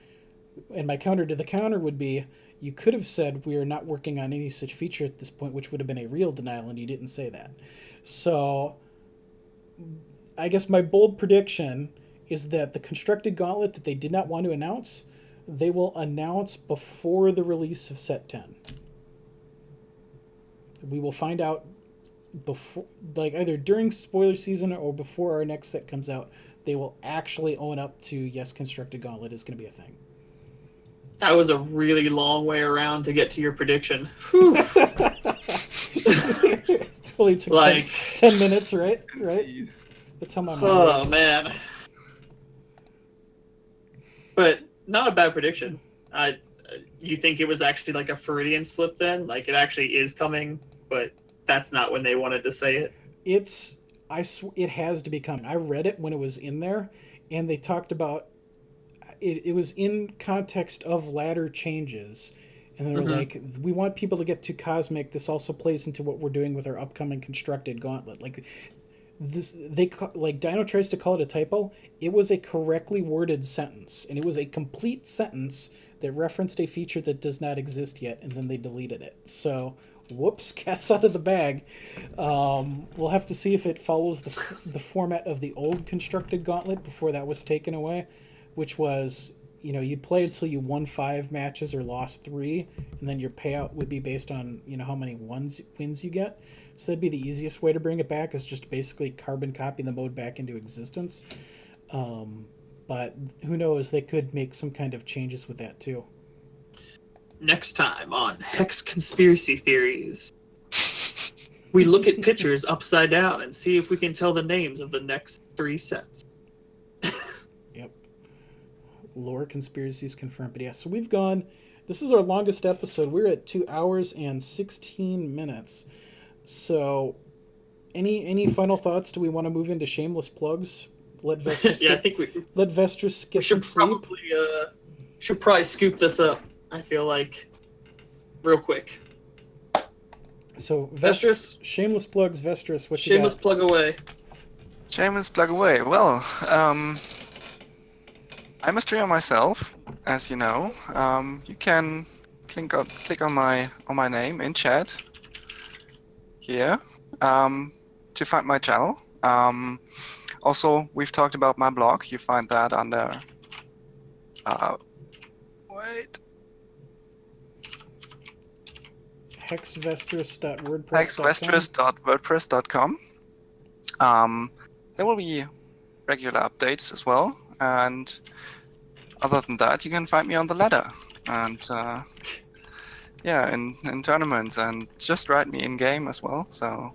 And my counter to the counter would be, you could have said we are not working on any such feature at this point, which would have been a real denial, and you didn't say that. So I guess my bold prediction is that the constructed gauntlet that they did not want to announce, they will announce before the release of Set 10. We will find out before, like either during spoiler season or before our next set comes out. They will actually own up to, yes, constructed gauntlet is going to be a thing. That was a really long way around to get to your prediction. Whew. Only took Like 10 minutes, right? Right? That's how my mind oh works. man. But not a bad prediction. You think it was actually like a Freudian slip then? Like it actually is coming, but that's not when they wanted to say it. It has to be coming. I read it when it was in there, and they talked about it was in context of ladder changes, and they were like, we want people to get to cosmic. This also plays into what we're doing with our upcoming constructed gauntlet. Like this, like Dino tries to call it a typo. It was a correctly worded sentence, and it was a complete sentence that referenced a feature that does not exist yet, and then they deleted it. So whoops, cat's out of the bag. We'll have to see if it follows the format of the old constructed gauntlet before that was taken away, which was, you'd play until you won 5 matches or lost 3, and then your payout would be based on, how many wins you get. So that'd be the easiest way to bring it back, is just basically carbon copy the mode back into existence. But who knows, they could make some kind of changes with that too. Next time on Hex Conspiracy Theories, we look at pictures upside down and see if we can tell the names of the next 3 sets. Yep. Lore conspiracies confirmed. But yeah, so we've gone, this is our longest episode. We're at 2 hours and 16 minutes. So any final thoughts? Do we want to move into shameless plugs? Let Vestris I think let Vestris get some sleep. Should probably scoop this up, I feel like, real quick. So Vestris, shameless plugs. Vestris, what you shameless got? plug away. Shameless plug away. Well, I'm a streamer myself, as you know. You can click on my name in chat here to find my channel. Also, we've talked about my blog. You find that under hexvestris.wordpress.com. There will be regular updates as well, and other than that, you can find me on the ladder and in tournaments, and just write me in game as well. So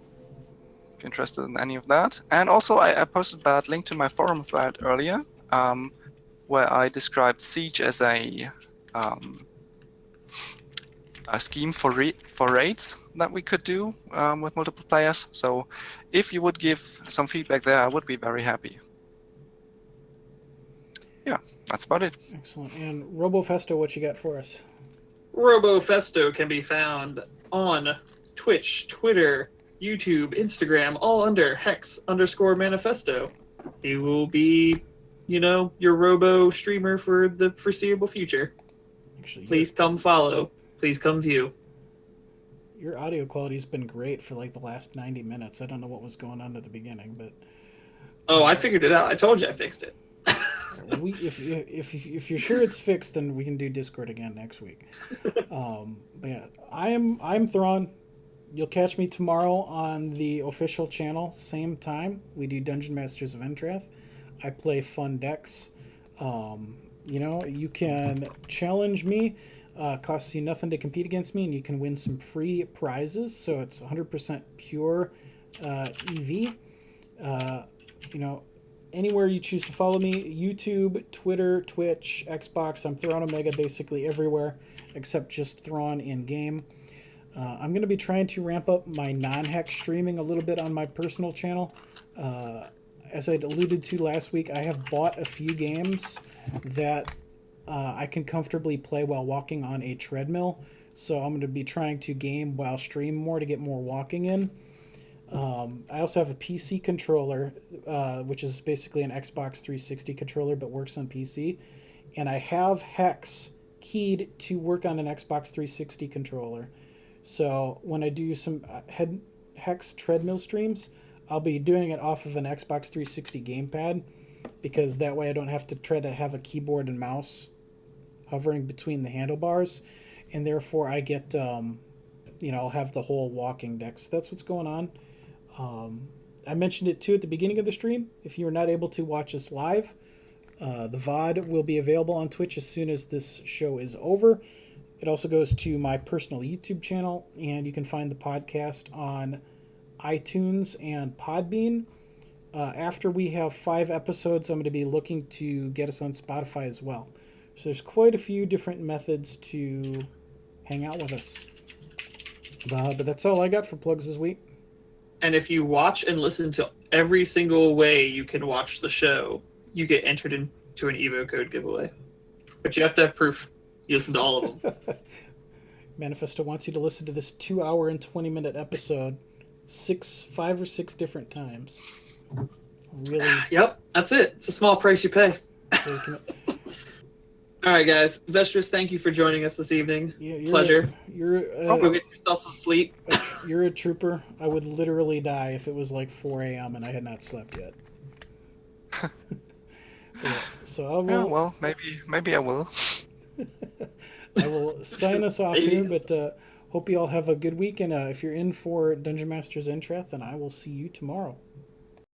if you're interested in any of that, and also I posted that link to my forum thread earlier, where I described Siege as a scheme for raids that we could do with multiple players. So if you would give some feedback there, I would be very happy. Yeah, that's about it. Excellent. And RoboFesto, what you got for us? RoboFesto can be found on Twitch, Twitter, YouTube, Instagram, all under Hex_Manifesto. He will be, your Robo streamer for the foreseeable future. Actually, please come follow. Please come view. Your audio quality's been great for like the last 90 minutes. I don't know what was going on at the beginning, but... Oh, I figured it out. I told you I fixed it. If you're sure it's fixed, then we can do Discord again next week. But yeah, I'm Thrawn. You'll catch me tomorrow on the official channel, same time. We do Dungeon Masters of Entrath. I play fun decks. You can challenge me. Costs you nothing to compete against me, and you can win some free prizes. So it's 100% pure EV. Anywhere you choose to follow me, YouTube, Twitter, Twitch, Xbox, I'm Thrawn Omega basically everywhere, except just Thrawn in game. I'm going to be trying to ramp up my non-Hex streaming a little bit on my personal channel. As I alluded to last week, I have bought a few games that I can comfortably play while walking on a treadmill. So I'm going to be trying to game while stream more to get more walking in. I also have a PC controller, which is basically an Xbox 360 controller but works on PC. And I have Hex keyed to work on an Xbox 360 controller. So when I do some Hex treadmill streams, I'll be doing it off of an Xbox 360 gamepad, because that way I don't have to try to have a keyboard and mouse hovering between the handlebars, and therefore I get, I'll have the whole walking deck. So that's what's going on. I mentioned it too at the beginning of the stream. If you are not able to watch us live, the VOD will be available on Twitch as soon as this show is over. It also goes to my personal YouTube channel, and you can find the podcast on iTunes and Podbean. After we have 5 episodes, I'm going to be looking to get us on Spotify as well. So there's quite a few different methods to hang out with us. But that's all I got for plugs this week. And if you watch and listen to every single way you can watch the show, you get entered into an Evo code giveaway. But you have to have proof. You listen to all of them. Manifesto wants you to listen to this 2-hour and 20-minute episode 5 or 6 different times. Really? Yep, that's it. It's a small price you pay. All right, guys. Vestris, thank you for joining us this evening. Yeah, Pleasure. You're get yourself some sleep. You're a trooper. I would literally die if it was like 4 a.m. and I had not slept yet. So I will. Yeah, well, maybe I will. I will sign us off here, but hope you all have a good week. And if you're in for Dungeon Masters Entrath, then I will see you tomorrow.